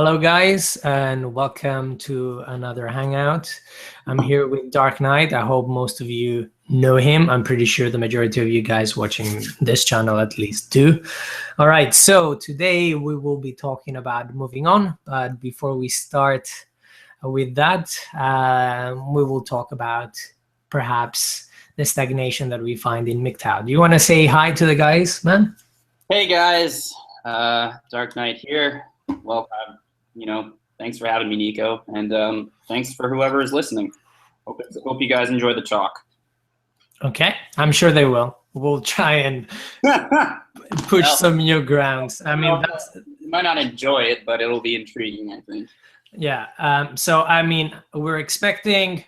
Hello guys, and welcome to another hangout. I'm here with Dark Knight. I hope most of you know him. I'm pretty sure the majority of you guys watching this channel at least do. All right, so today we will be talking about moving on, but before we start with that, we will talk about perhaps the stagnation that we find in MGTOW. Do you want to say hi to the guys, man? Hey guys, Dark Knight here. Welcome. Thanks for having me, Nico, and thanks for whoever is listening. Hope you guys enjoy the talk. Okay, I'm sure they will. We'll try and push some new grounds. I mean, you might not enjoy it, but it'll be intriguing, I think. Yeah. So I mean, we're expecting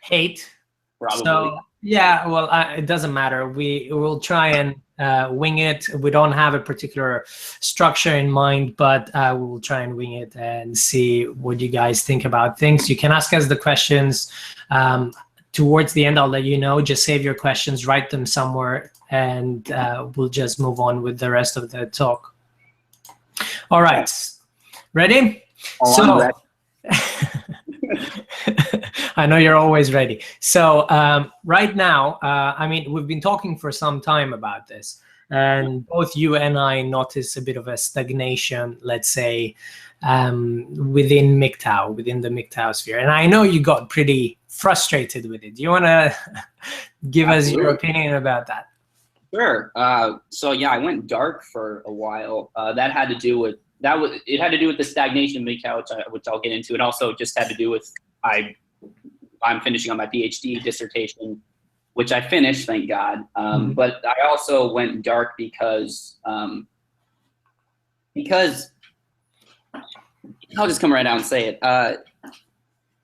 hate. Probably. So yeah. Well, it doesn't matter. We will try and wing it. We don't have a particular structure in mind, but we will try and wing it and see what you guys think about things. You can ask us the questions. Towards the end, I'll let you know. Just save your questions, write them somewhere, and we'll just move on with the rest of the talk. All right. Ready? Oh, so, I'm ready. I know you're always ready. So right now, I mean, we've been talking for some time about this, and both you and I notice a bit of a stagnation, let's say, within MGTOW, within the MGTOW sphere. And I know you got pretty frustrated with it. Do you want to give us your opinion about that? Sure. So yeah, I went dark for a while. That had to do with it had to do with the stagnation of MGTOW, which I'll get into. It also just had to do with I'm finishing on my PhD dissertation, which I finished, thank God. But I also went dark because I'll just come right out and say it.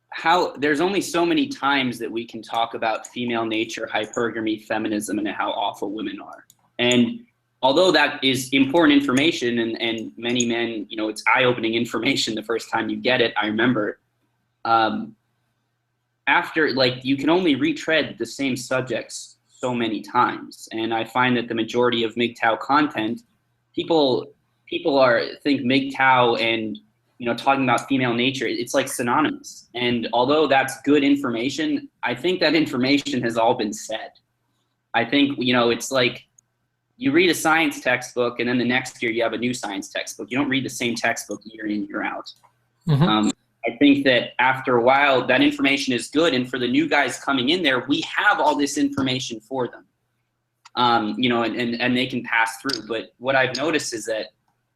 How there's only so many times that we can talk about female nature, hypergamy, feminism, and how awful women are. And although that is important information, and many men, it's eye-opening information the first time you get it, I remember. After, you can only retread the same subjects so many times. And I find that the majority of MGTOW content, people think MGTOW and, talking about female nature, it's like synonymous. And although that's good information, I think that information has all been said. I think, it's like you read a science textbook and then the next year you have a new science textbook. You don't read the same textbook year in, year out. Mm-hmm. I think that after a while, that information is good. And for the new guys coming in there, we have all this information for them, and they can pass through. But what I've noticed is that,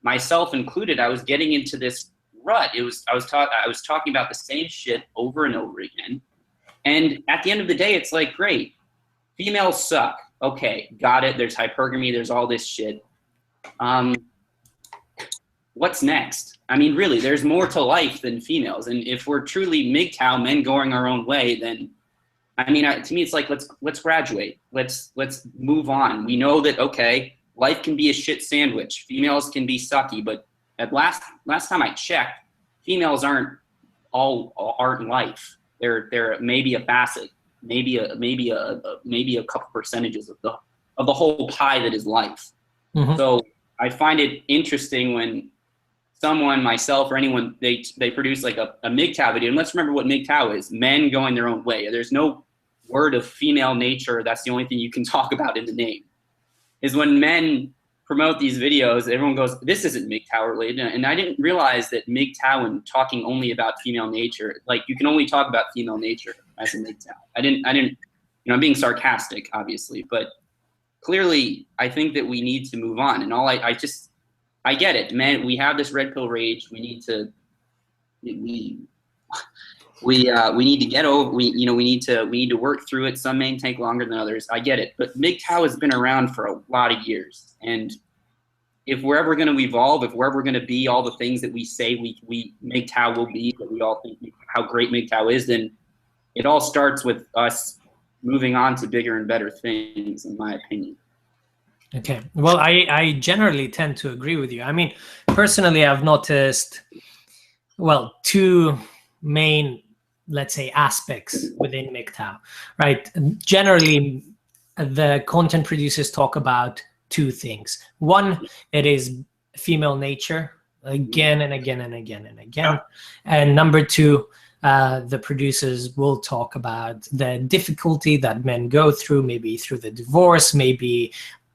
myself included, I was getting into this rut. I was talking about the same shit over and over again. And at the end of the day, it's like, great, females suck. Okay, got it. There's hypergamy. There's all this shit. What's next? I mean, really, there's more to life than females. And if we're truly MGTOW, men going our own way, then, I mean, to me, it's like, let's graduate. Let's move on. We know that, okay, life can be a shit sandwich. Females can be sucky, but at last time I checked, females aren't life. They're maybe a facet, maybe a couple percentages of the whole pie that is life. Mm-hmm. So I find it interesting when someone, myself or anyone, they produce like a MGTOW video. And let's remember what MGTOW is: men going their own way. There's no word of female nature. That's the only thing you can talk about in the name. Is when men promote these videos, everyone goes, this isn't MGTOW related. And I didn't realize that MGTOW and talking only about female nature, like you can only talk about female nature as a MGTOW. I didn't, I'm being sarcastic, obviously, but clearly I think that we need to move on. And I get it, man. We have this red pill rage. We need to get over. We need to work through it. Some may take longer than others. I get it, but MGTOW has been around for a lot of years, and if we're ever going to evolve, if we're ever going to be all the things that we say we MGTOW will be, that we all think how great MGTOW is, then it all starts with us moving on to bigger and better things, in my opinion. Okay. Well, I generally tend to agree with you. I mean, personally, I've noticed, well, two main, let's say, aspects within MGTOW, right? Generally, the content producers talk about two things. One, it is female nature, again and again and again and again. And number two, the producers will talk about the difficulty that men go through, maybe through the divorce, maybe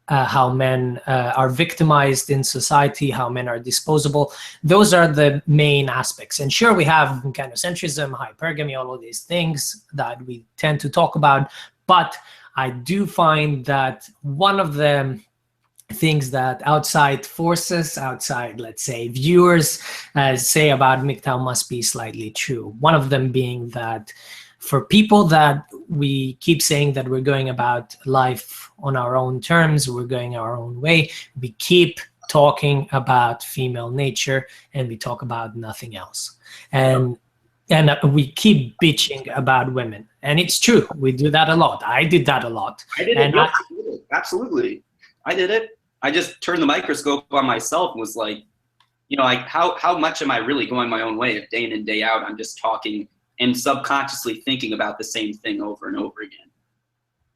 how men are victimized in society, how men are disposable. Those are the main aspects. And sure, we have gynocentrism, hypergamy, all of these things that we tend to talk about. But I do find that one of the things that outside forces, outside, let's say, viewers say about MGTOW must be slightly true. One of them being that for people that we keep saying that we're going about life on our own terms, we're going our own way, we keep talking about female nature and we talk about nothing else. And we keep bitching about women. And it's true, we do that a lot. I did that a lot. I did it, yes, absolutely. I did it. I just turned the microscope on myself and was like, you know, like how much am I really going my own way if day in and day out I'm just talking and subconsciously thinking about the same thing over and over again?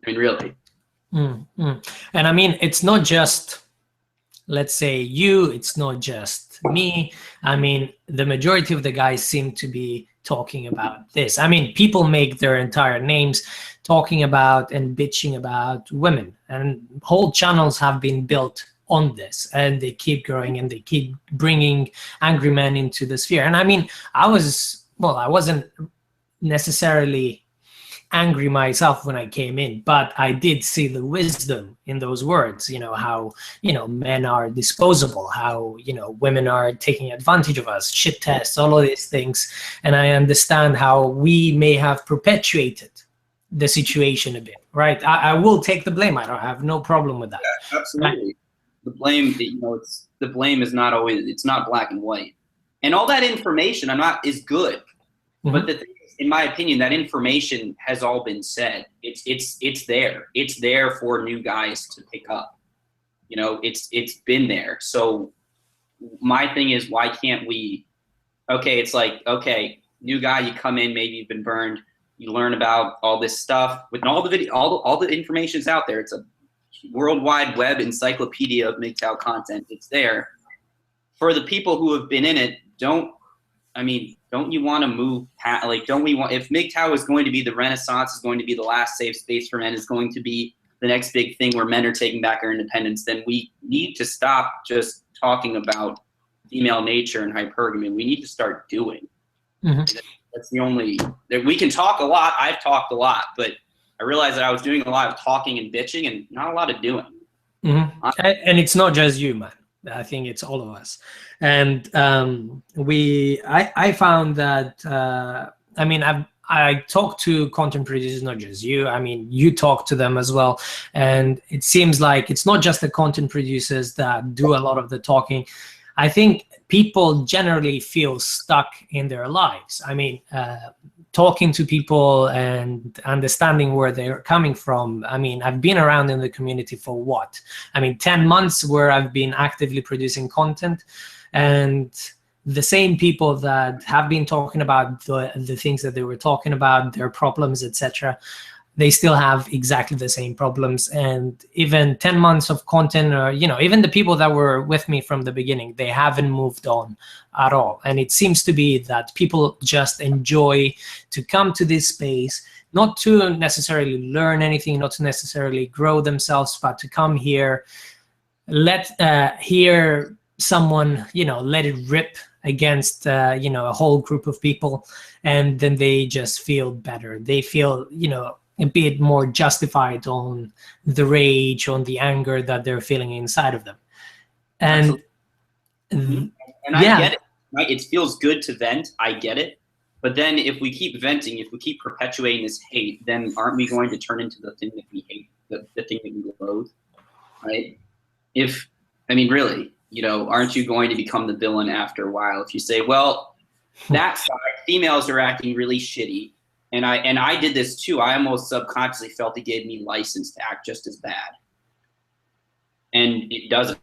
I mean, really. And I mean, it's not just, let's say, you, it's not just me. I mean, the majority of the guys seem to be talking about this. I mean, people make their entire names talking about and bitching about women, and whole channels have been built on this, and they keep growing and they keep bringing angry men into the sphere. And I mean, I wasn't necessarily angry myself when I came in, but I did see the wisdom in those words, you know, how, you know, men are disposable, how, you know, women are taking advantage of us, shit tests, all of these things. And I understand how we may have perpetuated the situation a bit, right? I will take the blame. I don't have no problem with that. Yeah, absolutely. The blame, you know, the blame is not always, it's not black and white. And all that information is good. But the thing is, in my opinion, that information has all been said. It's there. It's there for new guys to pick up. You know, it's been there. So my thing is, why can't we? Okay, it's like, okay, new guy, you come in, maybe you've been burned, you learn about all this stuff with all the video, all the information's out there. It's a worldwide web encyclopedia of MGTOW content. It's there for the people who have been in it. Don't you want to move past, like, don't we want, if MGTOW is going to be the Renaissance, is going to be the last safe space for men, is going to be the next big thing where men are taking back our independence, then we need to stop just talking about female nature and hypergamy. We need to start doing. That's the only, we can talk a lot. I've talked a lot, but I realized that I was doing a lot of talking and bitching and not a lot of doing. And it's not just you, man. I think it's all of us. And I found that, I mean, I talk to content producers, not just you. I mean, you talk to them as well. And it seems like it's not just the content producers that do a lot of the talking. I think people generally feel stuck in their lives. I mean, talking to people and understanding where they're coming from. I mean, I've been around in the community for what? I mean, 10 months where I've been actively producing content, and the same people that have been talking about the things that they were talking about, their problems, etc., they still have exactly the same problems. And even 10 months of content, or, you know, even the people that were with me from the beginning, they haven't moved on at all. And it seems to be that people just enjoy to come to this space, not to necessarily learn anything, not to necessarily grow themselves, but to come here, hear someone, you know, let it rip against, you know, a whole group of people. And then they just feel better. They feel, you know, a bit more justified on the rage, on the anger that they're feeling inside of them. And I get it, right? It feels good to vent. I get it. But then if we keep venting, if we keep perpetuating this hate, then aren't we going to turn into the thing that we hate, the thing that we loathe, right? I mean, really, you know, aren't you going to become the villain after a while if you say, well, that side, females are acting really shitty. And I did this too. I almost subconsciously felt it gave me license to act just as bad. And it doesn't.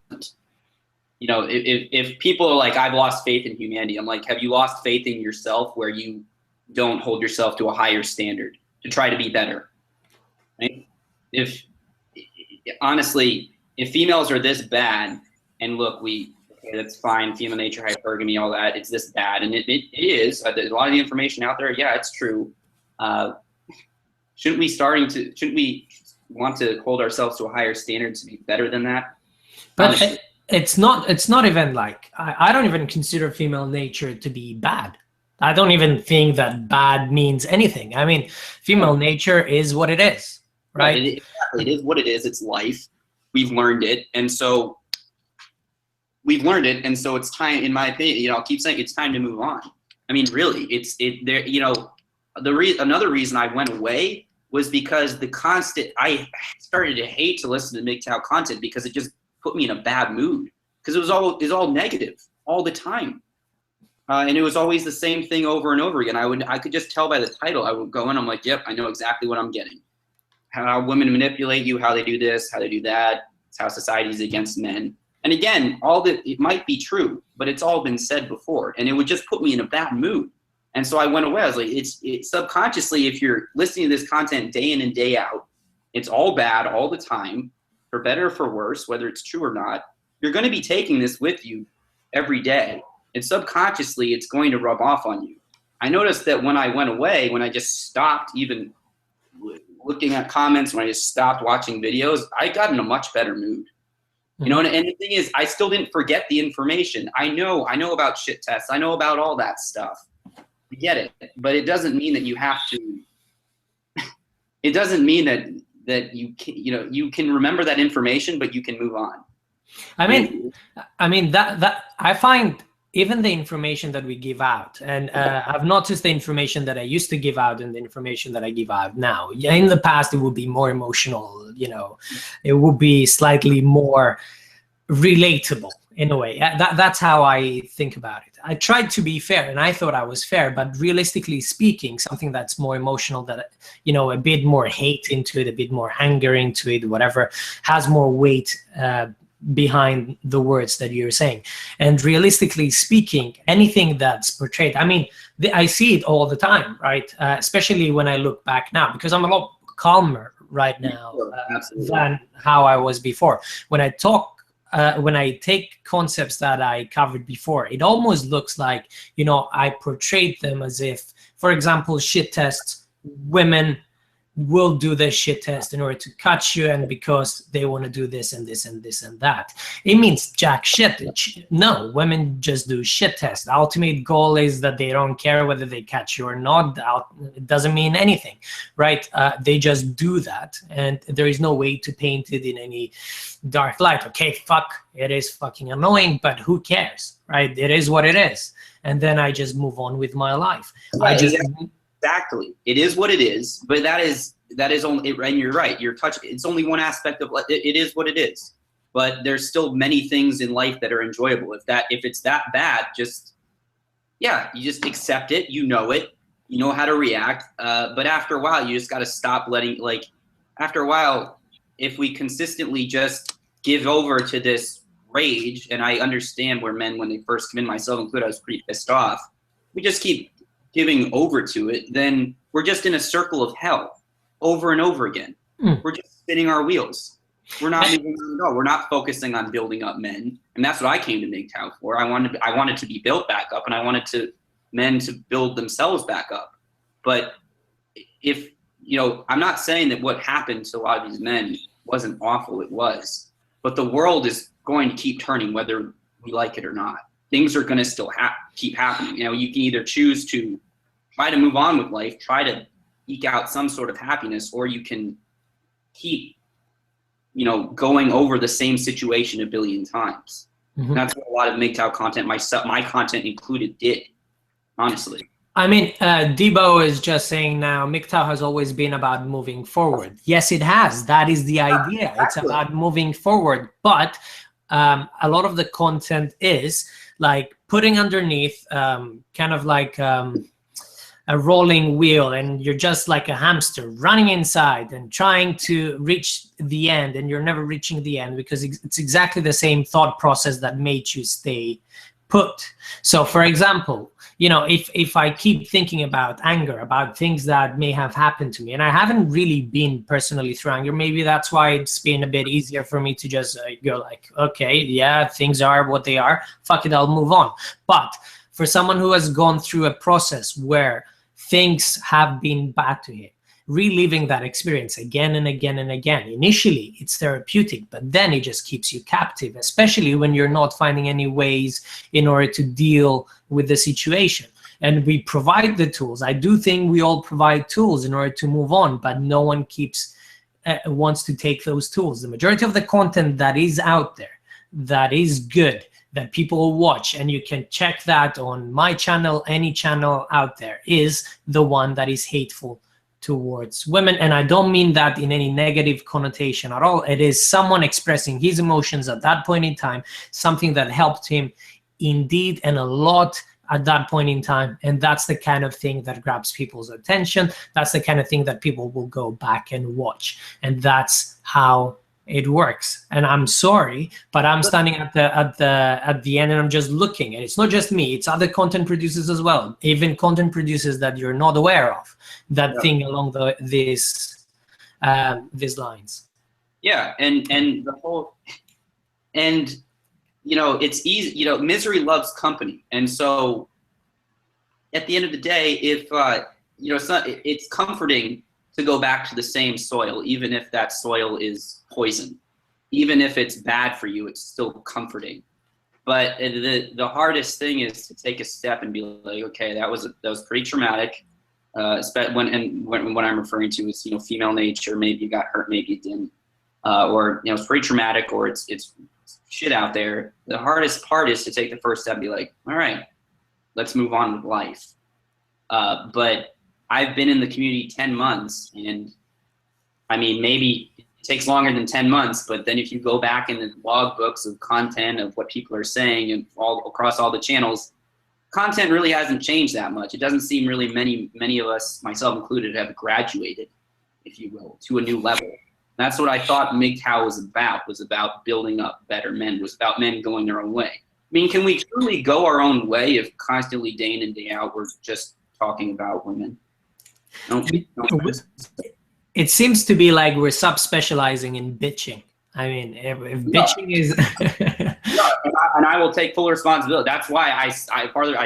You know, if people are like, I've lost faith in humanity, I'm like, have you lost faith in yourself where you don't hold yourself to a higher standard to try to be better? Right? Honestly, if females are this bad, and look, okay, that's fine, female nature, hypergamy, all that, it's this bad. And it is. There's a lot of the information out there. Yeah, it's true. Shouldn't we want to hold ourselves to a higher standard to be better than that? But it's not even like, I don't even consider female nature to be bad. I don't even think that bad means anything. I mean, female nature is what it is, right? Exactly. It is what it is. It's life. We've learned it. And so it's time, in my opinion, I'll keep saying it's time to move on. I mean, really, another reason I went away was because I started to hate to listen to MGTOW content because it just put me in a bad mood, because it was all negative all the time. And it was always the same thing over and over again. I could just tell by the title. I would go in, I'm like, yep, I know exactly what I'm getting. How women manipulate you, how they do this, how they do that. It's how society's against men. And again, it might be true, but it's all been said before. And it would just put me in a bad mood. And so I went away. I was like, it's subconsciously, if you're listening to this content day in and day out, it's all bad all the time, for better or for worse, whether it's true or not. You're going to be taking this with you every day. And subconsciously, it's going to rub off on you. I noticed that when I went away, when I just stopped even looking at comments, when I just stopped watching videos, I got in a much better mood. You know, and the thing is, I still didn't forget the information. I know about shit tests. I know about all that stuff. I get it. But it doesn't mean that you have to, it doesn't mean that you can remember that information, but you can move on. I mean that I find even the information that we give out, and I've noticed the information that I used to give out and the information that I give out now. Yeah, in the past, it would be more emotional, it would be slightly more relatable in a way. That's how I think about it. I tried to be fair, and I thought I was fair, but realistically speaking, something that's more emotional, that, a bit more hate into it, a bit more anger into it, whatever, has more weight behind the words that you're saying. And realistically speaking, anything that's portrayed, I mean, I see it all the time, right? Especially when I look back now, because I'm a lot calmer right now than how I was before. When I take concepts that I covered before, it almost looks like, I portrayed them as if, for example, shit tests, women will do this shit test in order to cut you, and because they want to do this and this and this and that. It means jack shit. No, women just do shit tests. The ultimate goal is that they don't care whether they catch you or not. It doesn't mean anything, right? They just do that, and there is no way to paint it in any dark light. Okay, fuck, it is fucking annoying, but who cares, right? It is what it is. And then I just move on with my life. Exactly. It is what it is, but that is only, and you're right, it's only one aspect of it is what it is. But there's still many things in life that are enjoyable. If it's that bad, you just accept it, you know how to react. But after a while, you just got to stop after a while, if we consistently just give over to this rage, and I understand where men, when they first come in, myself included, I was pretty pissed off. We just keep giving over to it, then we're just in a circle of hell over and over again. We're just spinning our wheels. We're not moving on at all. We're not focusing on building up men. And that's what I came to MGTOW for. I wanted to be built back up, and I wanted men to build themselves back up. But if, I'm not saying that what happened to a lot of these men wasn't awful, it was. But the world is going to keep turning whether we like it or not. Things are going to still keep happening. You can either choose to try to move on with life, try to eke out some sort of happiness, or you can keep, going over the same situation a billion times. Mm-hmm. That's what a lot of MGTOW content, my content included, did, honestly. I mean, Debo is just saying now, MGTOW has always been about moving forward. Yes, it has. That is the idea. Exactly. It's about moving forward. But a lot of the content is like putting underneath kind of like a rolling wheel, and you're just like a hamster running inside and trying to reach the end, and you're never reaching the end because it's exactly the same thought process that made you stay put. So for example, you know, if I keep thinking about anger, about things that may have happened to me, and I haven't really been personally through anger, maybe that's why it's been a bit easier for me to just go like, okay, yeah, things are what they are, fuck it, I'll move on. But for someone who has gone through a process where things have been bad to him, reliving that experience again and again and again, initially it's therapeutic, but then it just keeps you captive, especially when you're not finding any ways in order to deal with the situation. And we provide the tools. I do think we all provide tools in order to move on, but no one wants to take those tools. The majority of the content that is out there, that is good, that people watch, and you can check that on my channel, any channel out there, is the one that is hateful towards women. And I don't mean that in any negative connotation at all. It is someone expressing his emotions at that point in time, something that helped him indeed and a lot at that point in time. And that's the kind of thing that grabs people's attention. That's the kind of thing that people will go back and watch. And that's how it works. And I'm sorry, but I'm standing at the end and I'm just looking, and it's not just me, it's other content producers as well, even content producers that you're not aware of that think along these lines. Yeah, and the whole, and you know, it's easy, you know, misery loves company. And so at the end of the day, if you know, it's comforting to go back to the same soil, even if that soil is poison. Even if it's bad for you, it's still comforting. But the hardest thing is to take a step and be like, okay, that was pretty traumatic. When I'm referring to is, you know, female nature. Maybe you got hurt, maybe you didn't, or you know, it's pretty traumatic, or it's shit out there. The hardest part is to take the first step and be like, all right, let's move on with life. But I've been in the community 10 months, and I mean, maybe it takes longer than 10 months, but then if you go back in the log books of content of what people are saying and all across all the channels, content really hasn't changed that much. It doesn't seem really many of us, myself included, have graduated, if you will, to a new level. That's what I thought MGTOW was about building up better men, was about men going their own way. I mean, can we truly go our own way if constantly day in and day out we're just talking about women? It seems to be like we're subspecializing in bitching. I mean, if bitching is and I will take full responsibility. That's why I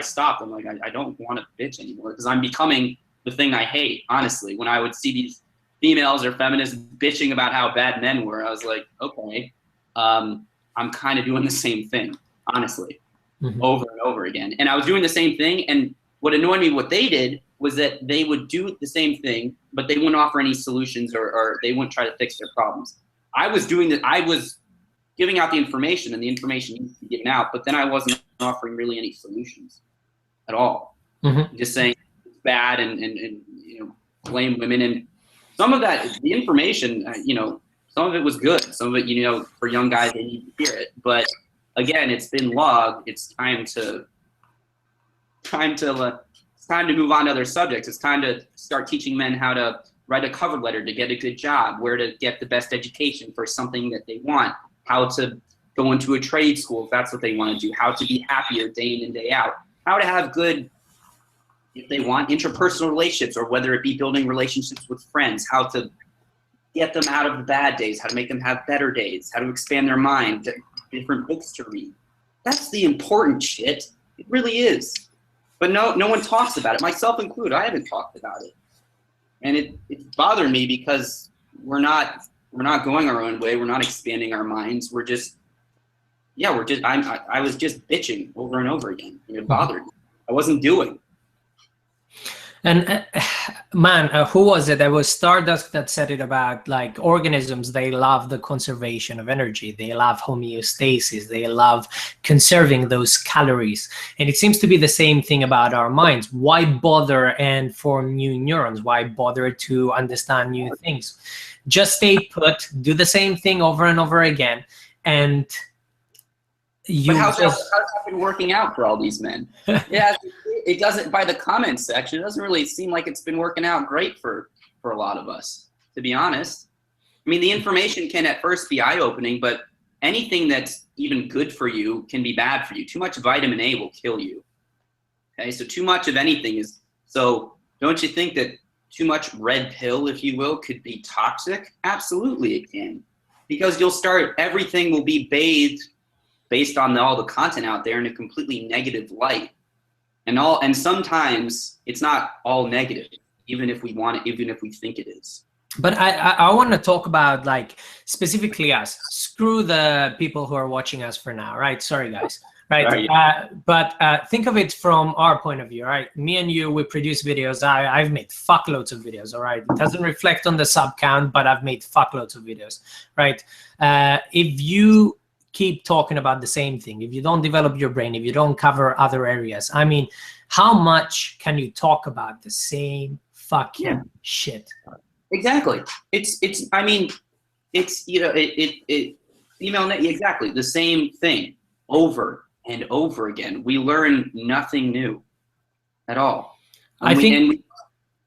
stopped. I'm like, I don't want to bitch anymore, because I'm becoming the thing I hate. Honestly, when I would see these females or feminists bitching about how bad men were, I was like, okay, I'm kind of doing the same thing, honestly, over and over again. And I was doing the same thing, and what annoyed me, what they did, was that they would do the same thing, but they wouldn't offer any solutions, or they wouldn't try to fix their problems. I was doing that. I was giving out the information, and the information needs to be given out, but then I wasn't offering really any solutions at all. Just saying it's bad and you know, blame women. And some of that, the information, you know, some of it was good. Some of it, you know, for young guys, they need to hear it. But again, it's been logged. It's time to move on to other subjects. It's time to start teaching men how to write a cover letter to get a good job, where to get the best education for something that they want, how to go into a trade school if that's what they want to do, how to be happier day in and day out, how to have good, if they want, interpersonal relationships, or whether it be building relationships with friends, how to get them out of the bad days, how to make them have better days, how to expand their mind, different books to read. That's the important shit. It really is. But no one talks about it, myself included. I haven't talked about it. And it's bothered me, because we're not going our own way. We're not expanding our minds. I was just bitching over and over again. And it bothered me. I wasn't doing. And man, who was it? There was Stardust that said it about, like, organisms, they love the conservation of energy. They love homeostasis. They love conserving those calories. And it seems to be the same thing about our minds. Why bother and form new neurons? Why bother to understand new things? Just stay put, do the same thing over and over again. And but how's that been working out for all these men? Yeah, it doesn't, by the comment section, it doesn't really seem like it's been working out great for a lot of us, to be honest. I mean, the information can at first be eye-opening, but anything that's even good for you can be bad for you. Too much vitamin A will kill you. Okay, so too much of anything is, so don't you think that too much red pill, if you will, could be toxic? Absolutely it can. Because you'll start, everything will be bathed based on all the content out there in a completely negative light. And sometimes it's not all negative, even if we want it, even if we think it is. But I want to talk about, like, specifically us. Screw the people who are watching us for now, right? Sorry, guys. Right. But think of it from our point of view, right? Me and you, we produce videos. I've made fuckloads of videos, all right? It doesn't reflect on the sub count, but I've made fuckloads of videos, right? If you keep talking about the same thing, if you don't develop your brain, if you don't cover other areas, I mean, how much can you talk about the same fucking shit? Exactly. I mean, it's, you know, female, exactly the same thing over and over again. We learn nothing new at all. And we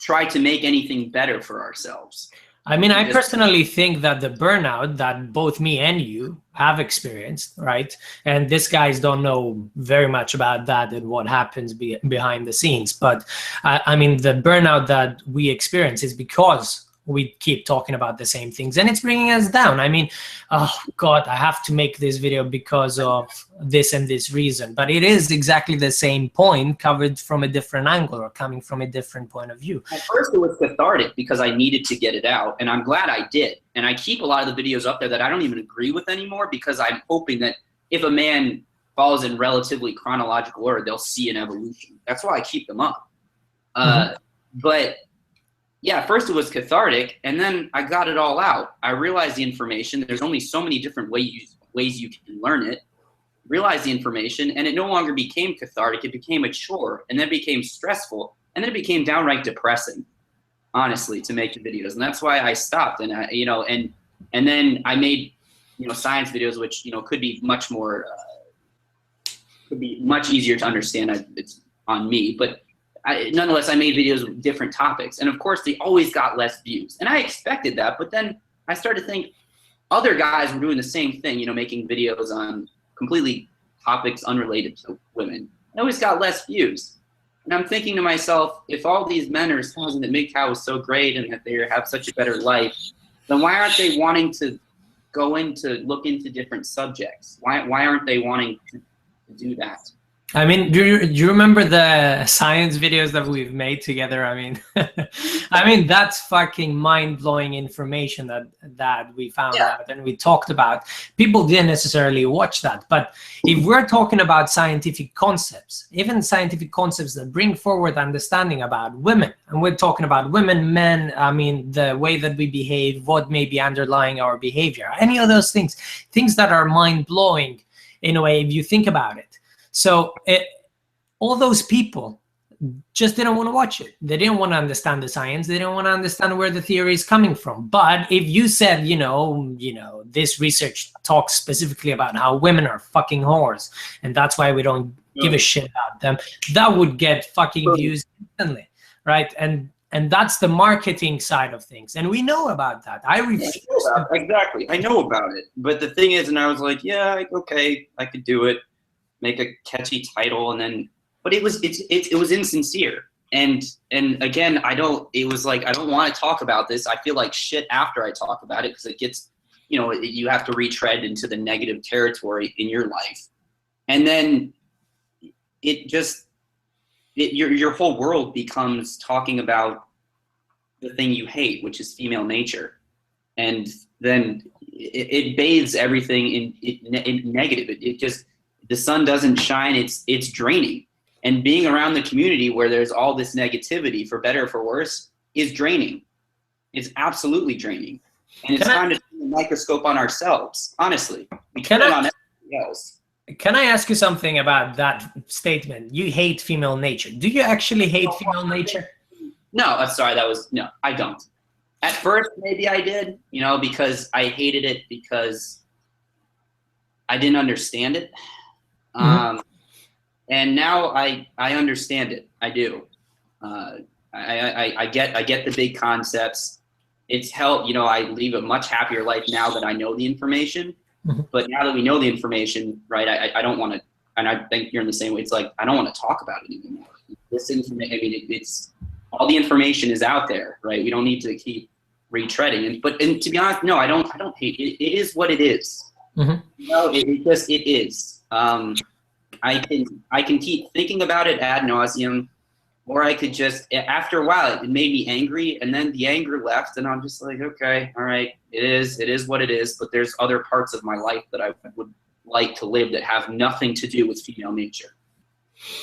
try to make anything better for ourselves. I mean, I personally think that the burnout that both me and you have experienced, right? And these guys don't know very much about that and what happens behind the scenes. But I mean, the burnout that we experience is because we keep talking about the same things, and it's bringing us down. I mean, oh God, I have to make this video because of this and this reason, but it is exactly the same point covered from a different angle or coming from a different point of view. At first it was cathartic because I needed to get it out, and I'm glad I did. And I keep a lot of the videos up there that I don't even agree with anymore, because I'm hoping that if a man follows in relatively chronological order, they'll see an evolution. That's why I keep them up. But yeah, first it was cathartic, and then I got it all out. I realized the information. There's only so many different ways you can learn it. Realized the information, and it no longer became cathartic. It became a chore, and then it became stressful, and then it became downright depressing, honestly, to make the videos. And that's why I stopped. And and then I made, science videos, which could be much more, could be much easier to understand. It's on me, but nonetheless, I made videos with different topics, and of course they always got less views, and I expected that. But then I started to think other guys were doing the same thing, making videos on completely topics unrelated to women. It always got less views, and I'm thinking to myself, if all these men are espousing that MGTOW is so great and that they have such a better life, then why aren't they wanting to look into different subjects? Why aren't they wanting to do that? I mean, do you remember the science videos that we've made together? I mean, I mean, that's fucking mind-blowing information that we found out and we talked about. People didn't necessarily watch that. But if we're talking about scientific concepts, even scientific concepts that bring forward understanding about women, and we're talking about women, men, I mean, the way that we behave, what may be underlying our behavior, any of those things that are mind-blowing in a way if you think about it. So all those people just didn't want to watch it. They didn't want to understand the science. They didn't want to understand where the theory is coming from. But if you said, this research talks specifically about how women are fucking whores, and that's why we don't give a shit about them, that would get fucking views instantly, right? And that's the marketing side of things. And we know about that. Exactly. I know about it. But the thing is, and I was like, yeah, okay, I could do it. Make a catchy title, and then, but it was insincere, and again, it was like, I don't want to talk about this. I feel like shit after I talk about it, because it gets, you have to retread into the negative territory in your life, and then your whole world becomes talking about the thing you hate, which is female nature, and then it bathes everything in negative. It just, the sun doesn't shine, it's draining. And being around the community where there's all this negativity, for better or for worse, is draining. It's absolutely draining. And it's time to turn the microscope on ourselves, honestly. We turn it on everything else. Can I ask you something about that statement? You hate female nature. Do you actually hate female nature? No, I'm sorry, no, I don't. At first, maybe I did, because I hated it because I didn't understand it. And now I understand it. I do. I get the big concepts. It's helped. I live a much happier life now that I know the information. But now that we know the information, right, I don't want to, and I think you're in the same way. It's like, I don't want to talk about it anymore. This information, I mean, it's all the information is out there, right? We don't need to keep retreading. And to be honest, no, I don't hate it. It is what it is. You know, it is. I can keep thinking about it ad nauseum, or I could just, after a while, it made me angry, and then the anger left, and I'm just like, okay, all right, it is what it is, but there's other parts of my life that I would like to live that have nothing to do with female nature.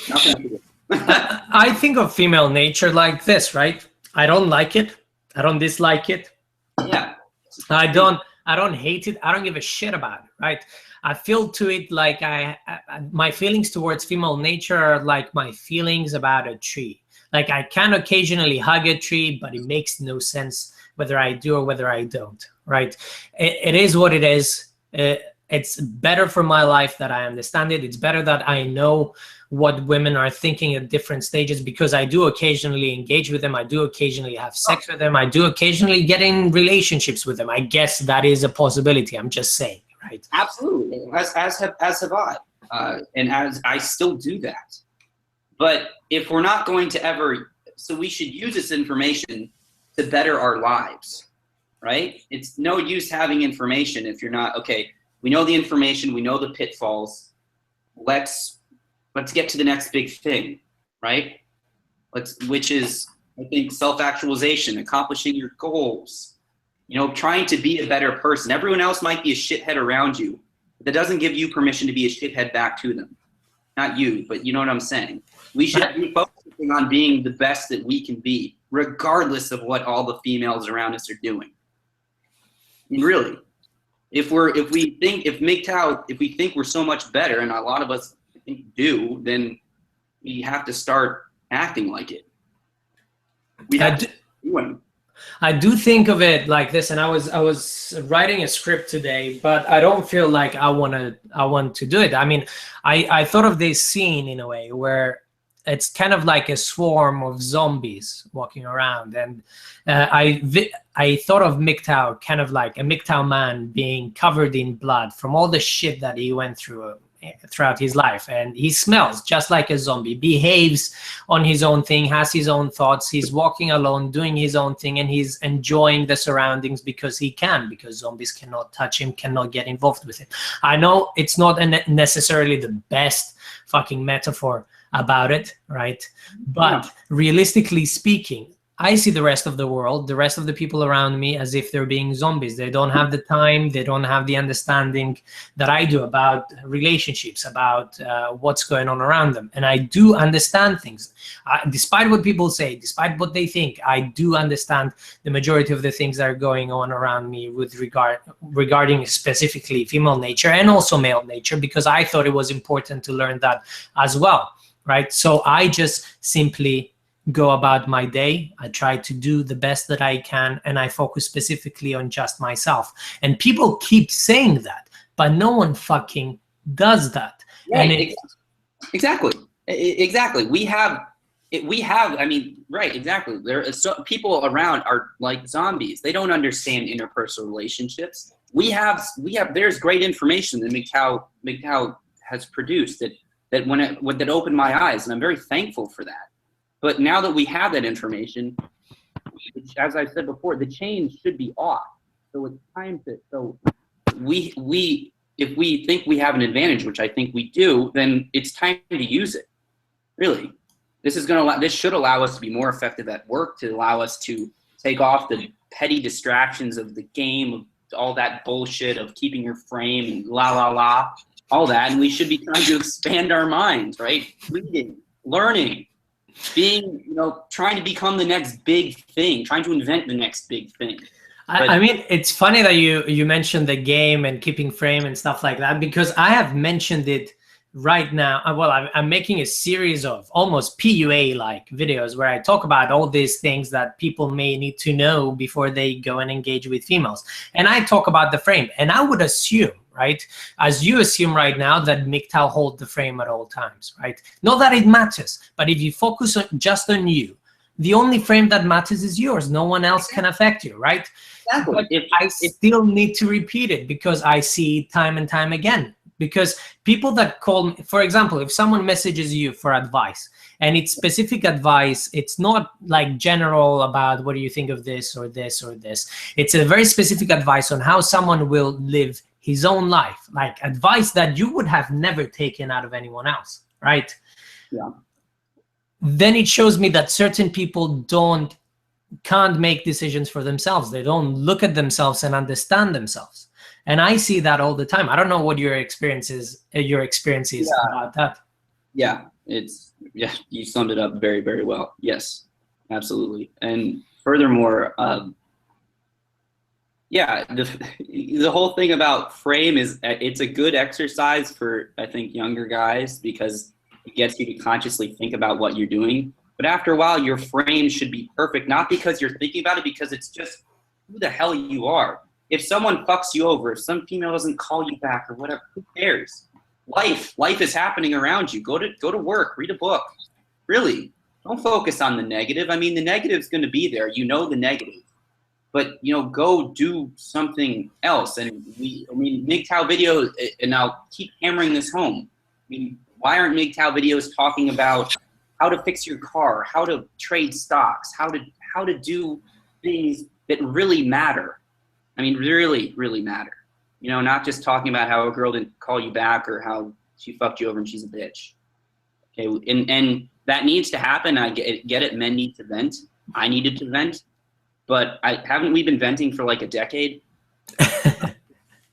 Nothing to do. I think of female nature like this, right? I don't like it. I don't dislike it. Yeah. I don't hate it. I don't give a shit about it, right? I feel to it like my feelings towards female nature are like my feelings about a tree. Like I can occasionally hug a tree, but it makes no sense whether I do or whether I don't, right? It is what it is. It's better for my life that I understand it. It's better that I know what women are thinking at different stages, because I do occasionally engage with them. I do occasionally have sex with them. I do occasionally get in relationships with them. I guess that is a possibility. I'm just saying, right? Absolutely. As have I. And as I still do that. But if we're not going to ever, so we should use this information to better our lives, right? It's no use having information if you're not, okay, we know the information, we know the pitfalls. Let's get to the next big thing, right? Which is, I think, self-actualization, accomplishing your goals, you know, trying to be a better person. Everyone else might be a shithead around you, but that doesn't give you permission to be a shithead back to them. Not you, but you know what I'm saying. We should be focusing on being the best that we can be, regardless of what all the females around us are doing. I mean, really, if we think we're so much better, and a lot of us do, then we have to start acting like it. I do think of it like this, and I was writing a script today, but I don't feel like I want to do it. I mean, I thought of this scene in a way where it's kind of like a swarm of zombies walking around, and I thought of MGTOW kind of like a MGTOW man being covered in blood from all the shit that he went through throughout his life, and he smells just like a zombie, behaves on his own thing, has his own thoughts, he's walking alone, doing his own thing, and he's enjoying the surroundings because he can, because zombies cannot touch him, cannot get involved with him. I know it's not necessarily the best fucking metaphor about it, right? But realistically speaking, I see the rest of the world, the rest of the people around me, as if they're being zombies. They don't have the time, they don't have the understanding that I do about relationships, about what's going on around them. And I do understand things. Despite what people say, despite what they think, I do understand the majority of the things that are going on around me with regarding specifically female nature and also male nature, because I thought it was important to learn that as well, right? So I just simply go about my day. I try to do the best that I can, and I focus specifically on just myself. And people keep saying that, but no one fucking does that. Right. And exactly. We have, I mean, right, exactly. People around are like zombies. They don't understand interpersonal relationships. There's great information that MGTOW has produced that opened my eyes, and I'm very thankful for that. But now that we have that information, as I said before, the chains should be off. So it's time to, if we think we have an advantage, which I think we do, then it's time to use it. Really, this should allow us to be more effective at work, to allow us to take off the petty distractions of the game, of all that bullshit of keeping your frame and all that. And we should be trying to expand our minds, right? Reading, learning, being, trying to become the next big thing, trying to invent the next big thing. I mean, it's funny that you mentioned the game and keeping frame and stuff like that, because I have mentioned it right now. Well, I'm making a series of almost PUA-like videos where I talk about all these things that people may need to know before they go and engage with females. And I talk about the frame, and I would assume, right, as you assume right now, that MGTOW hold the frame at all times, right? Not that it matters, but if you focus just on you, the only frame that matters is yours. No one else can affect you, right? Exactly. But I still need to repeat it because I see it time and time again. Because people that call me, for example, if someone messages you for advice, and it's specific advice, it's not like general about what do you think of this or this or this. It's a very specific advice on how someone will live his own life, like advice that you would have never taken out of anyone else, right? Yeah. Then it shows me that certain people can't make decisions for themselves. They don't look at themselves and understand themselves. And I see that all the time. I don't know what your experience is about that. Yeah, you summed it up very, very well. Yes, absolutely. And furthermore, the whole thing about frame is it's a good exercise for, I think, younger guys, because it gets you to consciously think about what you're doing. But after a while, your frame should be perfect, not because you're thinking about it, because it's just who the hell you are. If someone fucks you over, if some female doesn't call you back or whatever, who cares? Life is happening around you. Go to work, read a book. Really, don't focus on the negative. I mean, the negative's going to be there. You know the negative, but go do something else. And MGTOW videos, and I'll keep hammering this home. I mean, why aren't MGTOW videos talking about how to fix your car, how to trade stocks, how to do things that really matter? I mean, really, really matter. Not just talking about how a girl didn't call you back or how she fucked you over and she's a bitch. Okay, and that needs to happen. I get it. Men need to vent. I needed to vent, but haven't we been venting for like a decade?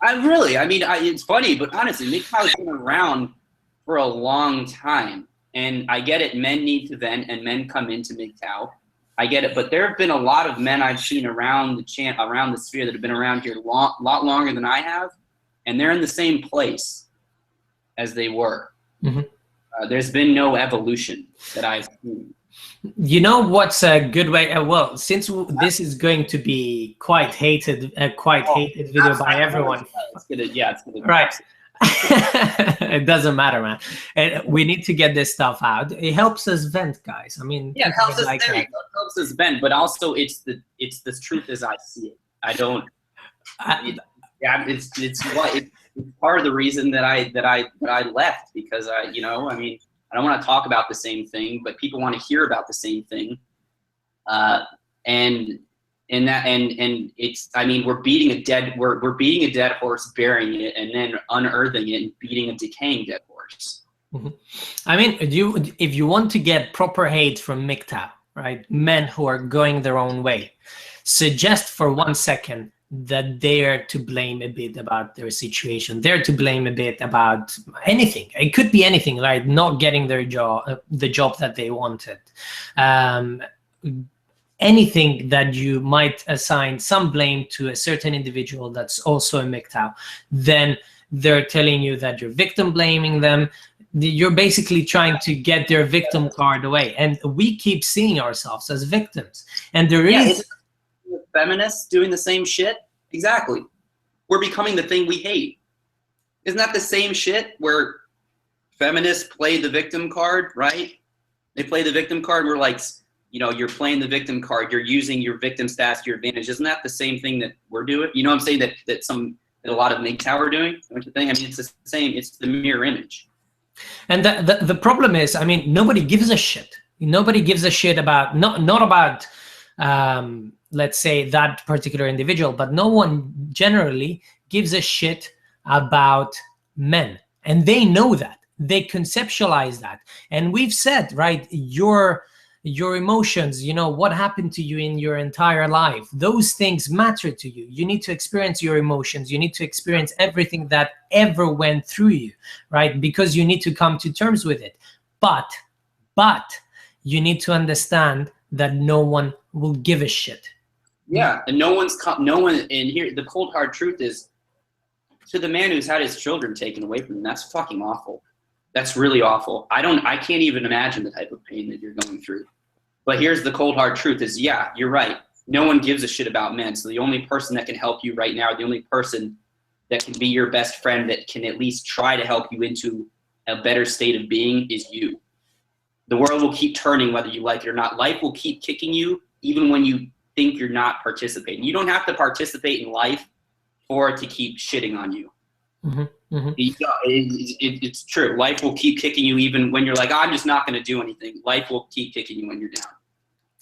It's funny, but honestly, MGTOW's been around for a long time, and I get it. Men need to vent, and men come into MGTOW. I get it, but there have been a lot of men I've seen around the sphere that have been around here a lot longer than I have, and they're in the same place as they were. Mm-hmm. There's been no evolution that I've seen. You know what's a good way? Well, since this is going to be quite hated video by everyone. It's gonna right. It doesn't matter, man. And we need to get this stuff out. It helps us vent, guys. I mean, it helps us. It helps us vent, but also it's the truth as I see it. I don't. It's part of the reason that I left, because I don't want to talk about the same thing, but people want to hear about the same thing, and it's, we're beating a dead horse, burying it, and then unearthing it and beating a decaying dead horse. Mm-hmm. I mean, if you want to get proper hate from MGTOW, right? Men who are going their own way, suggest for 1 second that they're to blame a bit about their situation. They're to blame a bit about anything. It could be anything, right? Not getting their job, the job that they wanted. Anything that you might assign some blame to a certain individual that's also a MGTOW, then they're telling you that you're victim blaming them. You're basically trying to get their victim card away. And we keep seeing ourselves as victims. And there is... feminists doing the same shit? Exactly. We're becoming the thing we hate. Isn't that the same shit where feminists play the victim card, right? They play the victim card. We're like, you're playing the victim card. You're using your victim stats to your advantage. Isn't that the same thing that we're doing? You know what I'm saying? That a lot of MGTOW are doing? Don't you think? I mean, it's the same. It's the mirror image. And the problem is, nobody gives a shit. Nobody gives a shit about, not about, let's say, that particular individual, but no one generally gives a shit about men. And they know that. They conceptualize that. And we've said, right, your emotions, what happened to you in your entire life, those things matter to you. You need to experience your emotions. You need to experience everything that ever went through you, right? Because you need to come to terms with it. But you need to understand that no one will give a shit. Yeah, and no one, and here, the cold hard truth is, to the man who's had his children taken away from him, that's fucking awful. That's really awful. I can't even imagine the type of pain that you're going through. But here's the cold hard truth is, yeah, you're right. No one gives a shit about men. So the only person that can help you right now, the only person that can be your best friend, that can at least try to help you into a better state of being, is you. The world will keep turning whether you like it or not. Life will keep kicking you even when you think you're not participating. You don't have to participate in life for it to keep shitting on you. It's true. Life will keep kicking you even when you're like, oh, I'm just not going to do anything. Life will keep kicking you when you're down.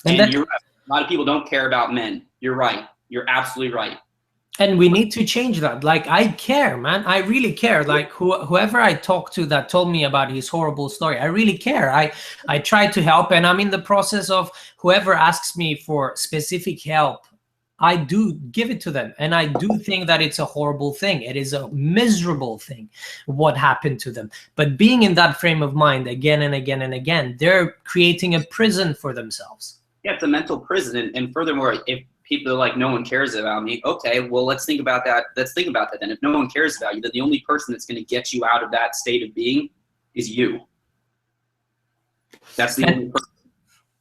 And you're right. A lot of people don't care about men. You're right. You're absolutely right. And we need to change that. Like, I care, man. I really care. Like, whoever I talked to that told me about his horrible story, I really care. I try to help, and I'm in the process of whoever asks me for specific help, I do give it to them. And I do think that it's a horrible thing. It is a miserable thing, what happened to them. But being in that frame of mind again and again and again, they're creating a prison for themselves. Yeah, it's a mental prison. And furthermore, if people are like, no one cares about me, okay, well, let's think about that. Let's think about that then. If no one cares about you, then the only person that's going to get you out of that state of being is you. That's the only person.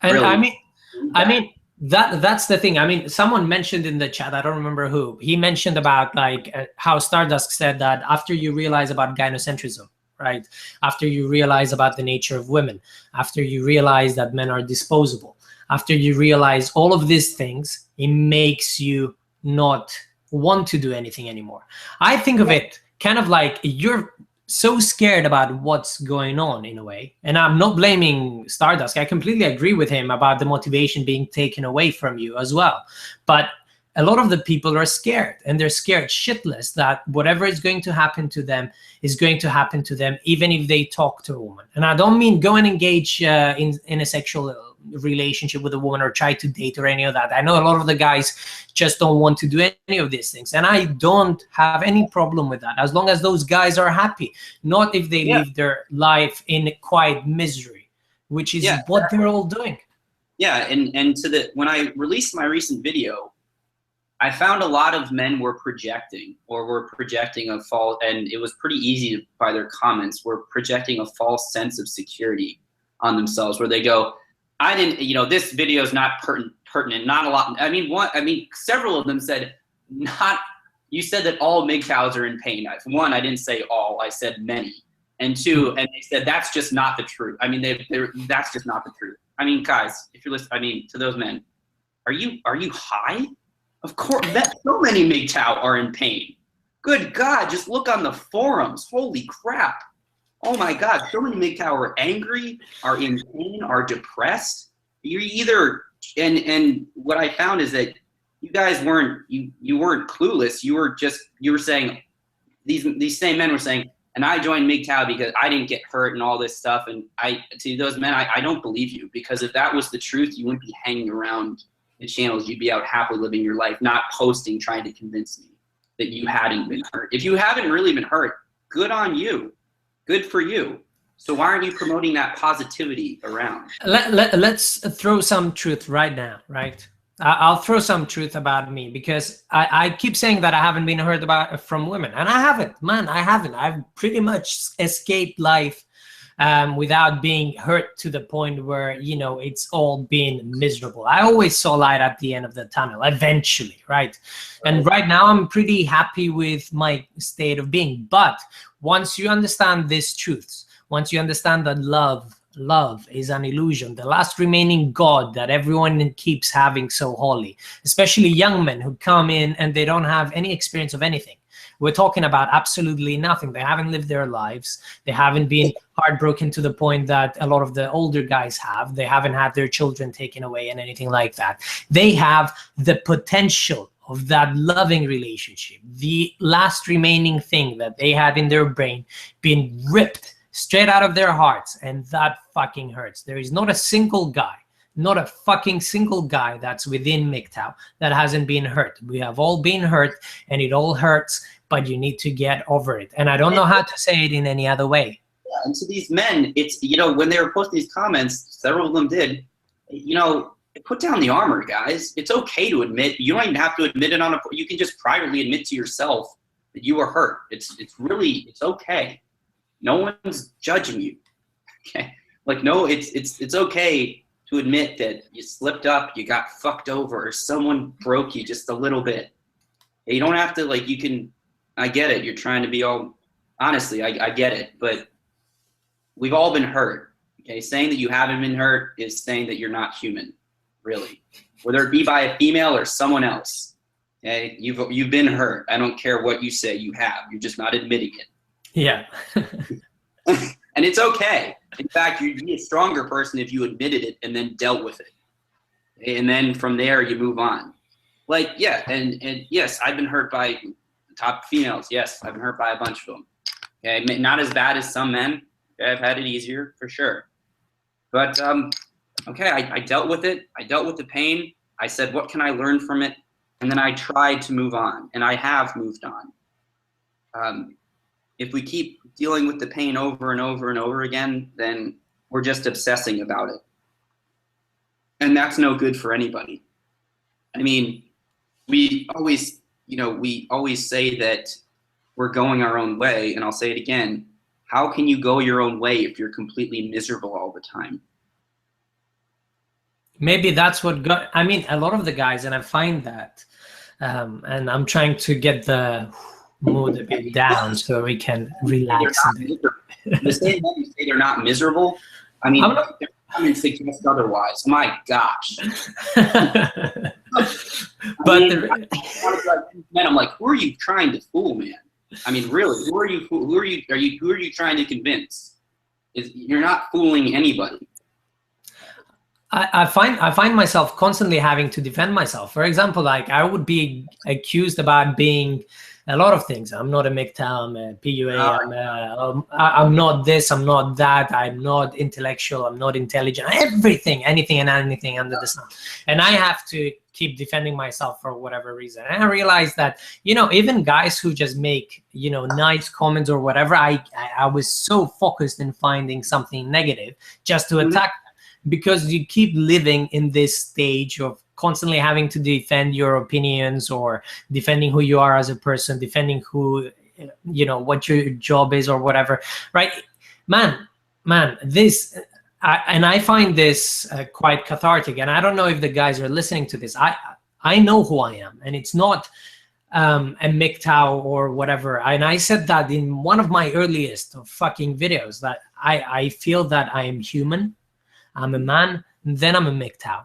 And really. I mean, that's the thing. I mean, someone mentioned in the chat, I don't remember who, he mentioned about like how Stardust said that after you realize about gynocentrism, right? After you realize about the nature of women, after you realize that men are disposable, after you realize all of these things, it makes you not want to do anything anymore. I think of it kind of like you're so scared about what's going on in a way. And I'm not blaming Stardust. I completely agree with him about the motivation being taken away from you as well. But a lot of the people are scared, and they're scared shitless that whatever is going to happen to them is going to happen to them, even if they talk to a woman. And I don't mean go and engage in a sexual relationship with a woman or try to date or any of that. I know a lot of the guys just don't want to do any of these things, and I don't have any problem with that as long as those guys are happy, not if they live their life in quiet misery, which is what they're all doing. Yeah, and when I released my recent video, I found a lot of men were projecting a false, and it was pretty easy by their comments, were projecting a false sense of security on themselves, where they go, I didn't, this video is not pertinent, not a lot. I mean, several of them said, you said that all MGTOWs are in pain. One, I didn't say all, I said many. And two, and they said, that's just not the truth. I mean, that's just not the truth. I mean, guys, if you're listening, I mean, to those men, are you high? Of course, so many MGTOW are in pain. Good God, just look on the forums. Holy crap. Oh my God, so many MGTOW are angry, are in pain, are depressed. You're either, and what I found is that you guys weren't clueless. You were saying, these same men were saying, and I joined MGTOW because I didn't get hurt and all this stuff. And to those men, I don't believe you, because if that was the truth, you wouldn't be hanging around the channels. You'd be out happily living your life, not posting, trying to convince me that you hadn't been hurt. If you haven't really been hurt, good on you. Good for you. So why aren't you promoting that positivity around? Let's throw some truth right now, right? I'll throw some truth about me, because I keep saying that I haven't been hurt from women, and I haven't, man. I haven't. I've pretty much escaped life without being hurt to the point where, it's all been miserable. I always saw light at the end of the tunnel eventually, right? And right now I'm pretty happy with my state of being. But once you understand these truths, once you understand that love is an illusion, the last remaining God that everyone keeps having so holy, especially young men who come in and they don't have any experience of anything. We're talking about absolutely nothing. They haven't lived their lives. They haven't been heartbroken to the point that a lot of the older guys have. They haven't had their children taken away and anything like that. They have the potential of that loving relationship, the last remaining thing that they had in their brain, being ripped straight out of their hearts, and that fucking hurts. There is not a single guy, not a fucking single guy that's within MGTOW that hasn't been hurt. We have all been hurt, and it all hurts, but you need to get over it. And I don't know how to say it in any other way. Yeah, and to these men, it's, when they were posting these comments, several of them did, put down the armor, guys. It's okay to admit. You don't even have to admit it you can just privately admit to yourself that you were hurt. It's okay. No one's judging you. Okay. Like, no, it's okay to admit that you slipped up, you got fucked over, or someone broke you just a little bit. You don't have to, I get it. You're trying to be all, honestly, I get it, but we've all been hurt. Okay, saying that you haven't been hurt is saying that you're not human, really. Whether it be by a female or someone else. Okay, you've been hurt. I don't care what you say, you have. You're just not admitting it. Yeah. And it's okay. In fact, you'd be a stronger person if you admitted it and then dealt with it. And then from there, you move on. Like, yeah, and yes, I've been hurt by top females. Yes, I've been hurt by a bunch of them. Okay, not as bad as some men. Okay, I've had it easier, for sure. But, okay, I dealt with it. I dealt with the pain. I said, what can I learn from it? And then I tried to move on, and I have moved on. If we keep dealing with the pain over and over and over again, then we're just obsessing about it. And that's no good for anybody. I mean, we always say that we're going our own way, and I'll say it again. How can you go your own way if you're completely miserable all the time? Maybe that's what I mean, a lot of the guys, and I find that, and I'm trying to get the mood a bit down so we can relax a bit. The same way you say they're not miserable, I mean, they're coming to suggest otherwise. My gosh. But I'm like, who are you trying to fool, man? I mean, really, who are you trying to convince? You're not fooling anybody. I find myself constantly having to defend myself. For example, like I would be accused about being a lot of things. I'm not a MGTOW, I'm a PUA, I'm not this, I'm not that, I'm not intellectual, I'm not intelligent, anything and anything under the sun. And I have to keep defending myself for whatever reason. And I realized that, you know, even guys who just make, you know, nice comments or whatever, I was so focused in finding something negative just to attack them, because you keep living in this stage of constantly having to defend your opinions or defending who you are as a person, defending who, you know, what your job is or whatever, right? Man, this, I find this quite cathartic. And I don't know if the guys are listening to this. I know who I am, and it's not a MGTOW or whatever. And I said that in one of my earliest fucking videos, that I feel that I am human, I'm a man, then I'm a MGTOW.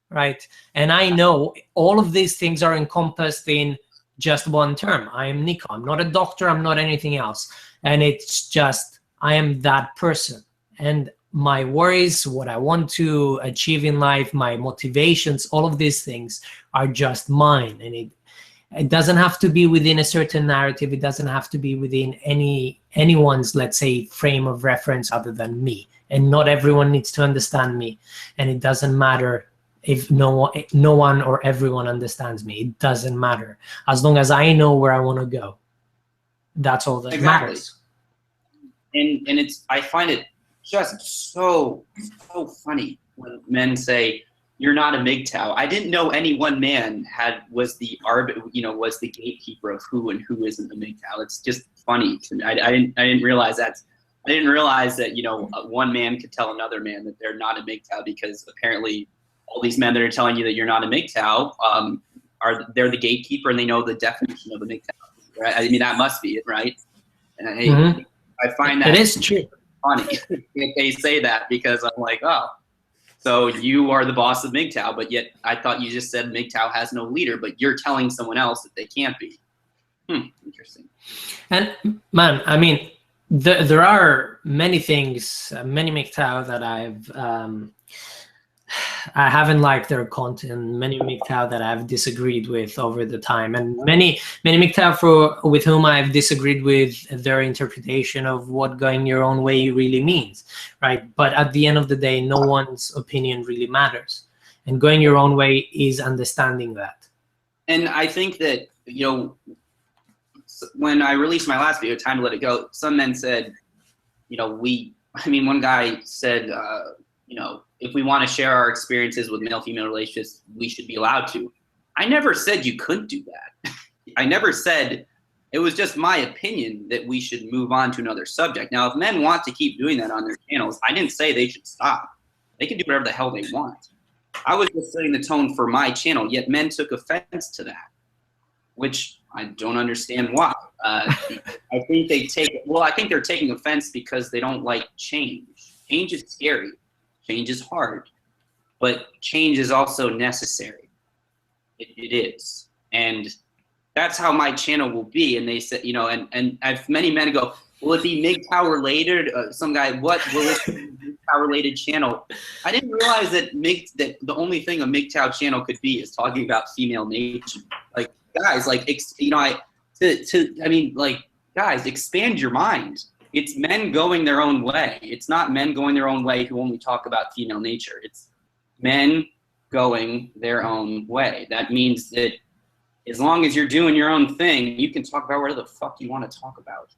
Right? And I know all of these things are encompassed in just one term. I am Nico. I'm not a doctor. I'm not anything else. And it's just, I am that person. And my worries, what I want to achieve in life, my motivations, all of these things are just mine. And it doesn't have to be within a certain narrative. It doesn't have to be within anyone's, let's say, frame of reference other than me. And not everyone needs to understand me. And it doesn't matter if no one or everyone understands me. It doesn't matter. As long as I know where I want to go, that's all that matters. And I find it just so funny when men say, you're not a MGTOW. I didn't know any one man was the gatekeeper of who and who isn't a MGTOW. It's just funny to me. I didn't realize that. I didn't realize that, you know, one man could tell another man that they're not a MGTOW, because apparently all these men that are telling you that you're not a MGTOW, they're the gatekeeper and they know the definition of a MGTOW. Right? I mean, that must be it, right? And I find that it is true. Funny if they say that, because I'm like, oh, so you are the boss of MGTOW, but yet I thought you just said MGTOW has no leader, but you're telling someone else that they can't be. Interesting. And man, I mean, there are many things, many MGTOW that I haven't liked their content, many MGTOW that I've disagreed with over the time, and many MGTOW with whom I've disagreed with their interpretation of what going your own way really means, right? But at the end of the day, no one's opinion really matters. And going your own way is understanding that. And I think that, you know, when I released my last video, Time to Let It Go, some men said, you know, one guy said, you know, if we want to share our experiences with male-female relationships, we should be allowed to. I never said you couldn't do that. I never said, it was just my opinion that we should move on to another subject. Now, if men want to keep doing that on their channels, I didn't say they should stop. They can do whatever the hell they want. I was just setting the tone for my channel, yet men took offense to that, which I don't understand why. I think they're taking offense because they don't like change. change is scary, change is hard, but change is also necessary. It is. And that's how my channel will be. And they said, you know, and I've many men go, will it be MGTOW related? Some guy, what will it be MGTOW related channel? I didn't realize that the only thing a MGTOW channel could be is talking about female nature. Like, guys, like, you know, I mean, like, guys, expand your mind. It's men going their own way. It's not men going their own way who only talk about female nature. It's men going their own way. That means that as long as you're doing your own thing, you can talk about whatever the fuck you want to talk about.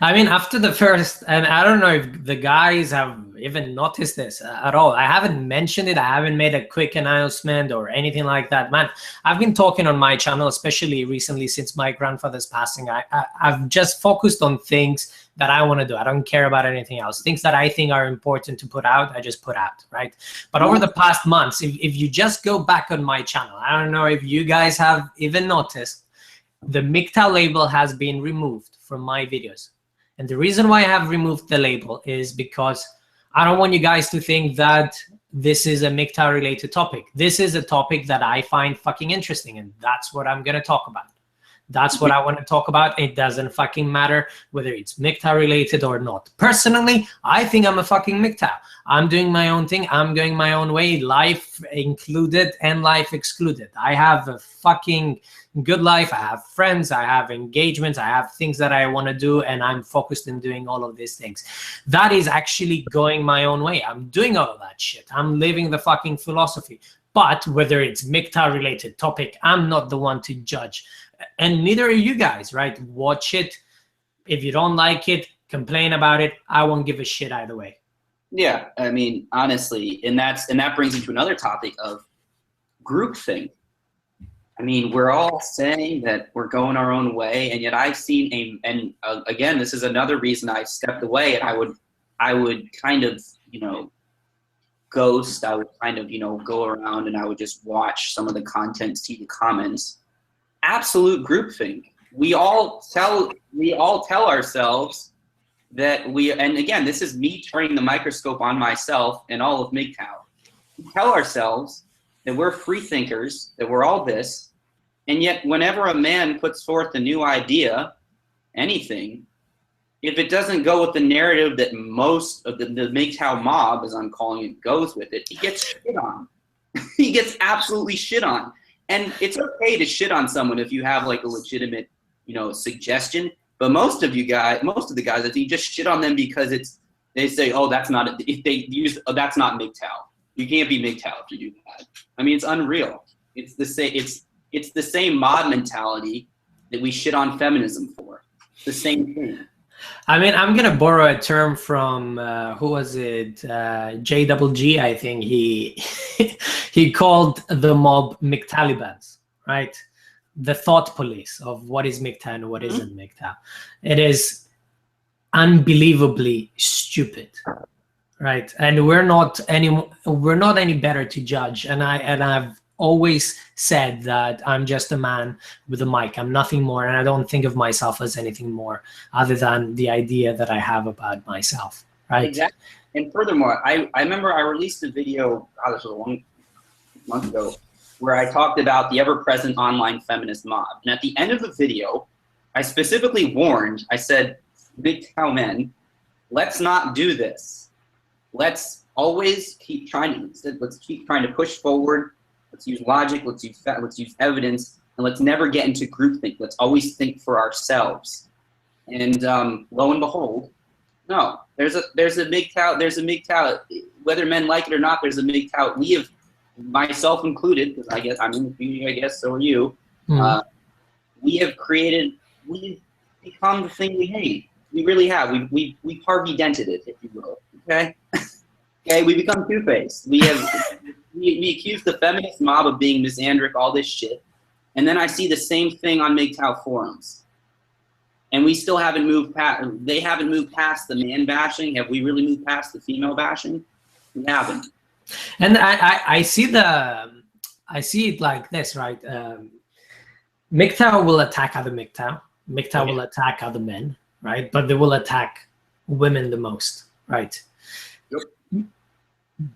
I mean, after the first, and I don't know if the guys have even noticed this at all. I haven't mentioned it. I haven't made a quick announcement or anything like that. Man, I've been talking on my channel, especially recently since my grandfather's passing. I've just focused on things that I want to do. I don't care about anything else. Things that I think are important to put out, I just put out, right? But over the past months, if you just go back on my channel, I don't know if you guys have even noticed, the MGTOW label has been removed from my videos. And the reason why I have removed the label is because I don't want you guys to think that this is a MGTOW related topic. This is a topic that I find fucking interesting, and that's what I'm gonna talk about. That's what I want to talk about. It doesn't fucking matter whether it's MGTOW related or not. Personally, I think I'm a fucking MGTOW. I'm doing my own thing. I'm going my own way, life included and life excluded. I have a fucking good life. I have friends. I have engagements. I have things that I want to do, and I'm focused in doing all of these things. That is actually going my own way. I'm doing all of that shit. I'm living the fucking philosophy. But whether it's MGTOW related topic, I'm not the one to judge. And neither are you guys, right? Watch it. If you don't like it, complain about it. I won't give a shit either way. Yeah, I mean, honestly, and that brings me to another topic of groupthink. I mean, we're all saying that we're going our own way, and yet I've seen again, this is another reason I stepped away, and I would kind of, you know, ghost. I would kind of, you know, go around and I would just watch some of the content, see the comments. Absolute groupthink. We all tell ourselves that and again, this is me turning the microscope on myself and all of MGTOW. We tell ourselves that we're free thinkers, that we're all this, and yet whenever a man puts forth a new idea, anything, if it doesn't go with the narrative that most of the MGTOW mob, as I'm calling it, goes with it, he gets shit on. He gets absolutely shit on. And it's okay to shit on someone if you have like a legitimate, you know, suggestion. But most of the guys, I think, just shit on them because they say, oh, that's not that's not MGTOW. You can't be MGTOW if you do that. I mean, it's unreal. It's the same mob mentality that we shit on feminism for. It's the same thing. I mean, I'm gonna borrow a term from who was it? JGG, I think. He called the mob MGTalibans, right? The thought police of what is MGTOW and what isn't MGTOW. It is unbelievably stupid, right? And we're not any better to judge. And I've always said that I'm just a man with a mic. I'm nothing more, and I don't think of myself as anything more other than the idea that I have about myself, right? Exactly. And furthermore, I remember I released a video, this was a long month ago, where I talked about the ever-present online feminist mob. And at the end of the video, I specifically warned, I said, MGTOW men, let's not do this. Let's always keep trying to push forward. Let's use logic, let's use evidence, and let's never get into groupthink. Let's always think for ourselves. And lo and behold, no, there's a MGTOW, whether men like it or not, there's a MGTOW. We have, myself included, because I guess I'm in the community, I guess, so are you. We've become the thing we hate. We really have. We Harvey dented it, if you will. Okay? Okay, we become two-faced. We accuse the feminist mob of being misandric, all this shit. And then I see the same thing on MGTOW forums. And we still haven't moved past, they haven't moved past the man bashing. Have we really moved past the female bashing? We haven't. And I see it like this, right? MGTOW will attack other MGTOW. MGTOW will attack other men, right? But they will attack women the most, right? Yep.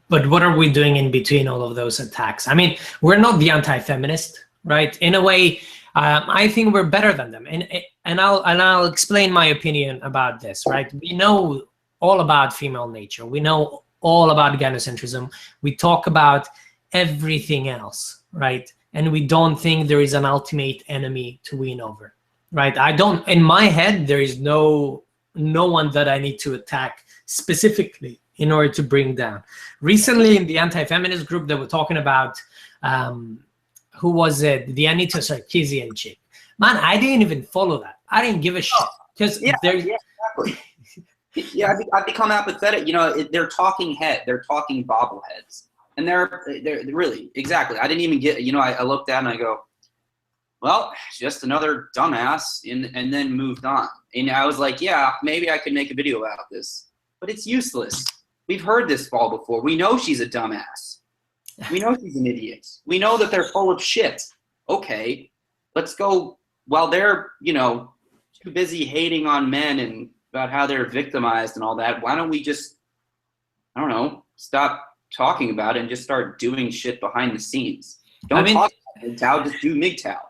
But what are we doing in between all of those attacks? I mean, we're not the anti-feminist, right? In a way, I think we're better than them, and I'll explain my opinion about this, right? We know all about female nature. We know all about gynocentrism. We talk about everything else, right? And we don't think there is an ultimate enemy to win over, right? I don't. In my head, there is no one that I need to attack specifically in order to bring down. Recently, in the anti-feminist group, they were talking about who was it? The Anita Sarkeesian chick. Man, I didn't even follow that. I didn't give a shit because exactly. Yeah, I've become apathetic. You know, they're talking they're talking bobbleheads, and they're really exactly. I didn't even get. You know, I looked at it and I go, well, just another dumbass, and then moved on. And I was like, yeah, maybe I could make a video about this, but it's useless. We've heard this fall before. We know she's a dumbass. We know she's an idiot. We know that they're full of shit. Okay, let's go. While they're, you know, too busy hating on men and about how they're victimized and all that, why don't we just, I don't know, stop talking about it and just start doing shit behind the scenes? Don't talk about MGTOW, just do MGTOW.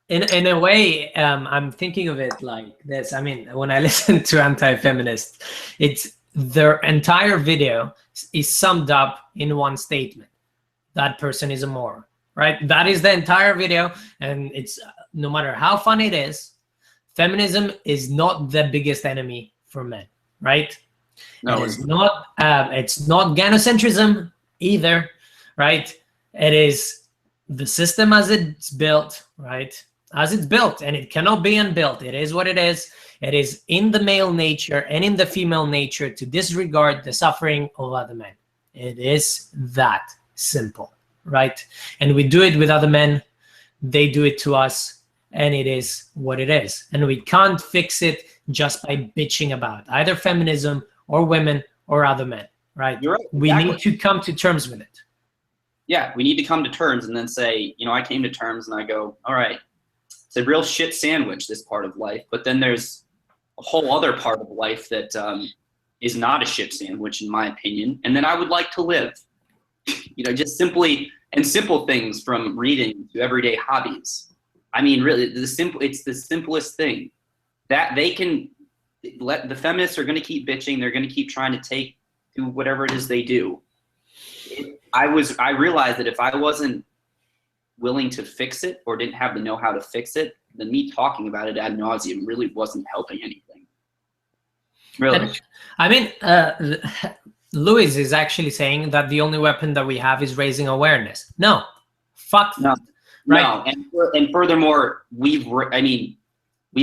In a way, I'm thinking of it like this. I mean, when I listen to anti-feminists, it's their entire video is summed up in one statement: that person is a moron, right? That is the entire video, and it's no matter how fun it is, feminism is not the biggest enemy for men, right? No, it's not. It's not gynocentrism either, right? It is the system as it's built, right? As it's built, and it cannot be unbuilt. It is what it is. It is in the male nature and in the female nature to disregard the suffering of other men. It is that simple, right? And we do it with other men. They do it to us, and it is what it is. And we can't fix it just by bitching about either feminism or women or other men, right? You're right. Exactly. We need to come to terms with it. Yeah, we need to come to terms and then say, you know, I came to terms and I go, all right, it's a real shit sandwich, this part of life. But then there's a whole other part of life that is not a shit sandwich, in my opinion, and then I would like to live. You know, just simple things from reading to everyday hobbies. I mean, really, it's the simplest thing that they can let. The feminists are going to keep bitching. They're going to keep trying to do whatever it is they do. I realized that if I wasn't willing to fix it or didn't have the know-how to fix it, then me talking about it ad nauseum really wasn't helping anything. Really. And, I mean, Lewis is actually saying that the only weapon that we have is raising awareness. No, fuck that. No, right? No. And furthermore, we've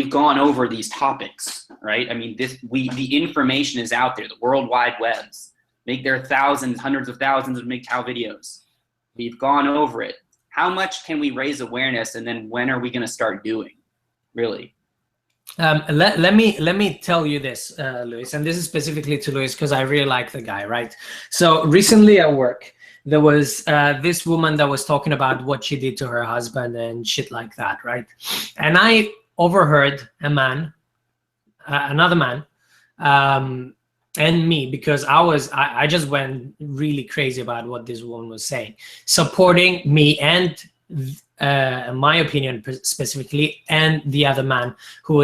gone over these topics, right? I mean, the information is out there. The World Wide Webs. There are thousands, hundreds of thousands of MGTOW videos. We've gone over it. How much can we raise awareness, and then when are we going to start doing? Really? Let me tell you this, Luis, and this is specifically to Luis because I really like the guy, right? So recently at work, there was this woman that was talking about what she did to her husband and shit like that, right? And I overheard another man, and me, because I just went really crazy about what this woman was saying, supporting me and my opinion specifically, and the other man who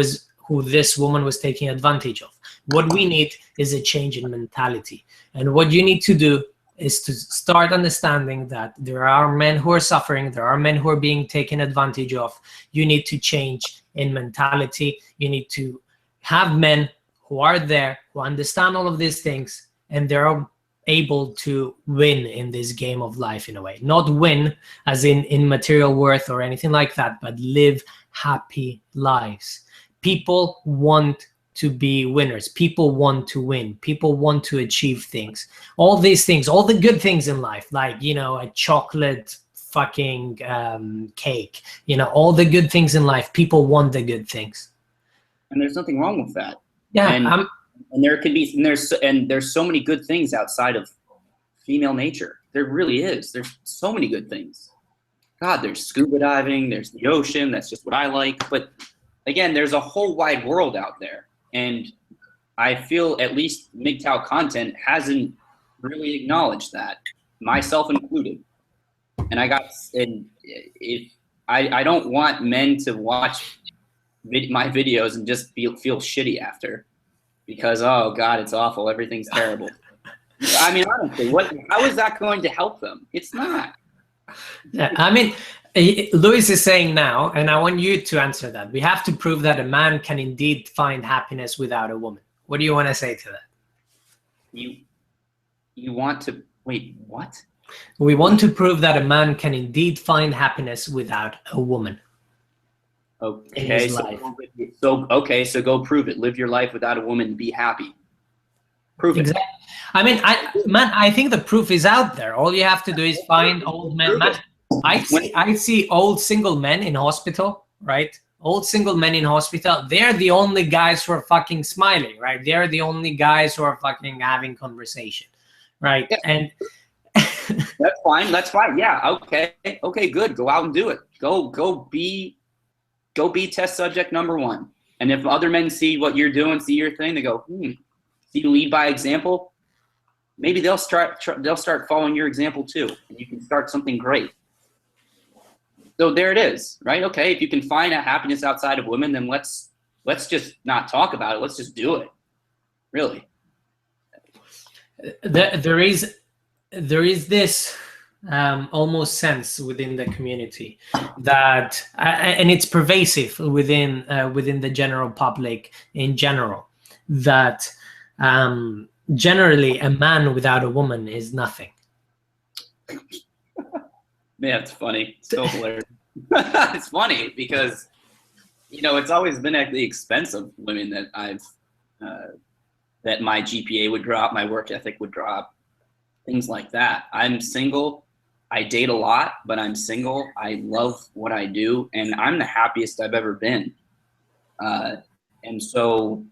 this woman was taking advantage of. What we need is a change in mentality, and what you need to do is to start understanding that there are men who are suffering, there are men who are being taken advantage of. You need to change in mentality. You need to have men who are there, who understand all of these things, and they're able to win in this game of life in a way. Not win as in material worth or anything like that, but live happy lives. People want to be winners. People want to win. People want to achieve things. All these things, all the good things in life, like, you know, a chocolate fucking cake, you know, all the good things in life. People want the good things. And there's nothing wrong with that. Yeah. And there can be, there's so many good things outside of female nature. There really is. There's so many good things. God, there's scuba diving, there's the ocean. That's just what I like. But again, there's a whole wide world out there. And I feel at least MGTOW content hasn't really acknowledged that, myself included. And I don't want men to watch my videos and just feel shitty after, because, oh God, it's awful, everything's terrible. I mean, honestly, how is that going to help them? It's not. Yeah, I mean, Louis is saying now, and I want you to answer that, we have to prove that a man can indeed find happiness without a woman. What do you want to say to that? You want to, wait, what? We want to prove that a man can indeed find happiness without a woman. Okay, so go prove it. Live your life without a woman. Be happy. Prove it. Exactly. I mean, I think the proof is out there. All you have to do is find old men. I see old single men in hospital, right? Old single men in hospital. They're the only guys who are fucking smiling, right? They're the only guys who are fucking having conversation, right? Yeah. And that's fine. That's fine. Yeah. Okay. Good. Go out and do it. Go be test subject number one. And if other men see what you're doing, see your thing, they go, see you lead by example. Maybe they'll start following your example too, and you can start something great. So there it is, right? Okay, if you can find a happiness outside of women, then let's just not talk about it. Let's just do it. Really. There is this almost sense within the community that, and it's pervasive within the general public in general, that generally a man without a woman is nothing. Man, it's funny. It's so hilarious. It's funny because, it's always been at the expense of women that that my GPA would drop, my work ethic would drop, things like that. I'm single. I date a lot, but I'm single. I love what I do, and I'm the happiest I've ever been. And so,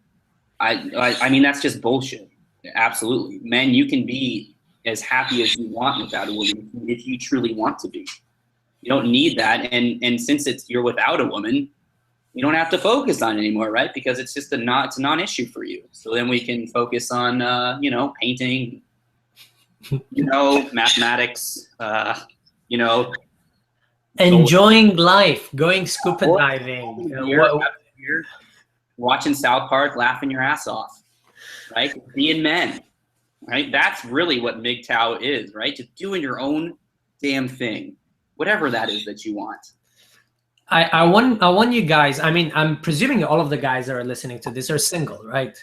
I mean, that's just bullshit. Absolutely. Men, you can be as happy as you want without a woman if you truly want to be. You don't need that. And since you're without a woman, you don't have to focus on it anymore, right? Because it's just it's a non-issue for you. So then we can focus on, painting, mathematics, enjoying life, going scuba diving, watching South Park, laughing your ass off, right? Being men, right? That's really what MGTOW is, right? Just doing your own damn thing, whatever that is that you want. I want you guys, I mean, I'm presuming all of the guys that are listening to this are single, right?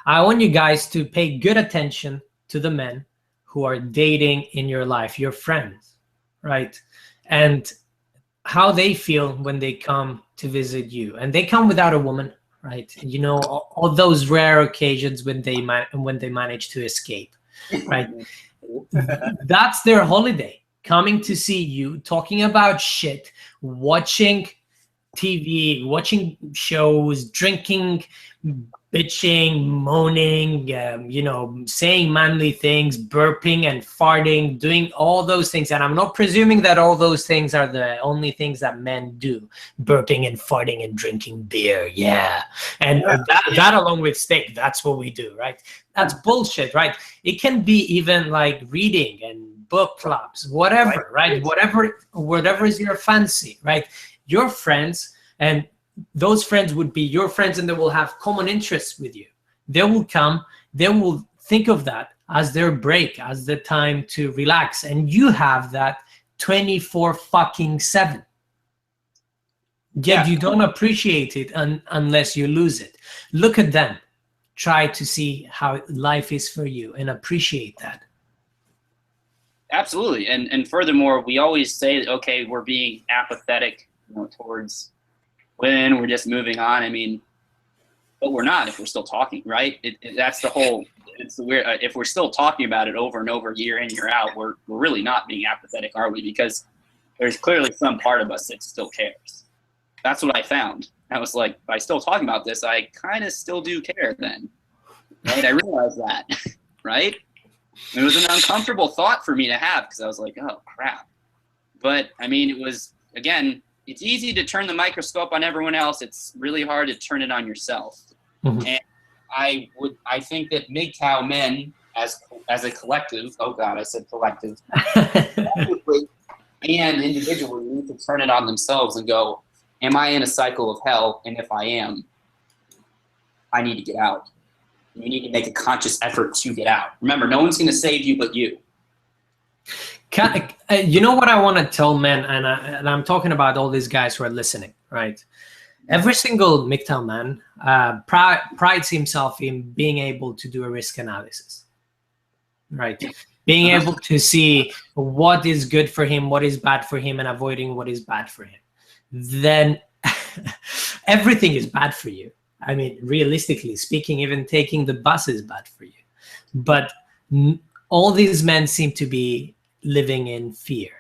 I want you guys to pay good attention to the men who are dating in your life, your friends, right? And how they feel when they come to visit you. And they come without a woman, right? All those rare occasions when they manage to escape, right? That's their holiday, coming to see you, talking about shit, watching TV, watching shows, drinking, bitching, moaning, saying manly things, burping and farting, doing all those things. And I'm not presuming that all those things are the only things that men do. Burping and farting and drinking beer. Yeah. And that along with steak, that's what we do, right? That's bullshit, right? It can be even like reading and book clubs, whatever, right? Whatever is your fancy, right? Your friends, and those friends would be your friends, and they will have common interests with you. They will come, they will think of that as their break, as the time to relax, and you have that 24/7. Yet you don't appreciate it unless you lose it. Look at them. Try to see how life is for you and appreciate that. Absolutely. And furthermore, we always say, okay, we're being apathetic towards women, we're just moving on. I mean, but we're not if we're still talking, right? That's the whole, it's the weird, if we're still talking about it over and over, year in, year out, we're really not being apathetic, are we? Because there's clearly some part of us that still cares. That's what I found. I was like, by still talking about this, I kind of still do care then, right? I realized that, right? It was an uncomfortable thought for me to have because I was like, oh, crap. But, I mean, it was, again, it's easy to turn the microscope on everyone else. It's really hard to turn it on yourself. Mm-hmm. And I think that MGTOW men as a collective, oh God, I said collective, and individually need to turn it on themselves and go, am I in a cycle of hell? And if I am, I need to get out. You need to make a conscious effort to get out. Remember, no one's going to save you but you. You know what I want to tell men, and I'm talking about all these guys who are listening, right? Every single MGTOW man prides himself in being able to do a risk analysis, right? Being able to see what is good for him, what is bad for him, and avoiding what is bad for him. Then everything is bad for you. I mean, realistically speaking, even taking the bus is bad for you. But all these men seem to be living in fear.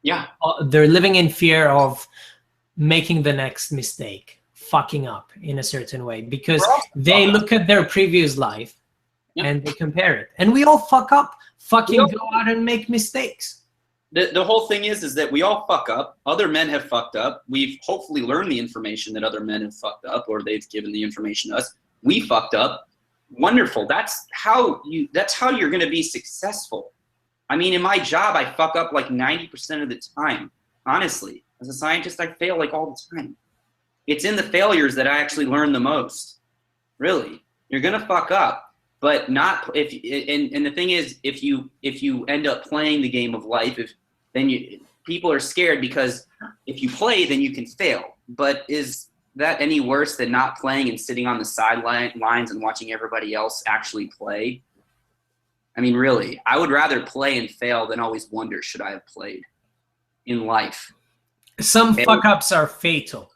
Yeah. They're living in fear of making the next mistake, fucking up in a certain way, because they look at their previous life and they compare it. And we all fuck up, go out and make mistakes. The whole thing is that we all fuck up. Other men have fucked up. We've hopefully learned the information that other men have fucked up, or they've given the information to us. We fucked up. Wonderful. That's how you're going to be successful. I mean, in my job, I fuck up like 90% of the time. Honestly, as a scientist, I fail like all the time. It's in the failures that I actually learn the most. Really, you're going to fuck up. But not if, and the thing is, if you end up playing the game of life, then people are scared, because if you play, then you can fail. But is that any worse than not playing and sitting on the sidelines and watching everybody else actually play? I mean, really, I would rather play and fail than always wonder, should I have played in life? Some fuck-ups are fatal.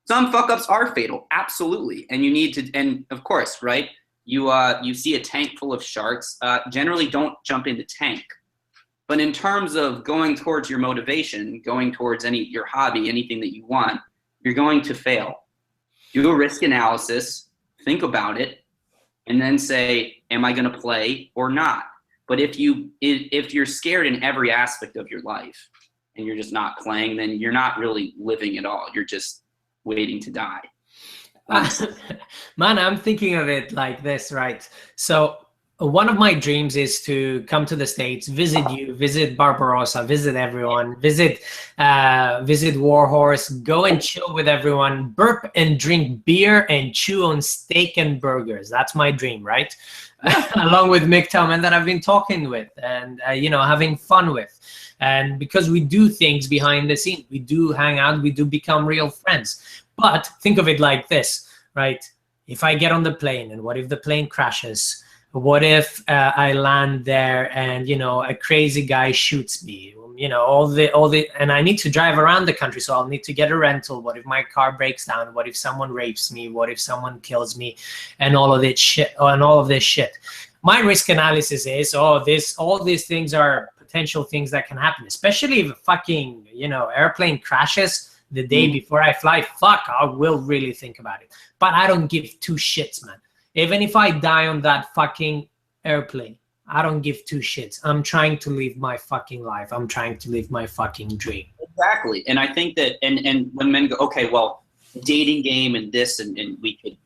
Some fuck-ups are fatal, absolutely. And you need to, and of course, right? You see a tank full of sharks, generally don't jump in the tank. But in terms of going towards your motivation, going towards your hobby, anything that you want, you're going to fail. Do a risk analysis, think about it, and then say, am I going to play or not? But if you're scared in every aspect of your life and you're just not playing, then you're not really living at all. You're just waiting to die. Man, I'm thinking of it like this, right? So one of my dreams is to come to the States, visit you, visit Barbarossa, visit everyone, visit Warhorse, go and chill with everyone, burp and drink beer and chew on steak and burgers. That's my dream, right? Along with MGTOW men that I've been talking with and, having fun with. And because we do things behind the scene, we do hang out, we do become real friends. But think of it like this, right? If I get on the plane, and what if the plane crashes? What if I land there and, a crazy guy shoots me? All the, and I need to drive around the country, so I'll need to get a rental. What if my car breaks down? What if someone rapes me? What if someone kills me? And all of this shit. My risk analysis is, all these things are potential things that can happen, especially if a fucking, airplane crashes the day before I fly. Fuck, I will really think about it. But I don't give two shits, man. Even if I die on that fucking airplane, I don't give two shits. I'm trying to live my fucking life. I'm trying to live my fucking dream. Exactly. And I think that, and when men go, okay, well, dating game and this, and we could,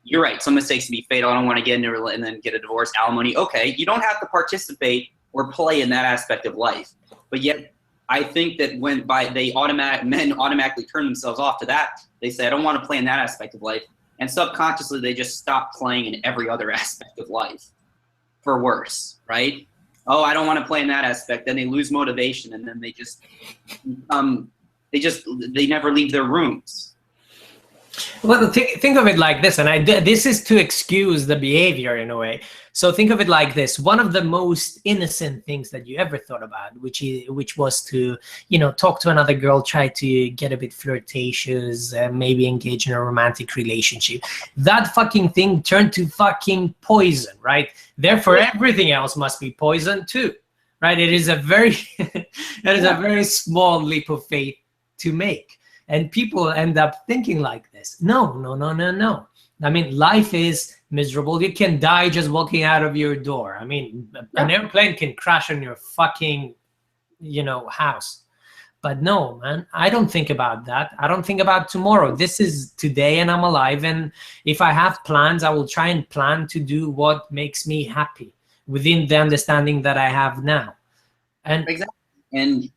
you're right, some mistakes can be fatal. I don't want to get into it and then get a divorce, alimony. Okay, you don't have to participate or play in that aspect of life. But yet, I think that men automatically turn themselves off to that. They say, I don't want to play in that aspect of life. And subconsciously, they just stop playing in every other aspect of life, for worse, right? Oh, I don't want to play in that aspect. Then they lose motivation, and then they just, they never leave their rooms. Well, think of it like this, and this is to excuse the behavior in a way. So think of it like this: one of the most innocent things that you ever thought about, which was to, talk to another girl, try to get a bit flirtatious, maybe engage in a romantic relationship. That fucking thing turned to fucking poison, right? Therefore, everything else must be poison too, right? It is a very, a very small leap of faith to make. And people end up thinking like this. No. I mean, life is miserable. You can die just walking out of your door. I mean, an airplane can crash on your fucking, house. But no, man, I don't think about that. I don't think about tomorrow. This is today and I'm alive. And if I have plans, I will try and plan to do what makes me happy within the understanding that I have now. And exactly. And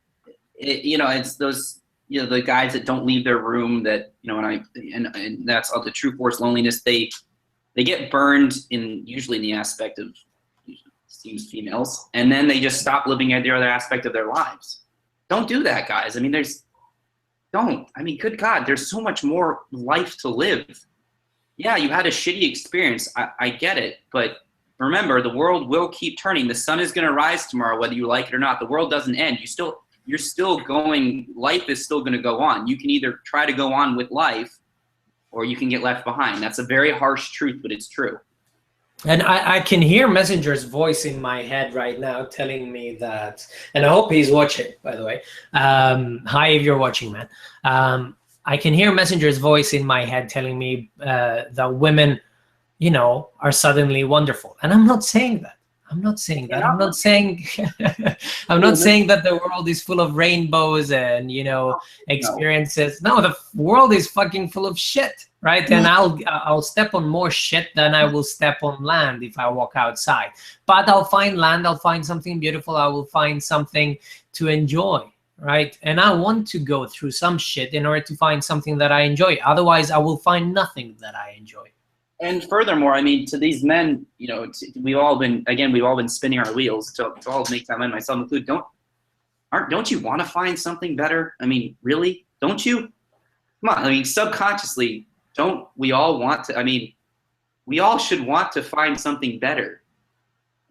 it's those, the guys that don't leave their room, that, and that's all the true force loneliness. They get burned usually in the aspect of, seems females, and then they just stop living at the other aspect of their lives. Don't do that, guys. I mean, good God, there's so much more life to live. Yeah, you had a shitty experience. I get it. But remember, the world will keep turning. The sun is going to rise tomorrow, whether you like it or not. The world doesn't end. You're still going, life is still going to go on. You can either try to go on with life or you can get left behind. That's a very harsh truth, but it's true. And I can hear Messenger's voice in my head right now telling me that, and I hope he's watching, by the way. Hi, if you're watching, man. I can hear Messenger's voice in my head telling me that women, are suddenly wonderful. And I'm not saying that. I'm not saying that. I'm not saying I'm not saying that the world is full of rainbows and experiences. No, the world is fucking full of shit, right? And I'll step on more shit than I will step on land if I walk outside. But I'll find land, I'll find something beautiful, I will find something to enjoy, right? And I want to go through some shit in order to find something that I enjoy. Otherwise, I will find nothing that I enjoy. And furthermore, I mean, to these men, we've all been spinning our wheels to all make time, and myself included. Don't you want to find something better? I mean, really? Don't you? Come on. I mean, subconsciously, don't we all want to? I mean, we all should want to find something better.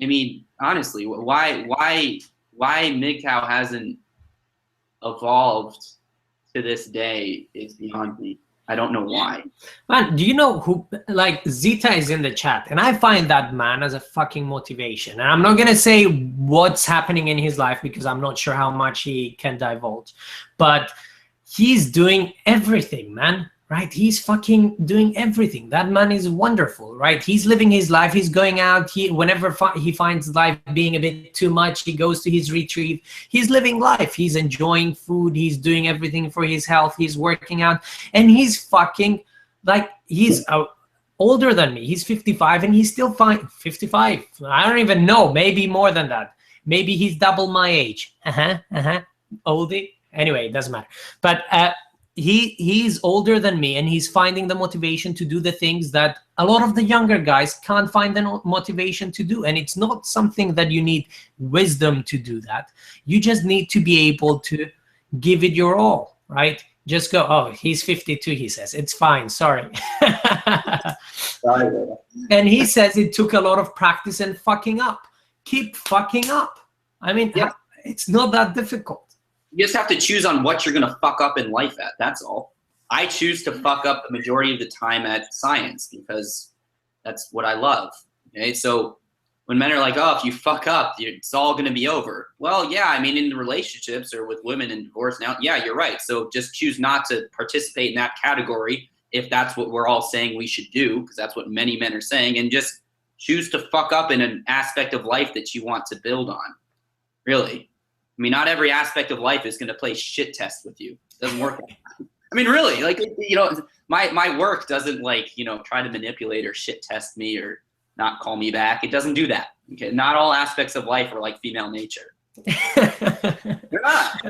I mean, honestly, why MGTOW hasn't evolved to this day is beyond me. I don't know why. Man, do you know who, like, Zeta is in the chat, and I find that man as a fucking motivation. And I'm not going to say what's happening in his life because I'm not sure how much he can divulge. But he's doing everything, man, right? He's fucking doing everything. That man is wonderful, right? He's living his life. He's going out. Whenever he finds life being a bit too much, he goes to his retreat. He's living life. He's enjoying food. He's doing everything for his health. He's working out. And he's fucking, like, he's older than me. He's 55 and he's still fine. 55. I don't even know. Maybe more than that. Maybe he's double my age. Oldie. Anyway, it doesn't matter. But he's older than me, and he's finding the motivation to do the things that a lot of the younger guys can't find the motivation to do. And it's not something that you need wisdom to do that. You just need to be able to give it your all, right? Just go, oh, he's 52, he says. It's fine, sorry. And he says it took a lot of practice and fucking up. Keep fucking up. I mean, yeah. It's not that difficult. You just have to choose on what you're going to fuck up in life at. That's all. I choose to fuck up the majority of the time at science because that's what I love. Okay, so when men are like, oh, if you fuck up, it's all going to be over. Well, yeah, I mean, in relationships or with women in divorce now, yeah, you're right. So just choose not to participate in that category if that's what we're all saying we should do, because that's what many men are saying, and just choose to fuck up in an aspect of life that you want to build on. Really. I mean, not every aspect of life is going to play shit test with you. It doesn't work like that. I mean, really, like, my work doesn't, like, try to manipulate or shit test me or not call me back. It doesn't do that. Okay, not all aspects of life are like female nature. They're not.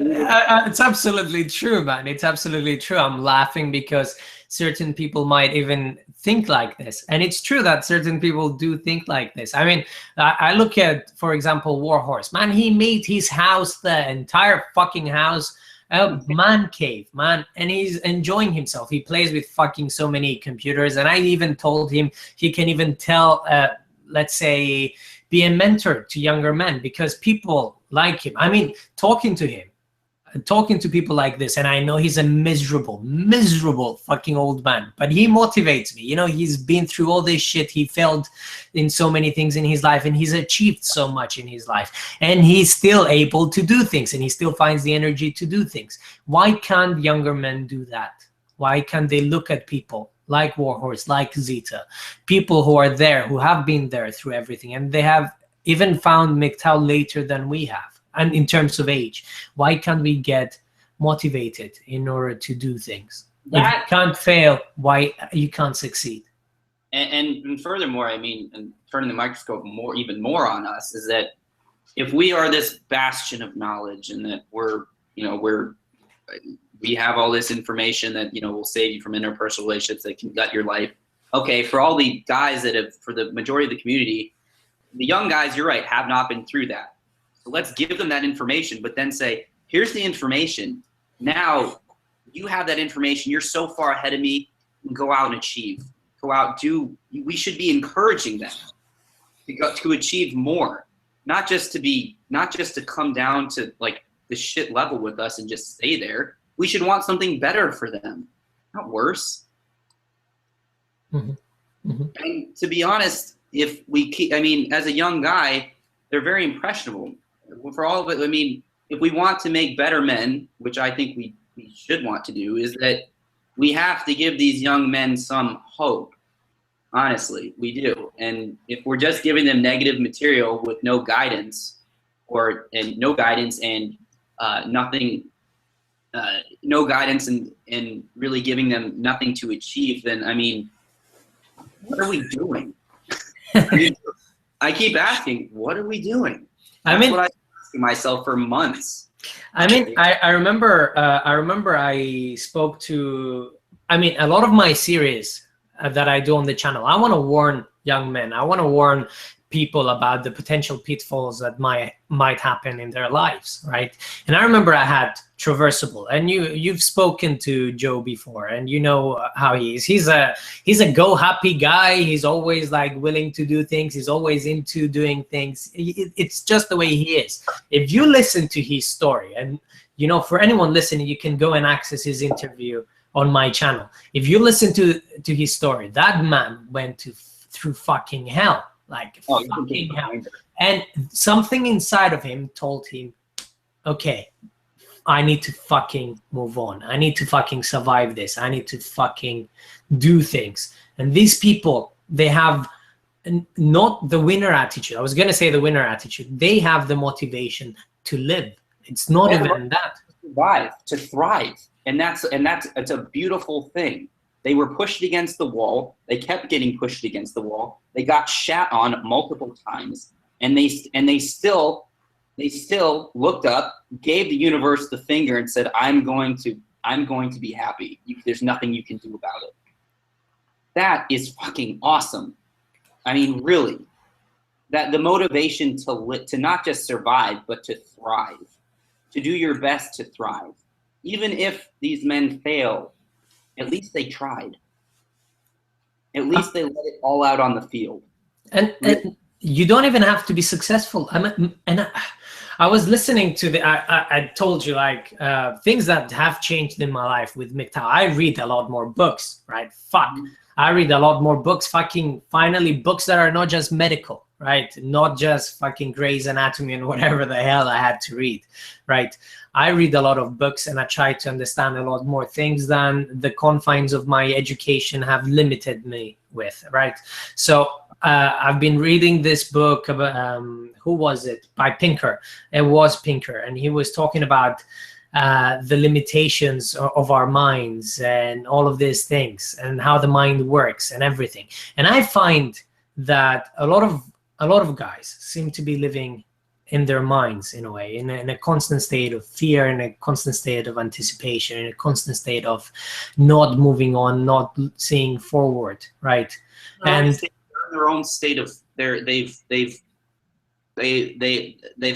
It's absolutely true, man. It's absolutely true. I'm laughing because certain people might even think like this. And it's true that certain people do think like this. I mean, I look at, for example, Warhorse. Man, he made his house, the entire fucking house, a man cave, man. And he's enjoying himself. He plays with fucking so many computers. And I even told him he can even tell, let's say, be a mentor to younger men because people like him. I mean, talking to people like this, and I know he's a miserable fucking old man, but he motivates me. He's been through all this shit. He failed in so many things in his life, and he's achieved so much in his life, and he's still able to do things, and he still finds the energy to do things. Why can't younger men do that? Why can't they look at people like Warhorse, like Zeta, people who are there, who have been there through everything, and they have even found MGTOW later than we have? And in terms of age, why can't we get motivated in order to do things. If you can't fail, why you can't succeed? And furthermore, I mean, and turning the microscope even more on us, is that if we are this bastion of knowledge, and that we have all this information that, will save you from interpersonal relationships that can gut your life. Okay, for all the guys for the majority of the community, the young guys, you're right, have not been through that. So let's give them that information, but then say, here's the information. Now you have that information.'re so far ahead of me. Go out and achieve. Go out, we should be encouraging them to achieve more, not just to come down to like the shit level with us and just stay there. We should want something better for them, not worse. Mm-hmm. Mm-hmm. And to be honest, if we keep, as a young guy, they're very impressionable. For all of it, if we want to make better men, which I think we should want to do, is that we have to give these young men some hope. Honestly, we do. And if we're just giving them negative material with no guidance, and really giving them nothing to achieve, then what are we doing? I keep asking, what are we doing? That's what I've been asking myself for months. I remember I spoke to, a lot of my series that I do on the channel, I want to warn young men. I want to warn people about the potential pitfalls that might happen in their lives, right? And I remember I had Traversable, and you've spoken to Joe before, and you know how he is. He's a go happy guy. He's always like willing to do things. He's always into doing things. It's just the way he is. If you listen to his story, and for anyone listening, you can go and access his interview on my channel. If you listen to his story, that man went through fucking hell. Fucking hell. And something inside of him told him, okay, I need to fucking move on. I need to fucking survive this. I need to fucking do things. And these people, they have not the winner attitude. I was going to say the winner attitude. They have the motivation to live. It's not even that. To thrive. And it's a beautiful thing. They were pushed against the wall. They kept getting pushed against the wall. They got shat on multiple times, and they still looked up, gave the universe the finger, and said, "I'm going to be happy. There's nothing you can do about it." That is fucking awesome. Really, that the motivation to not just survive, but to thrive, to do your best to thrive, even if these men fail. At least they tried. At least they let it all out on the field. And you don't even have to be successful. I was listening to I told you things that have changed in my life with MGTOW. I read a lot more books, right? I read a lot more books, finally books that are not just medical, right? Not just fucking Grey's Anatomy and whatever the hell I had to read, right? I read a lot of books, and I try to understand a lot more things than the confines of my education have limited me with, right? So I've been reading this book about, who was it? By Pinker. It was Pinker, and he was talking about the limitations of our minds and all of these things and how the mind works and everything. And I find that a lot of guys seem to be living in their minds, in a way, in a constant state of fear, in a constant state of anticipation, in a constant state of not moving on, not seeing forward, right? And they're in their own state of they've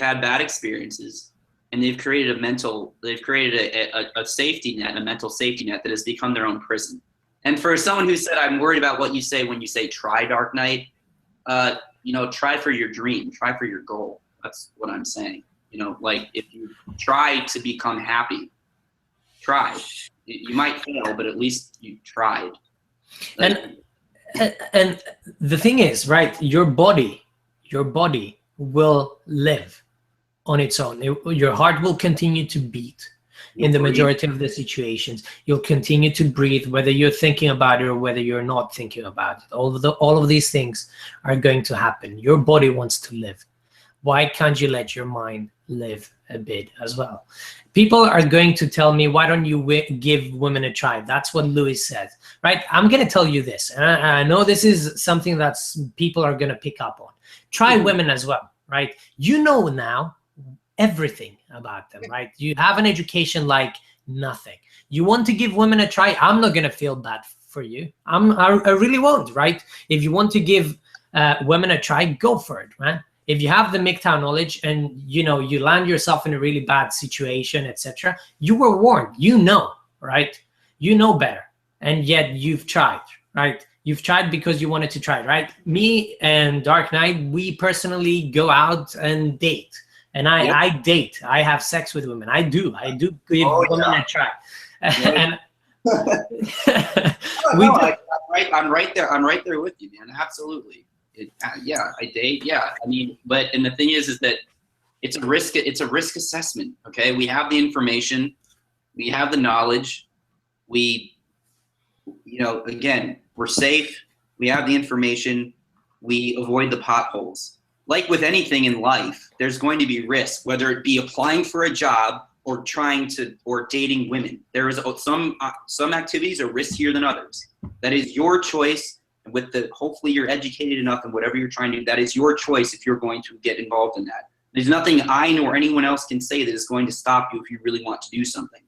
had bad experiences, and they've created a safety net, a mental safety net that has become their own prison. And for someone who said, "I'm worried about what you say when you say try, Dark Knight," try for your dream, try for your goal. That's what I'm saying. If you try to become happy, try. You might fail, but at least you tried. And the thing is, right, your body will live on its own. Your heart will continue to beat in the majority of the situations. You'll continue to breathe, whether you're thinking about it or whether you're not thinking about it. All of these things are going to happen. Your body wants to live. Why can't you let your mind live a bit as well. People are going to tell me, why don't you give women a try? That's what Lewis said, right? I'm going to tell you this, and I know this is something that's people are going to pick up on. Try women as well, right? You know now everything about them, right? You have an education like nothing. You want to give women a try? I'm not going to feel bad for you. I really won't, right? If you want to give women a try, go for it, man. If you have the MGTOW knowledge and you land yourself in a really bad situation, etc., you were warned. You know, right? You know better, and yet you've tried, right? You've tried because you wanted to try, right? Me and Dark Knight, we personally go out and date, and I date. I have sex with women. I do give women a try, and I'm right there. I'm right there with you, man. Absolutely. Yeah, I date. Yeah, I mean, and the thing is that it's a risk. It's a risk assessment. Okay, we have the information, we have the knowledge. Again, we're safe. We have the information. We avoid the potholes. Like with anything in life, there's going to be risk, whether it be applying for a job or or dating women. There is some activities are riskier than others. That is your choice. Hopefully you're educated enough in whatever you're trying to do. That is your choice if you're going to get involved in that. There's nothing I nor anyone else can say that is going to stop you if you really want to do something.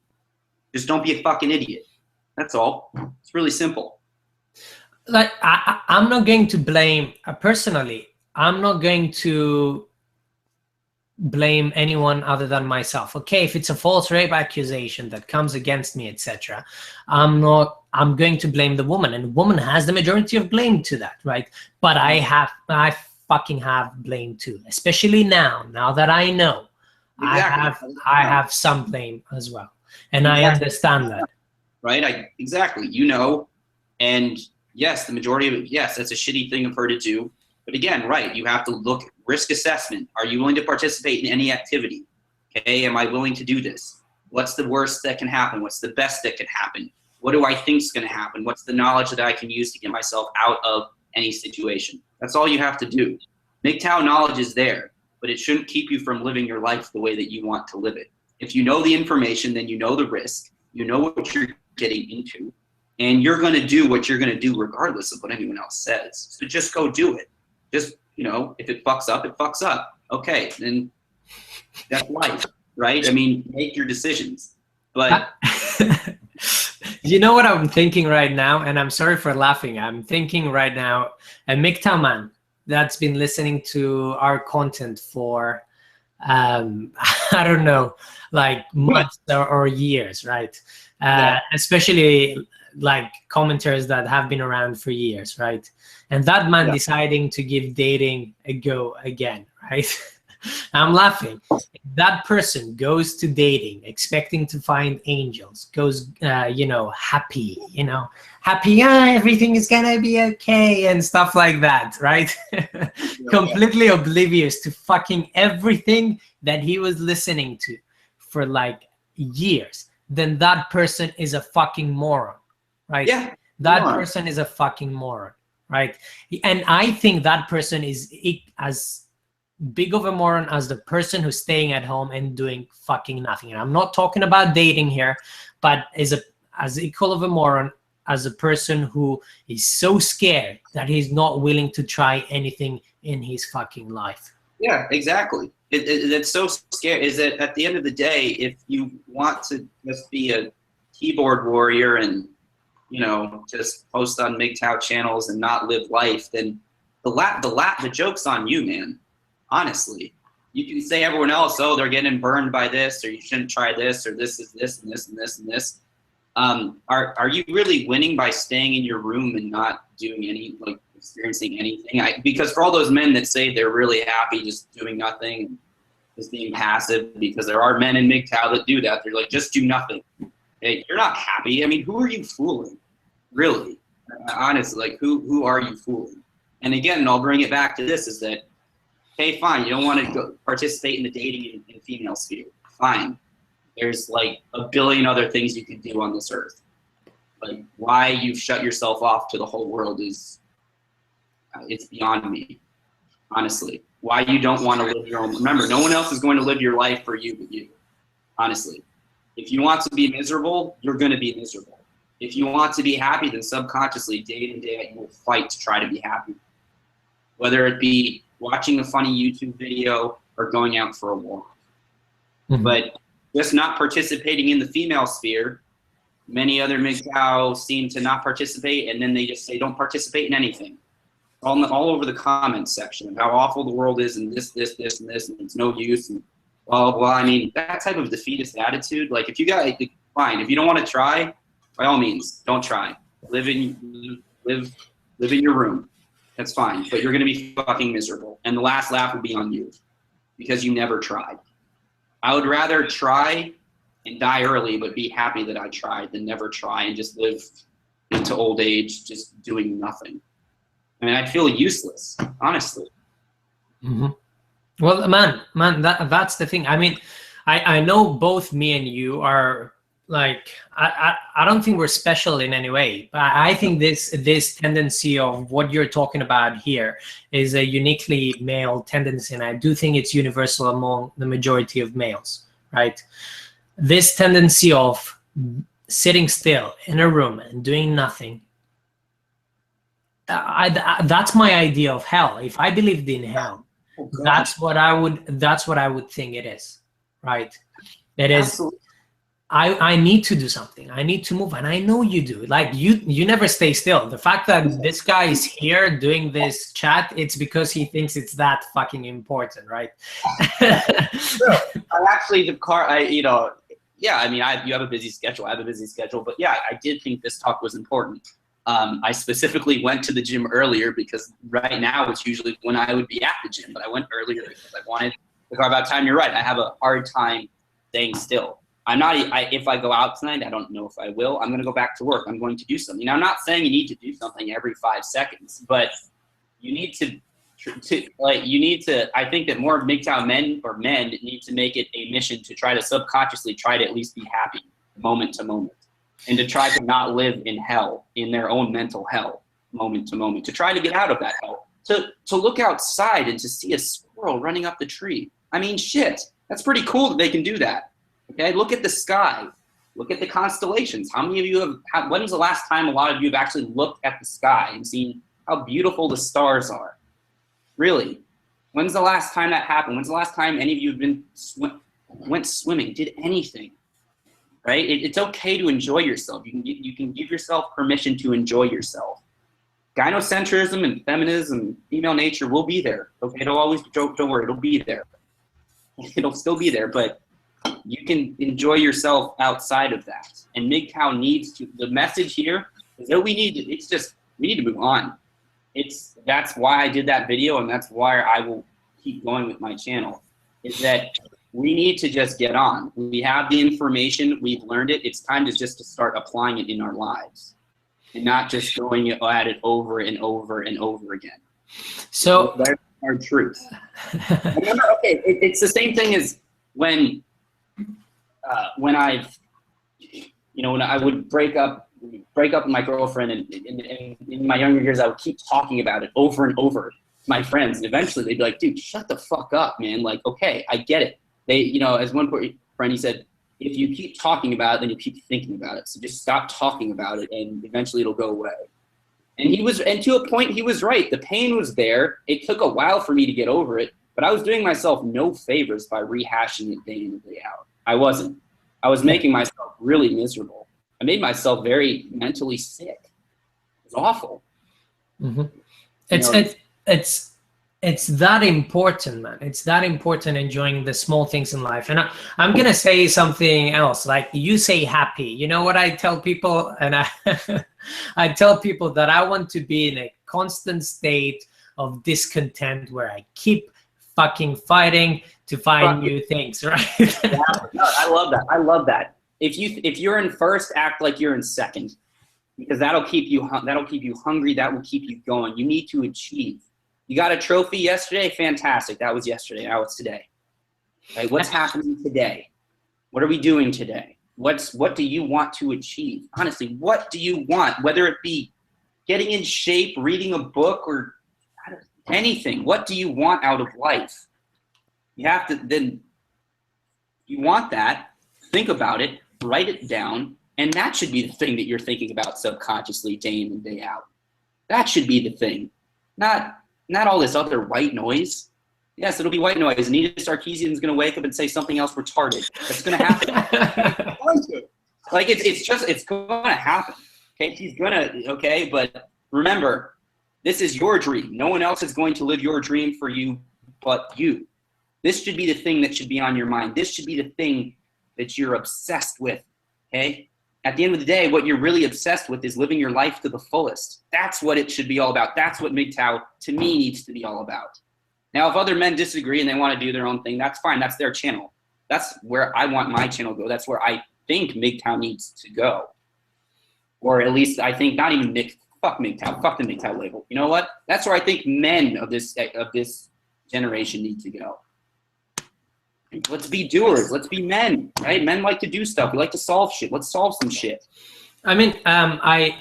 Just don't be a fucking idiot. That's all. It's really simple. Like I'm not going to blame personally. I'm not going to blame anyone other than myself. Okay, if it's a false rape accusation that comes against me, etc., I'm going to blame the woman, and the woman has the majority of blame to that, right? But I fucking have blame too, especially now that I know. Exactly. I have some blame as well, and I understand that. Right? Exactly. And yes, the majority of it, yes, that's a shitty thing of her to do. But again, right, you have to look risk assessment. Are you willing to participate in any activity? Okay, am I willing to do this? What's the worst that can happen? What's the best that can happen? What do I think is going to happen? What's the knowledge that I can use to get myself out of any situation? That's all you have to do. MGTOW knowledge is there, but it shouldn't keep you from living your life the way that you want to live it. If you know the information, then you know the risk, you know what you're getting into, and you're going to do what you're going to do regardless of what anyone else says. So just go do it. Just, if it fucks up, it fucks up. Okay, then that's life, right? I mean, make your decisions. But you know what I'm thinking right now, and I'm sorry for laughing. I'm thinking right now, a MGTOW man that's been listening to our content for, I don't know, like months or years, right? Especially like commenters that have been around for years, right? And that man deciding to give dating a go again, right? I'm laughing. That person goes to dating expecting to find angels, goes, happy, everything is gonna be okay and stuff like that, right? Completely oblivious to fucking everything that he was listening to for like years. Then that person is a fucking moron, right? Yeah. That person is a fucking moron, right? And I think that person is as big of a moron as the person who's staying at home and doing fucking nothing. And I'm not talking about dating here, but is as equal of a moron as a person who is so scared that he's not willing to try anything in his fucking life. Yeah, exactly. It's so scary. Is that at the end of the day, if you want to just be a keyboard warrior and just post on MGTOW channels and not live life, then the joke's on you, man. Honestly, you can say everyone else, oh, they're getting burned by this, or you shouldn't try this, or this is this and this and this and this. Are you really winning by staying in your room and not doing experiencing anything? Because for all those men that say they're really happy just doing nothing, just being passive, because there are men in MGTOW that do that. They're like, just do nothing. Hey, you're not happy. I mean, who are you fooling? Really? Honestly, who are you fooling? And again, I'll bring it back to this, is that, okay, fine, you don't want to go participate in the dating in female sphere. Fine. There's like a billion other things you can do on this earth. Like, why you've shut yourself off to the whole world it's beyond me, honestly. why you don't want to live your own. Remember, no one else is going to live your life for you but you, honestly. If you want to be miserable, you're going to be miserable. If you want to be happy, then subconsciously, day in and day out, you will fight to try to be happy. Whether it be watching a funny YouTube video or going out for a walk. Mm-hmm. But just not participating in the female sphere, many other MGTOW seem to not participate, and then they just say don't participate in anything. All over the comments section of how awful the world is and this, and this, and it's no use. And well, I mean, that type of defeatist attitude, like if you got, fine. If you don't want to try, by all means, don't try. Live in your room. That's fine. But you're going to be fucking miserable. And the last laugh will be on you because you never tried. I would rather try and die early, but be happy that I tried than never try and just live into old age just doing nothing. I mean, I'd feel useless, honestly. Mm-hmm. Well, man, that's the thing. I mean, I know both me and you are like, I don't think we're special in any way, but I think this tendency of what you're talking about here is a uniquely male tendency, and I do think it's universal among the majority of males, right? This tendency of sitting still in a room and doing nothing. That's my idea of hell. If I believed in hell, that's what I would think it is, right? It is. Absolutely. I need to do something. I need to move, and I know you do. Like you never stay still. The fact that this guy is here doing this chat, it's because he thinks it's that fucking important, right? I actually, yeah. I mean, you have a busy schedule. I have a busy schedule, but yeah, I did think this talk was important. I specifically went to the gym earlier because right now it's usually when I would be at the gym, but I went earlier because I wanted to carve out time. You're right. I have a hard time staying still. If I go out tonight, I don't know if I will. I'm going to go back to work. I'm going to do something. Now, I'm not saying you need to do something every 5 seconds, but you need to I think that more MGTOW men need to make it a mission to try to subconsciously try to at least be happy moment to moment. And to try to not live in hell, in their own mental hell, moment to moment. To try to get out of that hell. To look outside and to see a squirrel running up the tree. I mean, shit. That's pretty cool that they can do that. Okay, look at the sky. Look at the constellations. How many of you when's the last time a lot of you have actually looked at the sky and seen how beautiful the stars are? Really? When's the last time that happened? When's the last time any of you have went swimming, did anything? Right? It's okay to enjoy yourself. You can give yourself permission to enjoy yourself. Gynocentrism and feminism, female nature will be there. Okay, it'll always, don't worry, it'll be there. It'll still be there, but you can enjoy yourself outside of that. And MGTOW needs to, the message here is that we need to move on. That's why I did that video, and that's why I will keep going with my channel, is that we need to just get on. We have the information, we've learned it. It's time to just start applying it in our lives and not just going at it over and over and over again. So that's our truth. Remember, okay, it's the same thing as when I would break up with my girlfriend, and in my younger years, I would keep talking about it over and over to my friends, and eventually they'd be like, dude, shut the fuck up, man. Like, okay, I get it. As one friend, he said, if you keep talking about it, then you keep thinking about it. So just stop talking about it, and eventually it'll go away. And to a point, he was right. The pain was there. It took a while for me to get over it, but I was doing myself no favors by rehashing it day in and day out. I wasn't. I was making myself really miserable. I made myself very mentally sick. It was awful. Mm-hmm. It's that important, man. It's that important, enjoying the small things in life. And I'm going to say something else. Like, you say happy. You know what I tell people? And I tell people that I want to be in a constant state of discontent where I keep fucking fighting to find new things, right? Yeah, no, I love that. I love that. If you're in first, act like you're in second, because that'll keep you hungry. That will keep you going. You need to achieve. You got a trophy yesterday? Fantastic. That was yesterday. Now it's today. Right? What's happening today? What are we doing today? What do you want to achieve? Honestly, what do you want? Whether it be getting in shape, reading a book, or anything. What do you want out of life? You have to then, you want that, think about it, write it down, and that should be the thing that you're thinking about subconsciously day in and day out. That should be the thing, not all this other white noise. Yes, it'll be white noise. Anita Sarkeesian is going to wake up and say something else retarded. That's going to happen. Like it's going to happen. Okay, she's going to. Okay, but remember, this is your dream. No one else is going to live your dream for you, but you. This should be the thing that should be on your mind. This should be the thing that you're obsessed with. Okay. At the end of the day, what you're really obsessed with is living your life to the fullest. That's what it should be all about. That's what MGTOW, to me, needs to be all about. Now, if other men disagree and they want to do their own thing, that's fine. That's their channel. That's where I want my channel to go. That's where I think MGTOW needs to go. Or at least I think not even fuck MGTOW. Fuck the MGTOW label. You know what? That's where I think men of this generation need to go. Let's be doers. Let's be men, right? Men like to do stuff. We like to solve shit. Let's solve some shit. I mean, I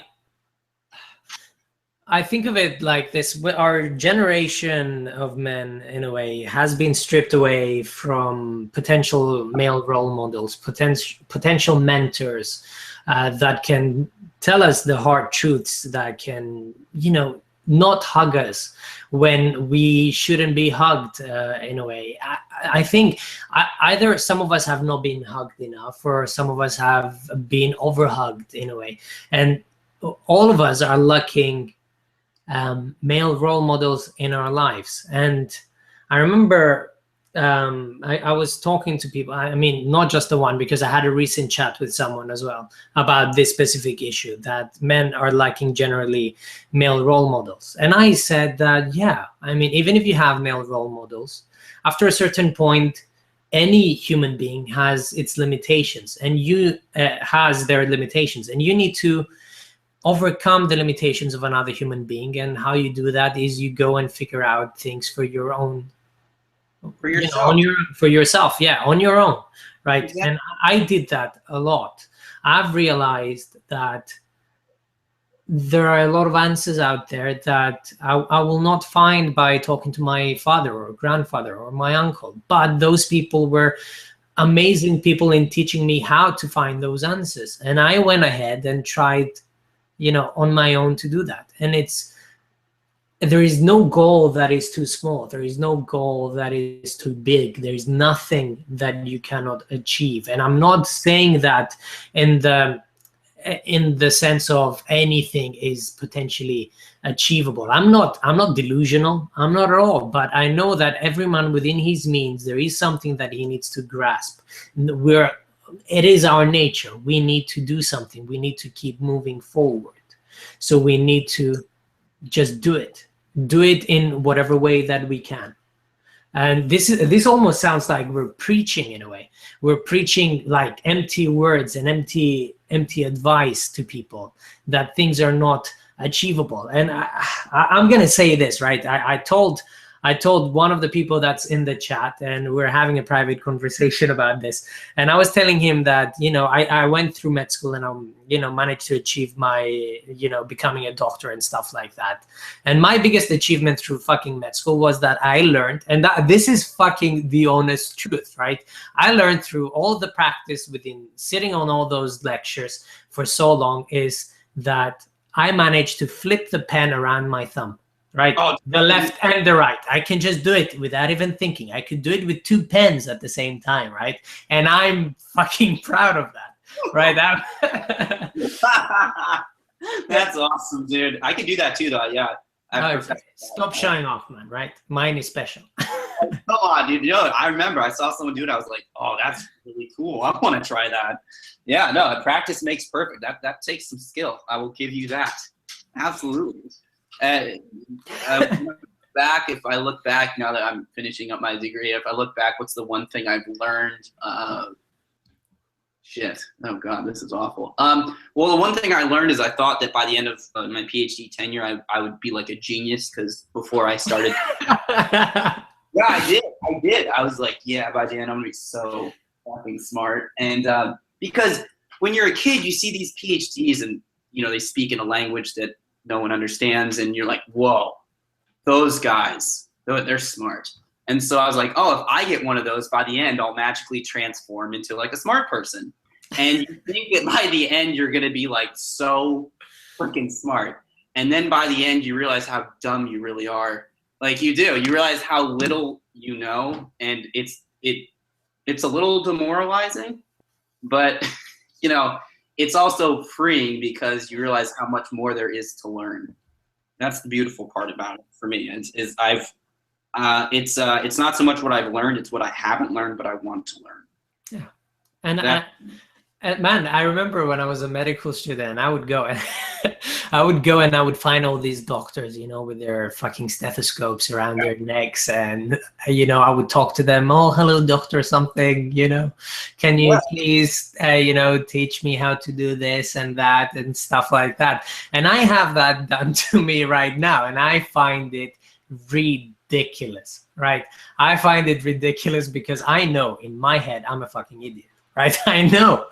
think of it like this: our generation of men, in a way, has been stripped away from potential male role models, potential mentors that can tell us the hard truths, that can, you know, not hug us when we shouldn't be hugged, in a way. I think either some of us have not been hugged enough, or some of us have been overhugged in a way. And all of us are lacking male role models in our lives. And I remember I was talking to people, I mean, not just the one, because I had a recent chat with someone as well about this specific issue, that men are lacking generally male role models. And I said that, yeah, I mean, even if you have male role models, after a certain point, any human being has its limitations, and has their limitations, and you need to overcome the limitations of another human being. And how you do that is you go and figure out things for your own, for yourself. You know, for yourself, yeah, on your own, right? Exactly. And I did that a lot. I've realized that there are a lot of answers out there that I will not find by talking to my father or grandfather or my uncle, but those people were amazing people in teaching me how to find those answers. And I went ahead and tried, you know, on my own to do that. And there is no goal that is too small. There is no goal that is too big. There is nothing that you cannot achieve. And I'm not saying that in the sense of anything is potentially achievable. I'm not delusional. I'm not at all. But I know that every man within his means, there is something that he needs to grasp. It is our nature. We need to do something. We need to keep moving forward. So we need to just do it in whatever way that we can. And this almost sounds like we're preaching in a way. We're preaching like empty words and empty advice to people, that things are not achievable. And I'm gonna say this, right? I told one of the people that's in the chat, and we're having a private conversation about this. And I was telling him that, you know, I went through med school and managed to achieve my, becoming a doctor and stuff like that. And my biggest achievement through fucking med school was that I learned, and this is fucking the honest truth, right? I learned through all the practice within sitting on all those lectures for so long, is that I managed to flip the pen around my thumb. Right, the left and the right. I can just do it without even thinking. I could do it with 2 pens at the same time, right? And I'm fucking proud of that, right? That's awesome, dude. I could do that too, though. Yeah. Stop showing off, man. Right? Mine is special. Come on, dude. I remember I saw someone do it. I was like, oh, that's really cool. I want to try that. Yeah, no, practice makes perfect. That takes some skill. I will give you that. Absolutely. If I look back now that I'm finishing up my degree, if I look back, what's the one thing I've learned? Shit. Oh God, this is awful. Well, the one thing I learned is I thought that by the end of my PhD tenure, I would be like a genius, because before I started, yeah, I did. I was like, yeah, by the end I'm gonna be so fucking smart. And because when you're a kid, you see these PhDs and they speak in a language that no one understands, and you're like, whoa, those guys, they're smart. And so I was like, oh, if I get one of those, by the end, I'll magically transform into like a smart person. And you think that by the end, you're going to be like so freaking smart. And then by the end, you realize how dumb you really are. Like you do. You realize how little you know. And it's a little demoralizing. But, you know, it's also freeing because you realize how much more there is to learn. That's the beautiful part about it for me. It's not so much what I've learned, it's what I haven't learned, but I want to learn. Yeah. And man, I remember when I was a medical student, I would go and I would find all these doctors, you know, with their fucking stethoscopes around their necks, and you know, I would talk to them. Oh, hello, doctor, something. You know, can you please, you know, teach me how to do this and that and stuff like that. And I have that done to me right now, and I find it ridiculous. Right? I find it ridiculous because I know in my head I'm a fucking idiot. Right? I know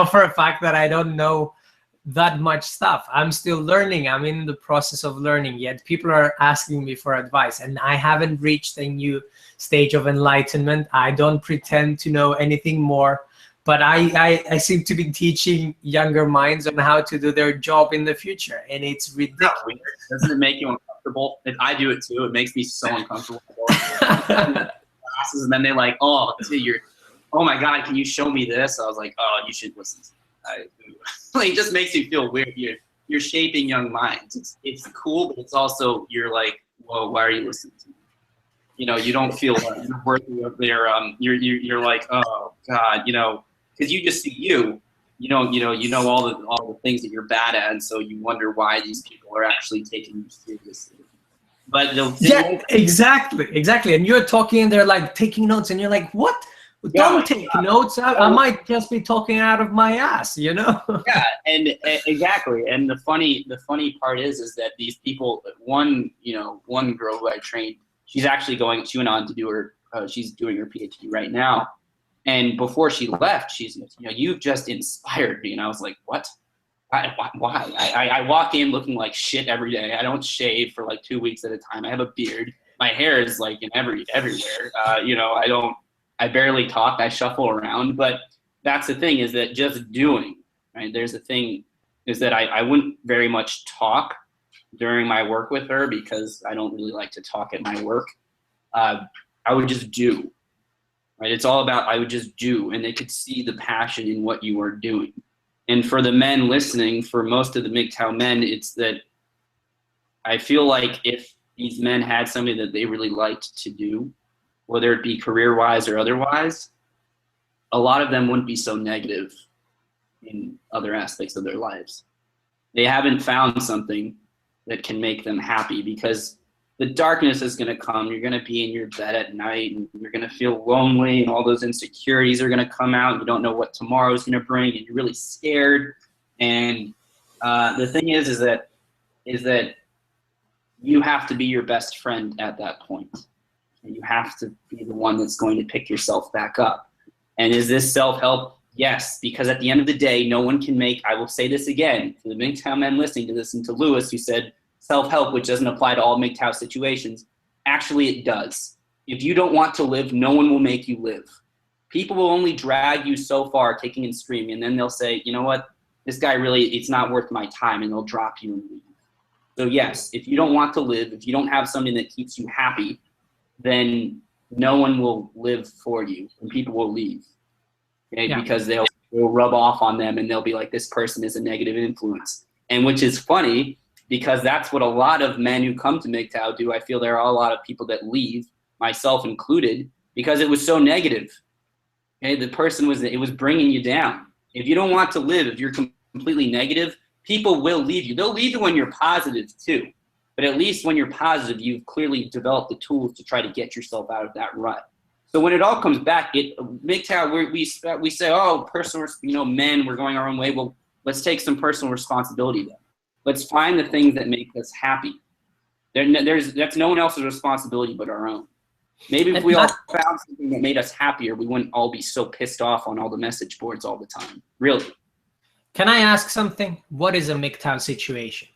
for a fact that I don't know that much stuff. I'm still learning. I'm in the process of learning, yet people are asking me for advice, and I haven't reached a new stage of enlightenment. I don't pretend to know anything more, but I seem to be teaching younger minds on how to do their job in the future, and it's ridiculous. Doesn't it make you uncomfortable? I do it too. It makes me so uncomfortable. And then they're like, oh, oh my God, can you show me this? I was like, oh, you should listen to me. Like, it just makes you feel weird. You're shaping young minds. It's cool, but it's also, you're like, whoa, why are you listening to me? You know, you don't feel like you're worthy of their, you're like, oh God, you know, because you just see you know all the things that you're bad at, and so you wonder why these people are actually taking you seriously. But exactly. And you're talking, and they're like taking notes, and you're like, what? Don't take notes. I might just be talking out of my ass, you know? Yeah, and exactly. And the funny part is that these people, one girl who I trained, she went on to do her, she's doing her PhD right now. And before she left, she's, you know, you've just inspired me. And I was like, what? Why? I walk in looking like shit every day. I don't shave for like 2 weeks at a time. I have a beard. My hair is like everywhere. You know, I barely talk, I shuffle around, but that's the thing, is that just doing, right? There's a thing is that I wouldn't very much talk during my work with her because I don't really like to talk at my work. I would just do, right? It's all about, I would just do, and they could see the passion in what you are doing. And for the men listening, for most of the MGTOW men, it's that I feel like if these men had something that they really liked to do, whether it be career-wise or otherwise, a lot of them wouldn't be so negative in other aspects of their lives. They haven't found something that can make them happy, because the darkness is going to come. You're going to be in your bed at night, and you're going to feel lonely, and all those insecurities are going to come out. You don't know what tomorrow is going to bring, and you're really scared. And the thing is that you have to be your best friend at that point. You have to be the one that's going to pick yourself back up. And is this self-help? Yes, because at the end of the day, no one can make, I will say this again, to the MGTOW men listening to this, and to Lewis, who said self-help, which doesn't apply to all MGTOW situations. Actually, it does. If you don't want to live, no one will make you live. People will only drag you so far, kicking and screaming, and then they'll say, you know what, this guy really, it's not worth my time, and they'll drop you and leave. So yes, if you don't want to live, if you don't have something that keeps you happy, then no one will live for you, and people will leave, okay? Yeah. Because they'll rub off on them, and they'll be like, this person is a negative influence. And which is funny, because that's what a lot of men who come to MGTOW do. I feel there are a lot of people that leave, myself included, because it was so negative. Okay? The person it was bringing you down. If you don't want to live, if you're completely negative, people will leave you. They'll leave you when you're positive too. But at least when you're positive, you've clearly developed the tools to try to get yourself out of that rut. So when it all comes back, MGTOW, we say, oh, personal, men, we're going our own way. Well, let's take some personal responsibility then. Let's find the things that make us happy. That's no one else's responsibility but our own. Maybe if we all found something that made us happier, we wouldn't all be so pissed off on all the message boards all the time. Really. Can I ask something? What is a MGTOW situation?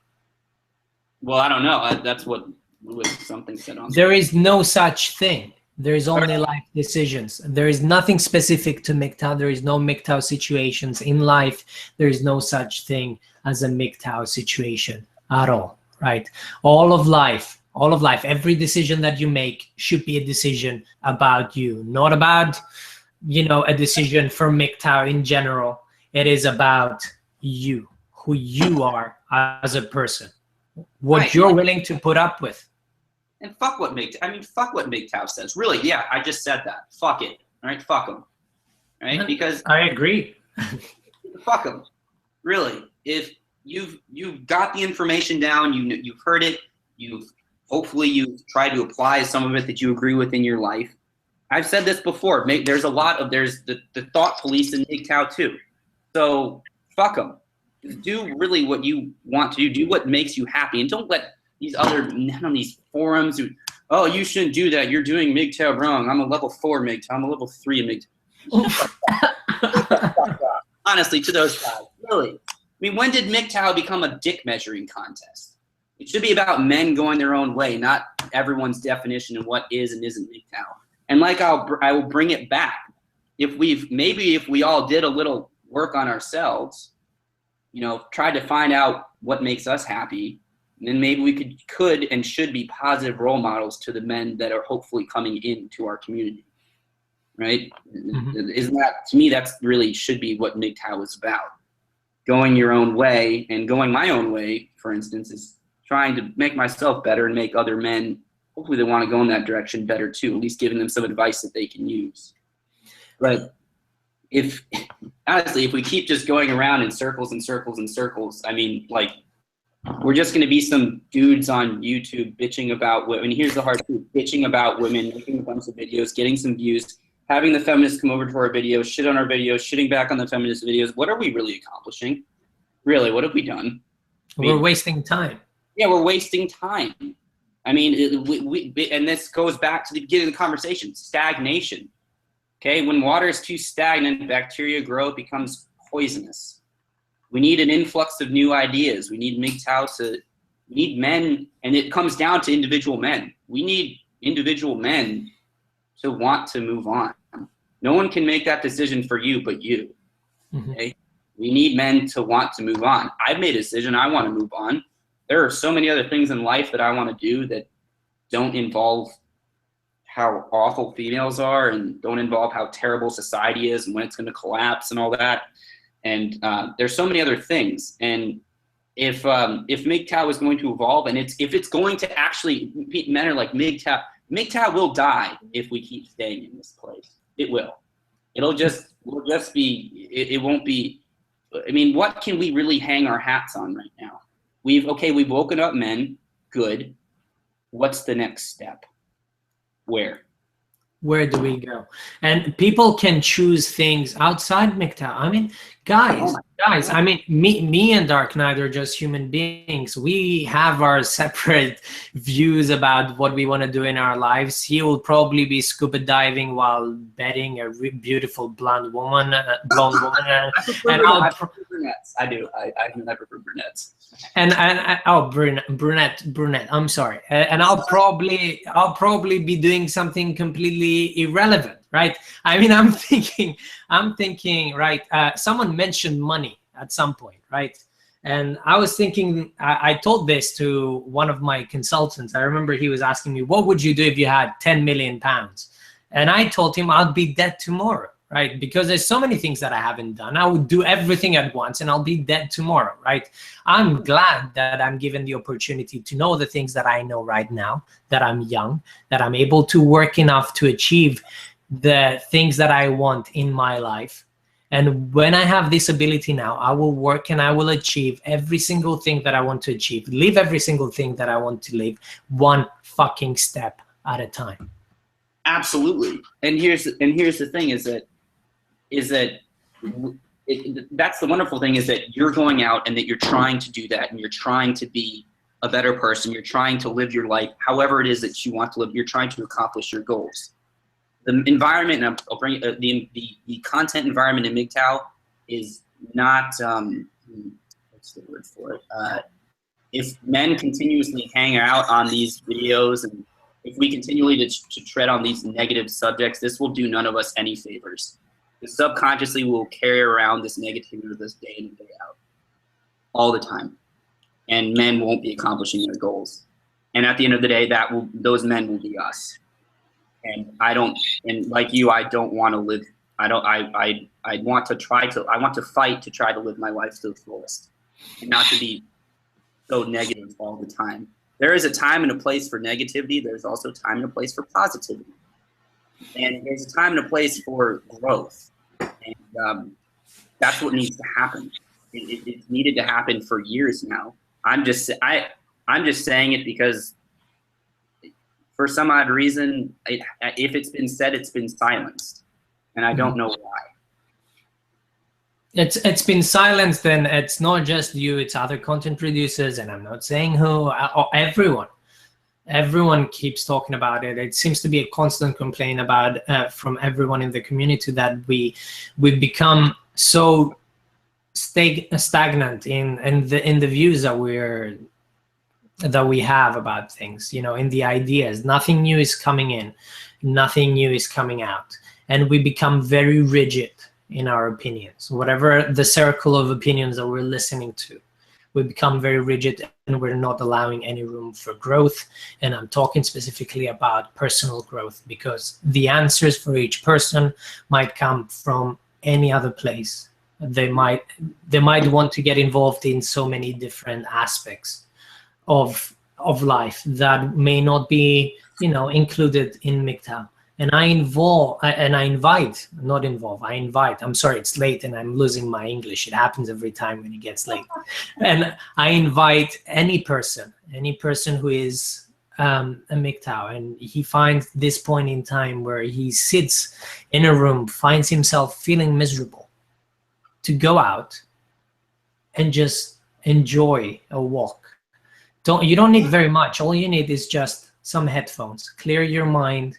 Well, I don't know. That's what with something said on there is no such thing. There is only life decisions. There is nothing specific to MGTOW. There is no MGTOW situations in life. There is no such thing as a MGTOW situation at all, right? All of life, every decision that you make should be a decision about you, not about, you know, a decision for MGTOW in general. It is about you, who you are as a person, what you're willing to put up with. And fuck what MGTOW says. Really, yeah, I just said that. Fuck it. All right, fuck them. Right? Because I agree. Fuck them. Really. If you've got the information down, you've heard it, hopefully you've tried to apply some of it that you agree with in your life. I've said this before. There's the thought police in MGTOW too. So fuck them. Do really what you want to do. Do what makes you happy, and don't let none of these forums oh, you shouldn't do that, you're doing MGTOW wrong. I'm a level 4 MGTOW. I'm a level 3 MGTOW. Honestly, to those guys, really. I mean, when did MGTOW become a dick measuring contest? It should be about men going their own way, not everyone's definition of what is and isn't MGTOW. And like I will bring it back. If we all did a little work on ourselves, you know, tried to find out what makes us happy, then maybe we could and should be positive role models to the men that are hopefully coming into our community, right? Mm-hmm. Isn't that, to me, that's really should be what MGTOW is about. Going your own way, and going my own way, for instance, is trying to make myself better and make other men, hopefully they want to go in that direction better too, at least giving them some advice that they can use. But honestly, if we keep just going around in circles and circles and circles, I mean, like, we're just going to be some dudes on YouTube bitching about women. Here's the hard truth: bitching about women, making a bunch of videos, getting some views, having the feminists come over to our videos, shit on our videos, shitting back on the feminist videos. What are we really accomplishing? Really, what have we done? We're wasting time. Yeah, we're wasting time. I mean, and this goes back to the beginning of the conversation: stagnation. Okay, when water is too stagnant, bacteria grow, it becomes poisonous. We need an influx of new ideas. We need MGTOW we need men, and it comes down to individual men. We need individual men to want to move on. No one can make that decision for you but you. Mm-hmm. Okay? We need men to want to move on. I've made a decision. I want to move on. There are so many other things in life that I want to do that don't involve how awful females are and don't involve how terrible society is and when it's going to collapse and all that. And there's so many other things. And if MGTOW is going to evolve, and if it's going to actually, men are like, MGTOW will die if we keep staying in this place. It will. We'll just be, it won't be, I mean, what can we really hang our hats on right now? We've woken up men, good. What's the next step? Where do we go? And people can choose things outside MGTOW. I mean, guys, I mean, me and Dark Knight are just human beings. We have our separate views about what we want to do in our lives. He will probably be scuba diving while betting a beautiful blonde woman. And I prefer brunettes. I do. I prefer brunettes. And brunette. I'm sorry. And I'll probably be doing something completely irrelevant, right? I mean, I'm thinking, right? Someone mentioned money at some point, right? And I was thinking, I told this to one of my consultants. I remember he was asking me, what would you do if you had 10 million pounds? And I told him I'll be dead tomorrow, right? Because there's so many things that I haven't done. I would do everything at once and I'll be dead tomorrow, right? I'm glad that I'm given the opportunity to know the things that I know right now, that I'm young, that I'm able to work enough to achieve the things that I want in my life. And when I have this ability now, I will work and I will achieve every single thing that I want to achieve, live every single thing that I want to live, one fucking step at a time. Absolutely. And here's the thing that's the wonderful thing, is that you're going out and that you're trying to do that, and you're trying to be a better person. You're trying to live your life however it is that you want to live. You're trying to accomplish your goals. The environment, and I'll bring the content environment in MGTOW is not what's the word for it? if men continuously hang out on these videos, and if we continually to tread on these negative subjects, this will do none of us any favors. Because subconsciously we'll carry around this negativity this day in and day out, all the time. And men won't be accomplishing their goals. And at the end of the day, those men will be us. And and like you, I don't want to live, I want to fight to try to live my life to the fullest. And not to be so negative all the time. There is a time and a place for negativity. There's also a time and a place for positivity. And there's a time and a place for growth. And that's what needs to happen. It's needed to happen for years now. I'm just saying it because for some odd reason, if it's been said, it's been silenced. And I don't know why. It's been silenced, and it's not just you, it's other content producers, and I'm not saying who, or everyone. Everyone keeps talking about it. It seems to be a constant complaint about from everyone in the community that we've become so stagnant in the views that we have about things, you know, in the ideas. Nothing new is coming in, nothing new is coming out, and we become very rigid in our opinions. Whatever the circle of opinions that we're listening to, we become very rigid, and we're not allowing any room for growth. And I'm talking specifically about personal growth, because the answers for each person might come from any other place. They might want to get involved in so many different aspects of life that may not be, you know, included in MGTOW. And I invite, I'm sorry, it's late and I'm losing my English. It happens every time when it gets late. And I invite any person who is a MGTOW, and he finds this point in time where he sits in a room, finds himself feeling miserable, to go out and just enjoy a walk. You don't need very much. All you need is just some headphones. Clear your mind,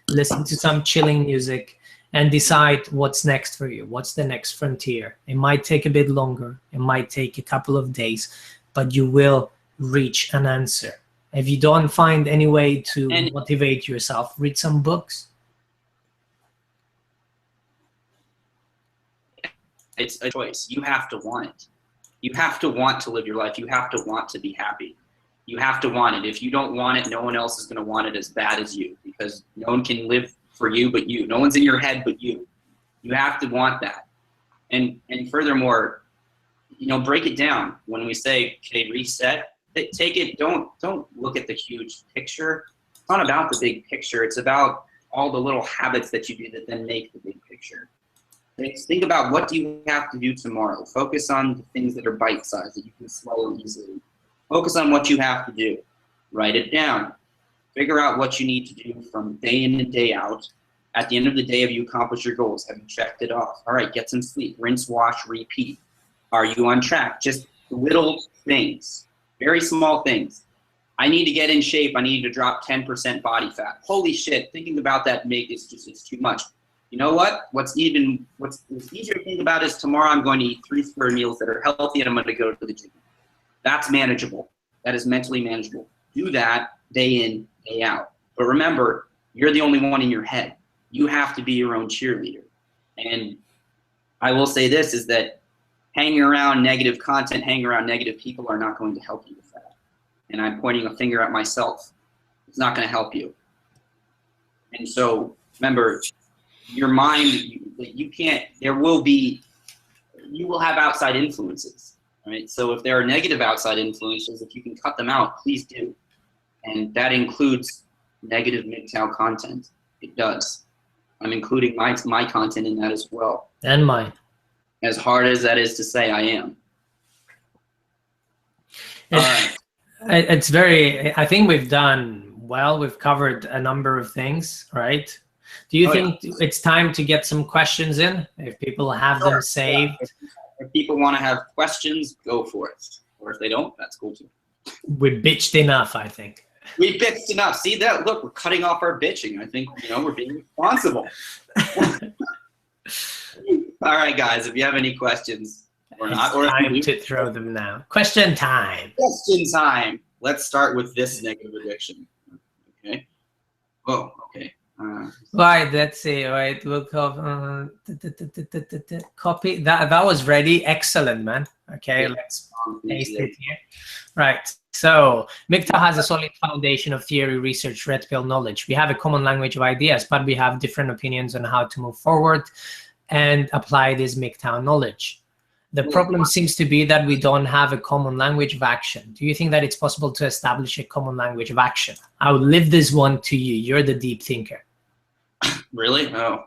listen to some chilling music, and decide what's next for you. What's the next frontier? It might take a bit longer. It might take a couple of days, but you will reach an answer. If you don't find any way to motivate yourself, read some books. It's a choice. You have to want it. You have to want to live your life. You have to want to be happy. You have to want it. If you don't want it, no one else is going to want it as bad as you, because no one can live for you but you. No one's in your head but you. You have to want that. And furthermore, you know, break it down. When we say, okay, reset, take it, don't look at the huge picture. It's not about the big picture. It's about all the little habits that you do that then make the big picture. Think about, what do you have to do tomorrow? Focus on the things that are bite-sized, that you can swallow easily. Focus on what you have to do. Write it down. Figure out what you need to do from day in and day out. At the end of the day, have you accomplished your goals? Have you checked it off? All right, get some sleep. Rinse, wash, repeat. Are you on track? Just little things, very small things. I need to get in shape. I need to drop 10% body fat. Holy shit, thinking about that it's too much. You know what? What's easier to think about is, tomorrow I'm going to eat 3 square meals that are healthy, and I'm going to go to the gym. That's manageable. That is mentally manageable. Do that day in, day out. But remember, you're the only one in your head. You have to be your own cheerleader. And I will say this, is that hanging around negative content, hanging around negative people are not going to help you with that. And I'm pointing a finger at myself. It's not going to help you. And so remember, your mind, you will have outside influences. Right? So if there are negative outside influences, if you can cut them out, please do. And that includes negative MGTOW content. It does. I'm including my content in that as well. And mine. As hard as that is to say, I am. It's very, I think we've done well. We've covered a number of things, right? Do you think it's time to get some questions in? If people have them saved. Yeah. If people want to have questions, go for it. Or if they don't, that's cool too. We bitched enough, I think. We bitched enough. See that? Look, we're cutting off our bitching. I think, you know, we're being responsible. All right, guys, if you have any questions, or it's not. Or time to throw them now. Question time. Question time. Let's start with this negative addiction. Okay. Oh, okay. Right, let's see. All right, we'll copy that. That was ready. Excellent, man. Okay, Yeah. let's paste it here. Right. So MGTOW has a solid foundation of theory, research, red pill knowledge. We have a common language of ideas, but we have different opinions on how to move forward and apply this MGTOW knowledge. The problem seems to be that we don't have a common language of action. Do you think that it's possible to establish a common language of action? I would leave this one to you. You're the deep thinker. Really? Oh.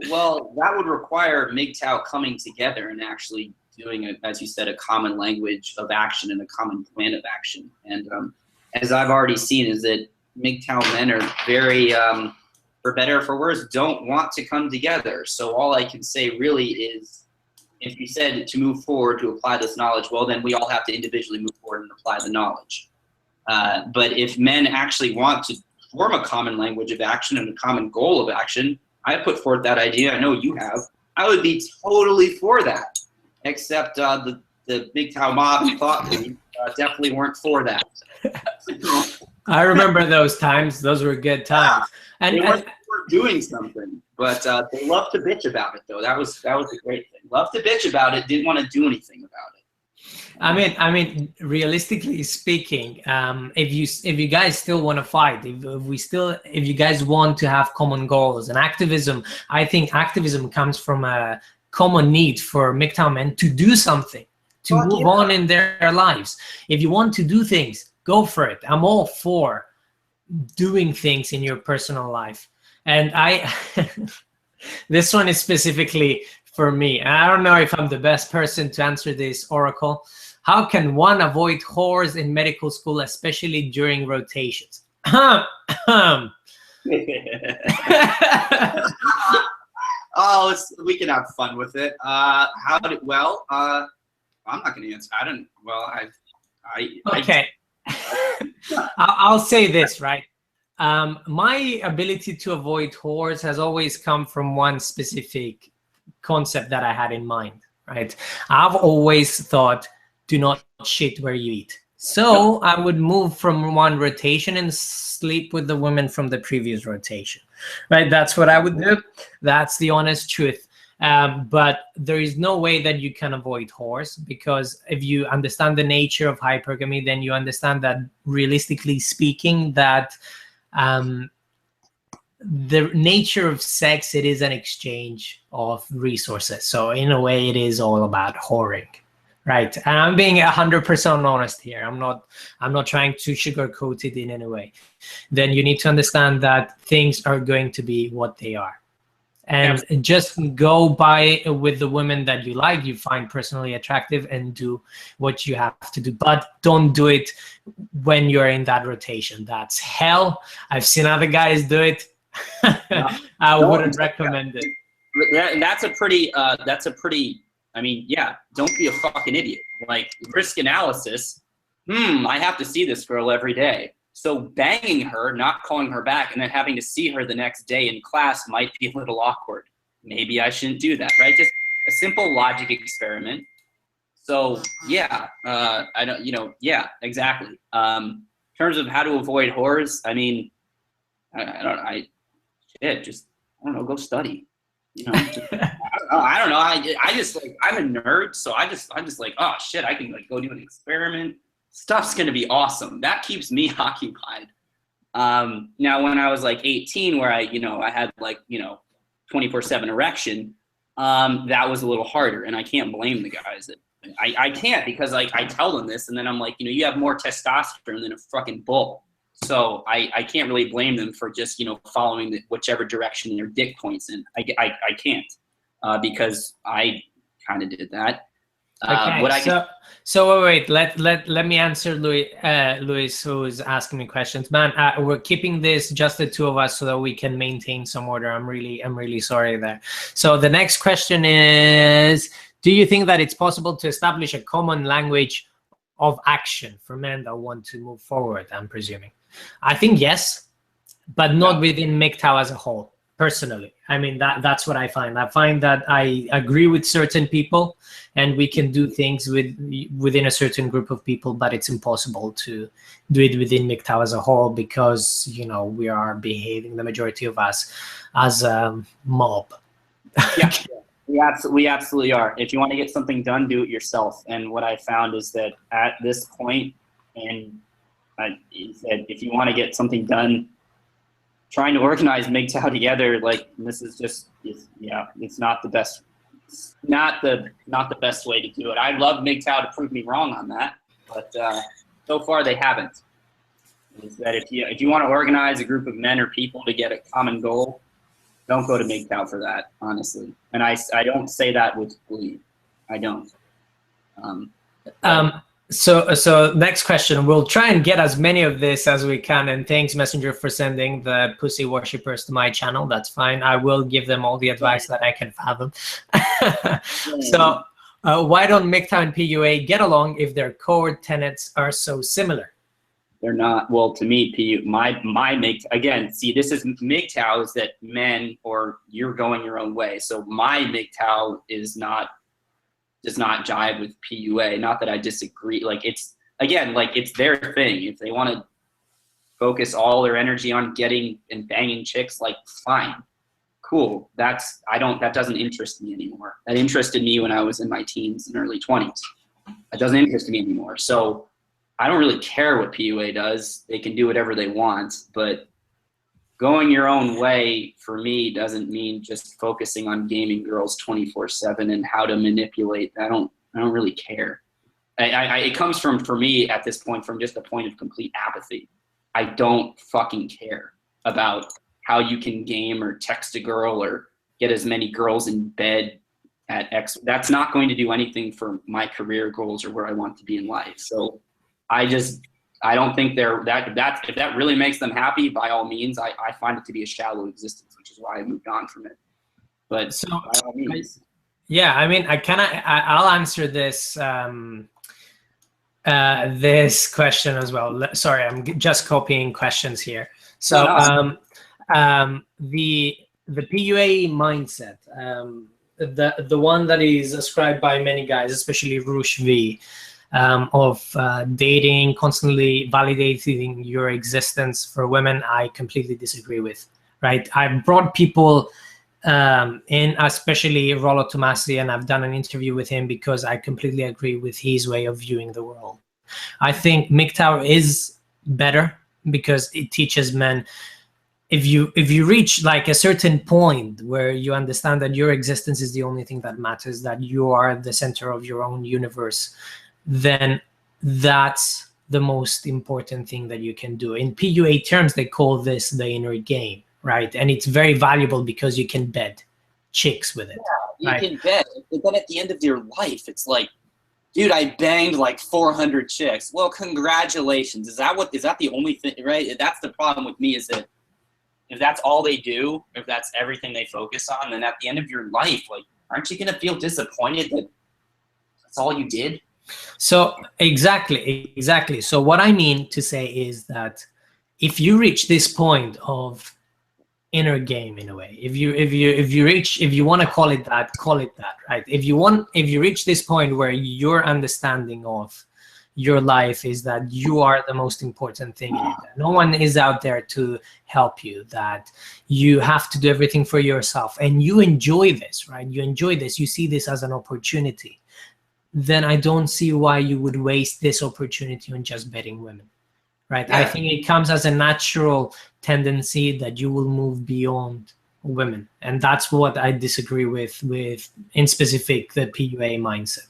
Well, that would require MGTOW coming together and actually doing, as you said, a common language of action and a common plan of action. And as I've already seen, is that MGTOW men are very, for better or for worse, don't want to come together. So all I can say really is, if you said to move forward to apply this knowledge, well, then we all have to individually move forward and apply the knowledge. But if men actually want to form a common language of action and a common goal of action, I put forth that idea. I know you have. I would be totally for that. Except the MGTOW mob and thought leaders definitely weren't for that. I remember those times. Those were good times. And they weren't doing something, but they love to bitch about it, though. That was a great thing. Love to bitch about it. Didn't want to do anything about it. I mean, realistically speaking, if you guys still want to fight, if you guys want to have common goals and activism, I think activism comes from a common need for MGTOW men to do something, to move on in their lives. If you want to do things, go for it. I'm all for doing things in your personal life. And this one is specifically for me. I don't know if I'm the best person to answer this, Oracle. How can one avoid whores in medical school, especially during rotations? Oh, we can have fun with it. I'm not going to answer. Okay. I'll say this, right? My ability to avoid whores has always come from one specific concept that I had in mind, right? I've always thought, do not shit where you eat. So I would move from one rotation and sleep with the women from the previous rotation, right? That's what I would do. That's the honest truth. But there is no way that you can avoid whores, because if you understand the nature of hypergamy, then you understand that realistically speaking, that the nature of sex, it is an exchange of resources. So in a way, it is all about whoring. Right, and I'm being 100% honest here. I'm not trying to sugarcoat it in any way. Then you need to understand that things are going to be what they are, and just go by with the women that you like, you find personally attractive, and do what you have to do. But don't do it when you're in that rotation. That's hell. I've seen other guys do it. I wouldn't recommend it. And that's a pretty. I mean, yeah, don't be a fucking idiot. Like, risk analysis, I have to see this girl every day. So banging her, not calling her back, and then having to see her the next day in class might be a little awkward. Maybe I shouldn't do that, right? Just a simple logic experiment. So, yeah, yeah, exactly. In terms of how to avoid whores, I mean, I don't know, go study. You know, I don't know. I just like, I'm a nerd, so I'm just like, oh shit, I can like go do an experiment. Stuff's gonna be awesome. That keeps me occupied. Now when I was like 18, where I had like 24/7 erection, that was a little harder, and I can't blame the guys. That I can't, because like I tell them this, and then I'm like, you have more testosterone than a fucking bull. So I can't really blame them for just, following whichever direction their dick points in. I can't, because I kind of did that. Okay, so wait, let me answer Luis, who's asking me questions. Man, we're keeping this just the two of us so that we can maintain some order. I'm really sorry there. So the next question is, do you think that it's possible to establish a common language of action for men that want to move forward? I'm presuming. I think yes, but not within MGTOW as a whole. personally. I mean, that's what I find. I find that I agree with certain people, and we can do things within a certain group of people, but it's impossible to do it within MGTOW as a whole, because, you know, we are behaving, the majority of us, as a mob. Yeah, we absolutely are. If you want to get something done, do it yourself. And what I found is that at this point, and if you want to get something done, trying to organize MGTOW together, like, this is just, it's not the best. It's not the best way to do it. I'd love MGTOW to prove me wrong on that, but so far they haven't. Is that if you want to organize a group of men or people to get a common goal, don't go to MGTOW for that, honestly. And I don't say that with glee. I don't. So next question. We'll try and get as many of this as we can. And thanks, Messenger, for sending the pussy worshippers to my channel. That's fine. I will give them all the advice that I can fathom. So why don't MGTOW and PUA get along if their core tenets are so similar? They're not. Well, to me, my MGTOW, again, see, this is MGTOW is that men, or you're going your own way. So my MGTOW does not jive with PUA. Not that I disagree. Like, it's, again, like, it's their thing. If they want to focus all their energy on getting and banging chicks, like, fine, cool. That doesn't interest me anymore. That interested me when I was in my teens and early 20s. That doesn't interest me anymore. So I don't really care what PUA does. They can do whatever they want, but going your own way for me doesn't mean just focusing on gaming girls 24/7 and how to manipulate. I don't really care. It comes from, for me at this point, from just a point of complete apathy. I don't fucking care about how you can game or text a girl or get as many girls in bed at X. That's not going to do anything for my career goals or where I want to be in life. So I don't think if that really makes them happy, by all means, I find it to be a shallow existence, which is why I moved on from it. But so, by all means. Yeah, I mean, I'll answer this this question as well. Sorry, I'm just copying questions here. So the PUA mindset, the one that is ascribed by many guys, especially Rush V, of dating, constantly validating your existence for women, I completely disagree with, right? I brought people in, especially Rollo Tomasi, and I've done an interview with him because I completely agree with his way of viewing the world. I think MGTOW is better because it teaches men, if you reach like a certain point where you understand that your existence is the only thing that matters, that you are the center of your own universe, then that's the most important thing that you can do. In PUA terms, they call this the inner game, right? And it's very valuable because you can bed chicks with it. Yeah, you can bed. But then at the end of your life, it's like, dude, I banged like 400 chicks. Well, congratulations. Is that the only thing, right? That's the problem with me, is that if that's all they do, if that's everything they focus on, then at the end of your life, like, aren't you going to feel disappointed that that's all you did? So exactly. So what I mean to say is that if you reach this point of inner game, in a way, if you want to call it that, right? If you reach this point where your understanding of your life is that you are the most important thing in it, that no one is out there to help you, that you have to do everything for yourself, and you enjoy this, right? You enjoy this, you see this as an opportunity, then I don't see why you would waste this opportunity on just betting women, right? Yeah. I think it comes as a natural tendency that you will move beyond women. And that's what I disagree with in specific, the PUA mindset.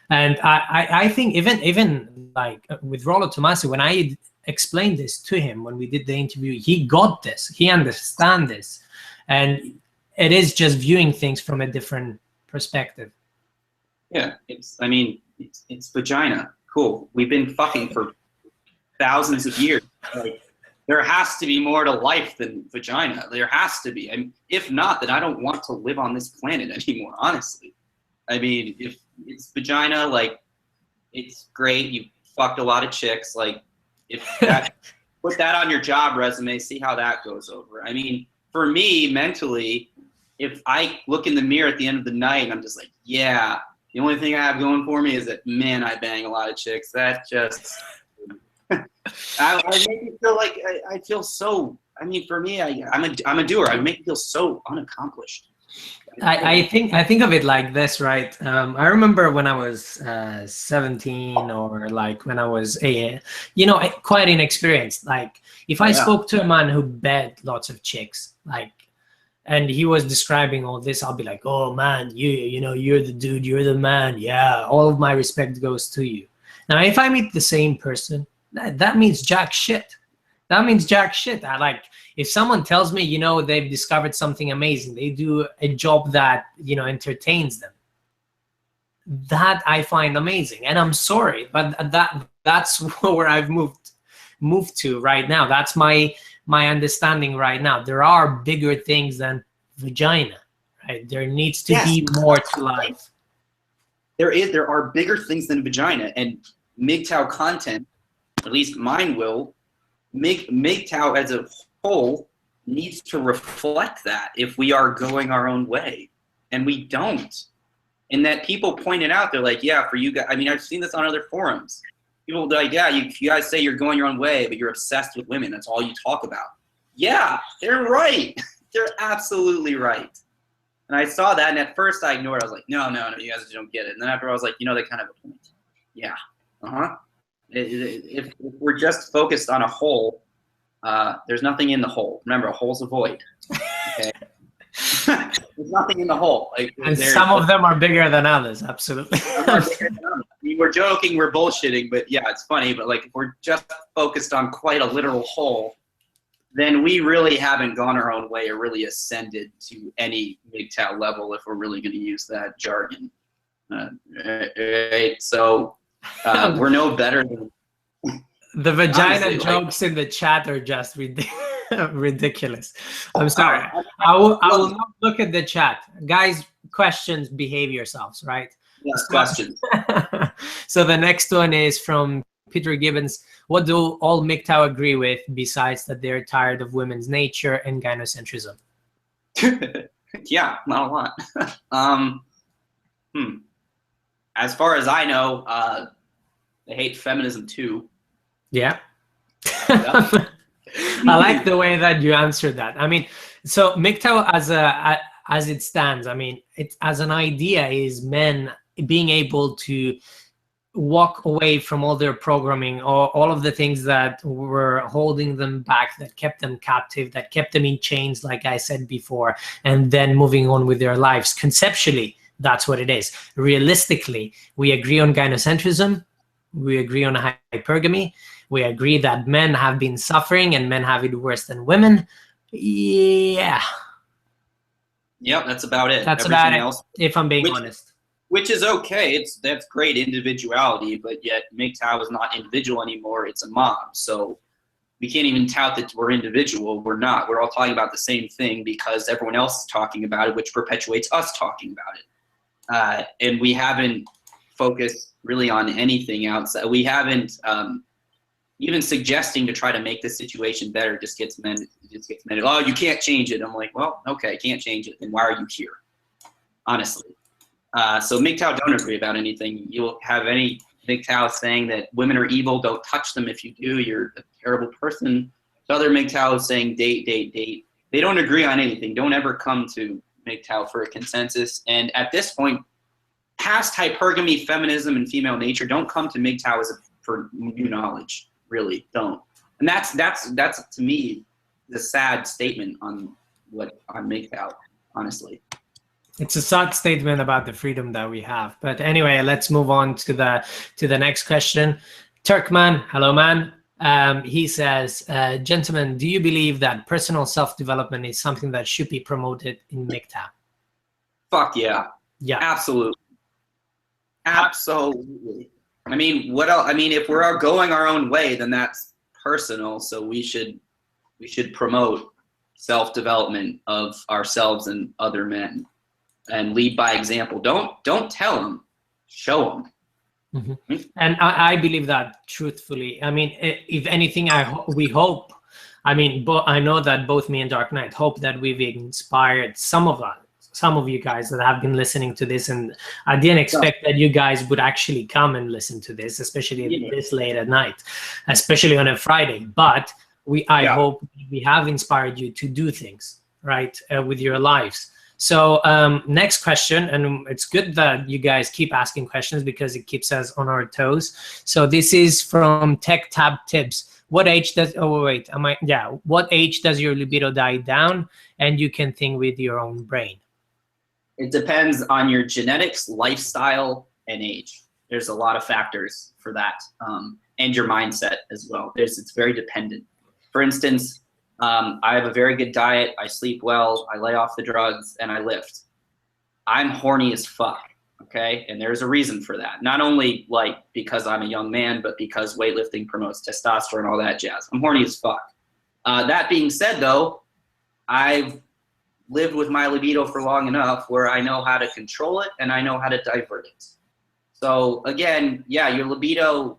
And I think even like with Rollo Tomasi, when I explained this to him, when we did the interview, he got this, he understands this. And it is just viewing things from a different perspective. Yeah, it's vagina. Cool. We've been fucking for thousands of years. Like, there has to be more to life than vagina. There has to be. I mean, if not, then I don't want to live on this planet anymore, honestly. I mean, if it's vagina, like, it's great. You fucked a lot of chicks. Like, if that, put that on your job resume, see how that goes over. I mean, for me, mentally, if I look in the mirror at the end of the night and I'm just like, yeah, the only thing I have going for me is that, man, I bang a lot of chicks. That just, I make me feel like I feel so, I mean, for me, I'm a doer. I make me feel so unaccomplished. I think of it like this, right? I remember when I was 17, or like when I was quite inexperienced. Like if I spoke to a man who bed lots of chicks, like, and he was describing all this, I'll be like, oh man, you're the dude, you're the man. Yeah, all of my respect goes to you. Now, if I meet the same person, that means jack shit. That means jack shit. If someone tells me, they've discovered something amazing, they do a job that, entertains them, that I find amazing. And I'm sorry, but that's where I've moved to right now. That's my understanding right now. There are bigger things than vagina, right? There needs to be more to life. There are bigger things than vagina, and MGTOW content, at least mine will, MGTOW as a whole needs to reflect that if we are going our own way, and we don't. And that people pointed out, they're like, yeah, for you guys, I mean, I've seen this on other forums. People are like, yeah, you guys say you're going your own way, but you're obsessed with women. That's all you talk about. Yeah, they're right. They're absolutely right. And I saw that, and at first I ignored it. I was like, no, you guys don't get it. And then after I was like, they kind of have a point. Yeah, If we're just focused on a hole, there's nothing in the hole. Remember, a hole's a void. Okay. There's nothing in the hole. And some of them are bigger than others. Absolutely. I mean, we're joking, we're bullshitting, but yeah, it's funny. But if we're just focused on quite a literal hole, then we really haven't gone our own way or really ascended to any MGTOW level, if we're really going to use that jargon. Right? So we're no better than the vagina honestly, jokes in the chat are just ridiculous. I'm sorry. I will not look at the chat. Guys, questions, behave yourselves, right? Yes, questions. So the next one is from Peter Gibbons. What do all MGTOW agree with besides that they're tired of women's nature and gynocentrism? Yeah, not a lot. As far as I know, they hate feminism too. Yeah. I like the way that you answered that. I mean, so MGTOW as it stands, I mean, it as an idea is men being able to walk away from all their programming, or all of the things that were holding them back, that kept them captive, that kept them in chains, like I said before, and then moving on with their lives. Conceptually, that's what it is. Realistically, we agree on gynocentrism, we agree on hypergamy, we agree that men have been suffering and men have it worse than women. Yeah. Yep, that's about it. That's everything about it, else, if I'm being honest. Which is okay. That's great individuality, but yet MGTOW is not individual anymore. It's a mob. So we can't even tout that we're individual. We're not. We're all talking about the same thing because everyone else is talking about it, which perpetuates us talking about it. And we haven't focused really on anything outside. We haven't even suggesting to try to make this situation better just gets men. Oh, you can't change it. I'm like, well, okay, can't change it. Then why are you here? Honestly. So MGTOW don't agree about anything. You'll have any MGTOW saying that women are evil, don't touch them. If you do, you're a terrible person. So other MGTOW saying date. They don't agree on anything. Don't ever come to MGTOW for a consensus. And at this point, past hypergamy, feminism, and female nature, don't come to MGTOW for new knowledge. Really, don't. And that's to me the sad statement on MGTOW, honestly. It's a sad statement about the freedom that we have. But anyway, let's move on to the next question. Turkman, hello man. He says, gentlemen, do you believe that personal self-development is something that should be promoted in MGTOW? Fuck yeah. Yeah. Absolutely. Absolutely. I mean, what else? I mean, if we're going our own way, then that's personal. So we should promote self-development of ourselves and other men. And lead by example. Don't tell them, show them. Mm-hmm. And I believe that truthfully. I mean, if anything, we hope I mean, I know that both me and Dark Knight hope that we've inspired some of you guys that have been listening to this, and I didn't expect that you guys would actually come and listen to this, especially this late at night, especially on a Friday. But I hope we have inspired you to do things right with your lives. So next question, and it's good that you guys keep asking questions because it keeps us on our toes. So this is from Tech Tab Tips. What age does, what age does your libido die down and you can think with your own brain? It depends on your genetics, lifestyle, and age. There's a lot of factors for that, and your mindset as well. It's very dependent. For instance, I have a very good diet, I sleep well, I lay off the drugs, and I lift. I'm horny as fuck, okay? And there's a reason for that. Not only like because I'm a young man, but because weightlifting promotes testosterone and all that jazz. I'm horny as fuck. That being said though, I've lived with my libido for long enough where I know how to control it and I know how to divert it. So again, yeah, your libido,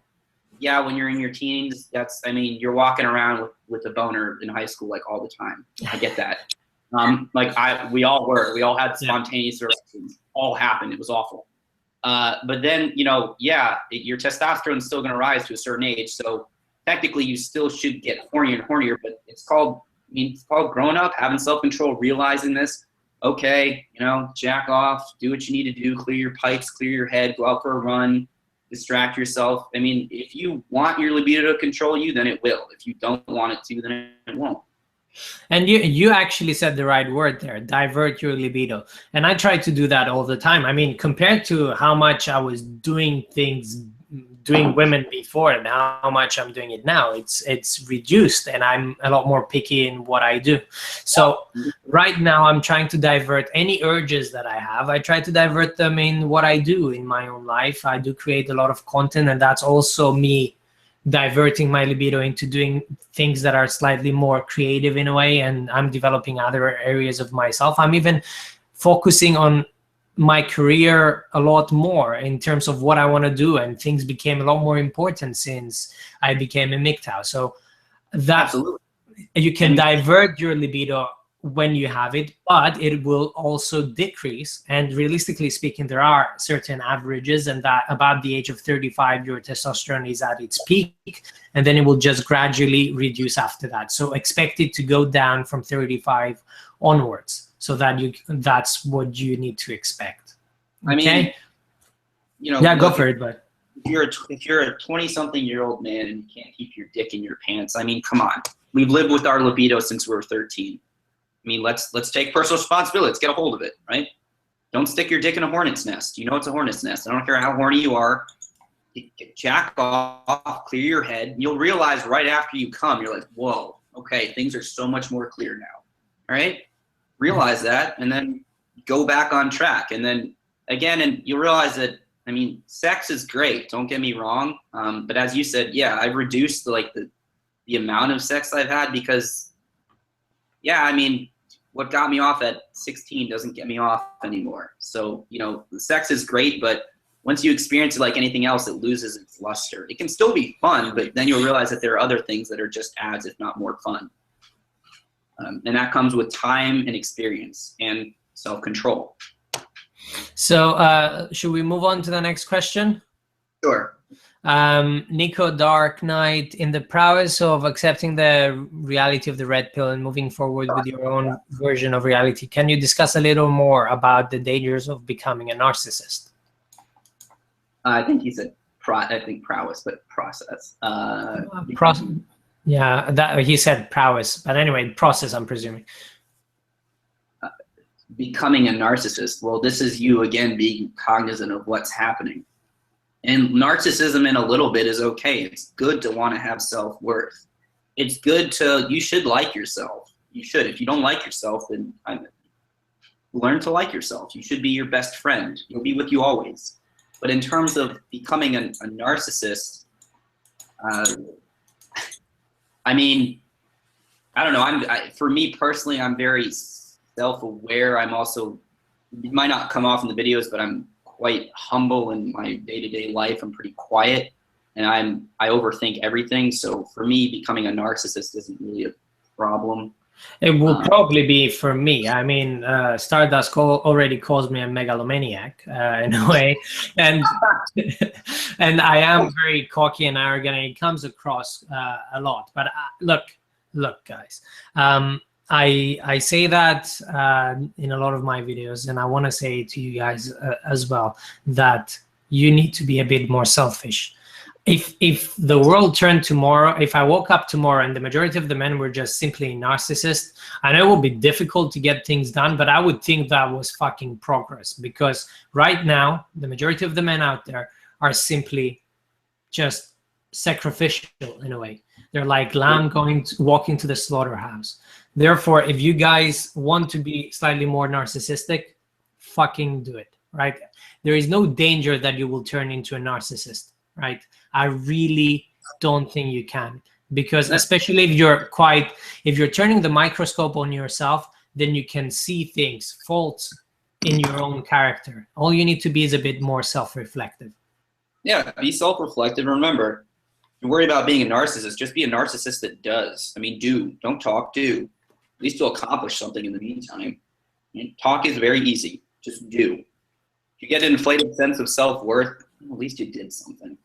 yeah, when you're in your teens, you're walking around with a boner in high school like all the time. I get that. We all had spontaneous erections. All happened. It was awful. But then, your testosterone is still going to rise to a certain age. So technically you still should get hornier and hornier, but it's called growing up, having self-control, realizing this. Okay, jack off, do what you need to do, clear your pipes, clear your head, go out for a run, distract yourself. I mean, if you want your libido to control you, then it will. If you don't want it to, then it won't. And you actually said the right word there, divert your libido. And I try to do that all the time. I mean, compared to how much I was doing women before and how much I'm doing it now, it's reduced, and I'm a lot more picky in what I do. So right now I'm trying to divert any urges that I have. I try to divert them in what I do in my own life. I do create a lot of content, and that's also me diverting my libido into doing things that are slightly more creative in a way, and I'm developing other areas of myself. I'm even focusing on my career a lot more in terms of what I want to do, and things became a lot more important since I became a MGTOW. So that Absolutely. You can divert your libido when you have it, but it will also decrease. And realistically speaking, there are certain averages, and that about the age of 35, your testosterone is at its peak, and then it will just gradually reduce after that. So expect it to go down from 35 onwards. So that's what you need to expect. Okay? Go for it, but if you're a 20-something-year-old man and you can't keep your dick in your pants, I mean, come on. We've lived with our libido since we were 13. I mean, let's take personal responsibility. Let's get a hold of it, right? Don't stick your dick in a hornet's nest. You know it's a hornet's nest. I don't care how horny you are. Jack off, clear your head. And you'll realize right after you come, you're like, whoa, okay, things are so much more clear now, all right? Realize that, and then go back on track. And then again, and you'll realize that, I mean, sex is great, don't get me wrong. But as you said, yeah, I've reduced the amount of sex I've had because, yeah, I mean, what got me off at 16 doesn't get me off anymore. So, the sex is great, but once you experience it like anything else, it loses its luster. It can still be fun, but then you'll realize that there are other things that are just as, if not more fun. And that comes with time and experience and self-control. So should we move on to the next question? Sure. Nico Dark Knight, in the prowess of accepting the reality of the red pill and moving forward with your own version of reality, can you discuss a little more about the dangers of becoming a narcissist? I think he said prowess, but process. Yeah, that he said prowess, but anyway, process, I'm presuming. Becoming a narcissist. Well, this is you again being cognizant of what's happening. And narcissism in a little bit is okay. It's good to want to have self-worth. It's good you should like yourself. You should. If you don't like yourself, then learn to like yourself. You should be your best friend. He'll be with you always. But in terms of becoming a narcissist, I mean, I don't know. For me personally, I'm very self-aware. I'm also, it might not come off in the videos, but I'm quite humble in my day-to-day life. I'm pretty quiet, and I overthink everything. So for me, becoming a narcissist isn't really problem. It will probably be for me. I mean, Stardust already calls me a megalomaniac in a way, and and I am very cocky and arrogant, and it comes across a lot. But look, guys, I say that in a lot of my videos, and I want to say to you guys as well that you need to be a bit more selfish. If the world turned tomorrow, if I woke up tomorrow and the majority of the men were just simply narcissists, I know it will be difficult to get things done, but I would think that was fucking progress, because right now the majority of the men out there are simply just sacrificial in a way. They're like lamb walking to the slaughterhouse. Therefore, if you guys want to be slightly more narcissistic, fucking do it, right? There is no danger that you will turn into a narcissist, right? I really don't think you can, because especially if you're turning the microscope on yourself, then you can see things, faults in your own character. All you need to be is a bit more self-reflective. Yeah, be self-reflective. Remember, you worry about being a narcissist, just be a narcissist that does. I mean, do. Don't talk, do. At least you'll accomplish something in the meantime. I mean, talk is very easy. Just do. If you get an inflated sense of self-worth, well, at least you did something.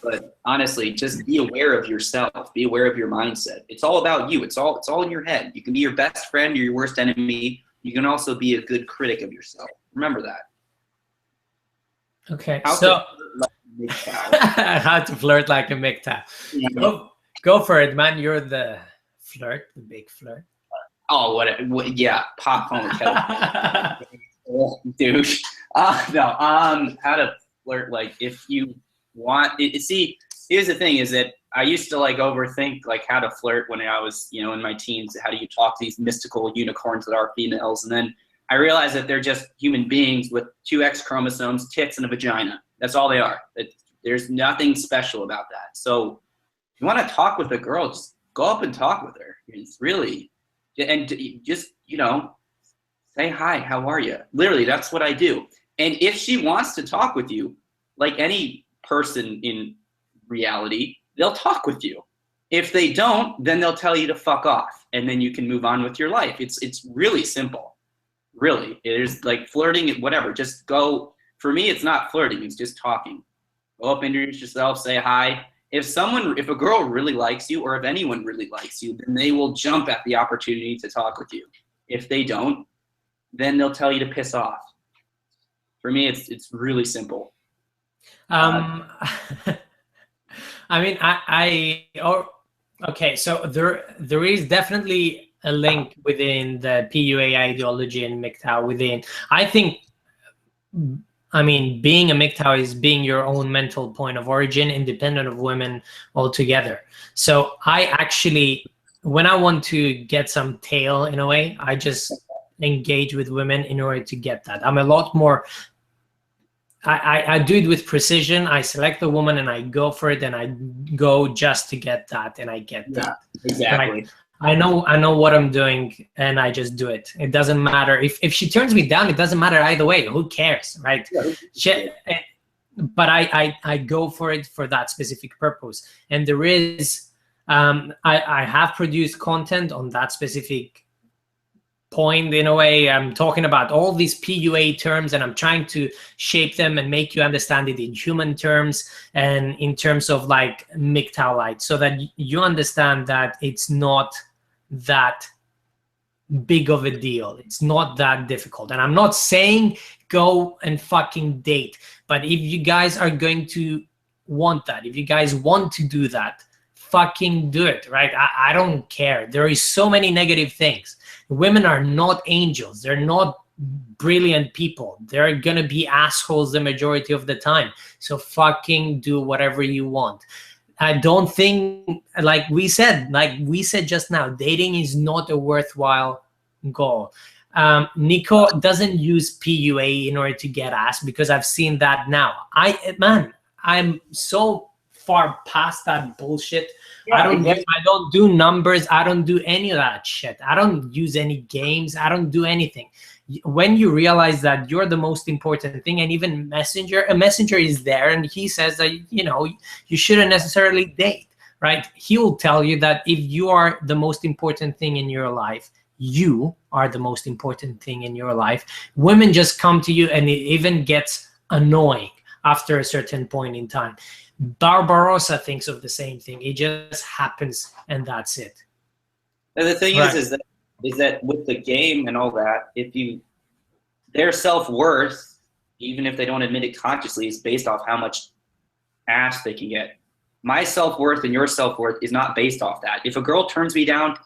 But honestly, just be aware of yourself. Be aware of your mindset. It's all about you. It's all in your head. You can be your best friend or your worst enemy. You can also be a good critic of yourself. Remember that. Okay. How to flirt like a MGTOW. Yeah. Go for it, man. You're the flirt, the big flirt. Oh, what yeah. Pop on the kettle. Douche. No. How to flirt, like, if you want it. See, here's the thing, is that I used to like overthink like how to flirt when I was, you know, in my teens. How do you talk to these mystical unicorns that are females? And then I realized that they're just human beings with 2 X chromosomes, tits, and a vagina. That's all they are. There's nothing special about that. So if you want to talk with a girl, just go up and talk with her. It's really, and just, you know, say hi, how are you? Literally, that's what I do. And if she wants to talk with you, like any person in reality, they'll talk with you. If they don't, then they'll tell you to fuck off, and then you can move on with your life. It's really simple. Really, it is like flirting, whatever. Just go. For me, it's not flirting. It's just talking. Go up, introduce yourself, say hi. If a girl really likes you, or if anyone really likes you, then they will jump at the opportunity to talk with you. If they don't, then they'll tell you to piss off. For me, it's really simple. I mean, okay, so there is definitely a link within the PUA ideology and MGTOW within. I think, I mean, being a MGTOW is being your own mental point of origin, independent of women altogether. So I actually, when I want to get some tail in a way, I just engage with women in order to get that. I'm a lot more, I do it with precision. I select the woman and I go for it, and I go just to get that, and I get that. Exactly. I know what I'm doing, and I just do it. It doesn't matter if she turns me down. It doesn't matter either way. Who cares, right? But I go for it for that specific purpose. And there is I have produced content on that specific point in a way. I'm talking about all these PUA terms, and I'm trying to shape them and make you understand it in human terms and in terms of like MGTOW light, so that you understand that it's not that big of a deal. It's not that difficult. And I'm not saying go and fucking date, but if you guys are going to want that, if you guys want to do that, fucking do it, right? I don't care. There is so many negative things. Women are not angels. They're not brilliant people. They're gonna be assholes the majority of the time. So fucking do whatever you want. I don't think, like we said just now, dating is not a worthwhile goal. Nico doesn't use PUA in order to get ass, because I've seen that now. I'm so far past that bullshit. Yeah, I don't do numbers. I don't do any of that shit. I don't use any games. I don't do anything. When you realize that you're the most important thing, and even a messenger is there, and he says that, you know, you shouldn't necessarily date. right? He will tell you that if you are the most important thing in your life, you are the most important thing in your life. Women just come to you, and it even gets annoying after a certain point in time. Barbarossa thinks of the same thing. It just happens, and that's it. And the thing is that with the game and all that, their self-worth, even if they don't admit it consciously, is based off how much ass they can get. My self-worth and your self-worth is not based off that. If a girl turns me down,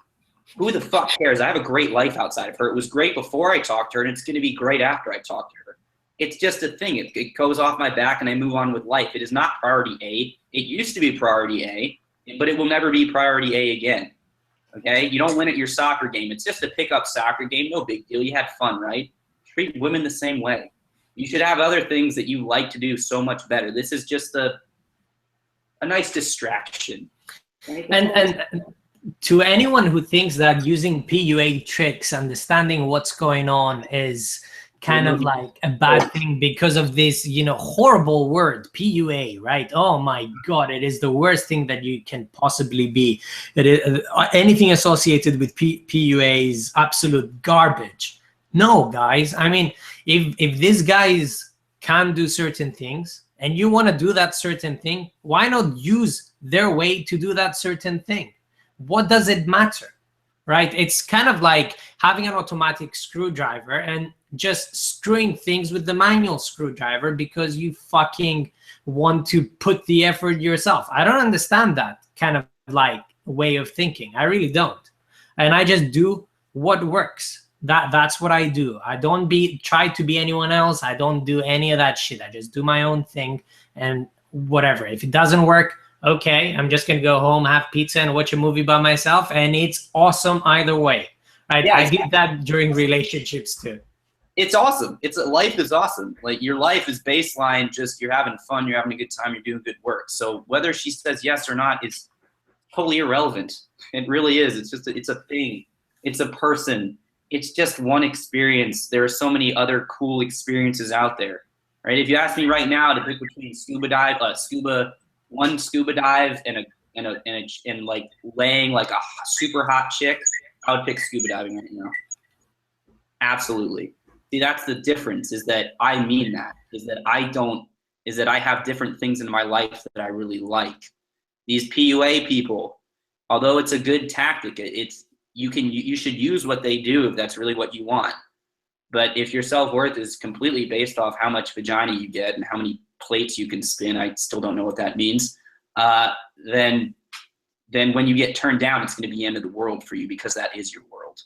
who the fuck cares? I have a great life outside of her. It was great before I talked to her, and it's going to be great after I talk to her. It's just a thing. It goes off my back, and I move on with life. It is not priority A. It used to be priority A, but it will never be priority A again. Okay? You don't win at your soccer game. It's just a pickup soccer game. No big deal. You had fun, right? Treat women the same way. You should have other things that you like to do so much better. This is just a nice distraction. Right? And to anyone who thinks that using PUA tricks, understanding what's going on, is kind of like a bad thing because of this, horrible word, PUA, right? Oh my God, it is the worst thing that you can possibly be. It is, anything associated with PUA is absolute garbage. No, guys. I mean, if these guys can do certain things and you want to do that certain thing, why not use their way to do that certain thing? What does it matter, right? It's kind of like having an automatic screwdriver and just screwing things with the manual screwdriver because you fucking want to put the effort yourself. I don't understand that kind of like way of thinking. I really don't. And I just do what works. That's what I do. I don't try to be anyone else. I don't do any of that shit. I just do my own thing, and whatever. If it doesn't work, okay, I'm just gonna go home, have pizza, and watch a movie by myself, and it's awesome either way. Right? Yeah, I did that during relationships too. It's awesome. Life is awesome. Like, your life is baseline, just you're having fun, you're having a good time, you're doing good work. So whether she says yes or not is totally irrelevant. It really is. It's just it's a thing. It's a person. It's just one experience. There are so many other cool experiences out there, right? If you ask me right now to pick between one scuba dive and like laying like a super hot chick, I would pick scuba diving right now. Absolutely. See, that's the difference, is that I mean that, is that I have different things in my life that I really like. These PUA people, although it's a good tactic, you should use what they do if that's really what you want. But if your self-worth is completely based off how much vagina you get and how many plates you can spin, I still don't know what that means, then when you get turned down, it's going to be the end of the world for you, because that is your world.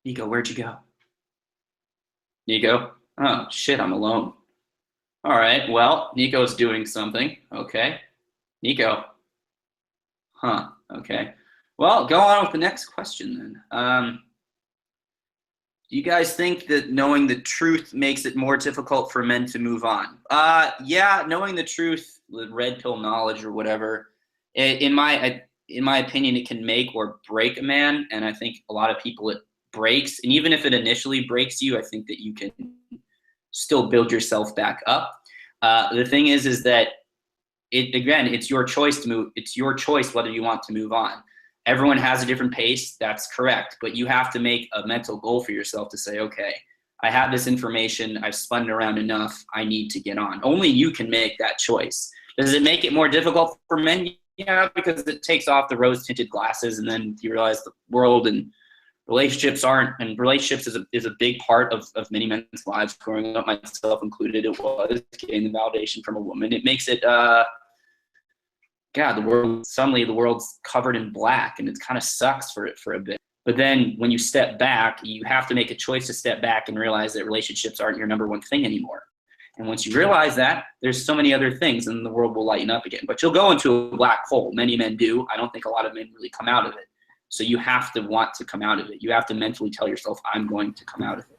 Nico, where'd you go? Nico? Oh, shit, I'm alone. All right, well, Nico's doing something. Okay. Nico. Huh, okay. Well, go on with the next question then. Do you guys think that knowing the truth makes it more difficult for men to move on? Yeah, knowing the truth, the red pill knowledge or whatever, in my opinion, it can make or break a man. And I think a lot of people it breaks. And even if it initially breaks you, I think that you can still build yourself back up. The thing is that it's your choice to move. It's your choice whether you want to move on. Everyone has a different pace. That's correct. But you have to make a mental goal for yourself to say, okay, I have this information. I've spun it around enough. I need to get on. Only you can make that choice. Does it make it more difficult for men? Yeah, because it takes off the rose-tinted glasses, and then you realize the world and relationships aren't. And relationships is a big part of many men's lives. Growing up, myself included, it was getting the validation from a woman. It makes it suddenly the world's covered in black, and it kind of sucks for a bit. But then when you step back, you have to make a choice to step back and realize that relationships aren't your number one thing anymore. And once you realize that, there's so many other things, and the world will lighten up again. But you'll go into a black hole. Many men do. I don't think a lot of men really come out of it. So you have to want to come out of it. You have to mentally tell yourself, I'm going to come out of it.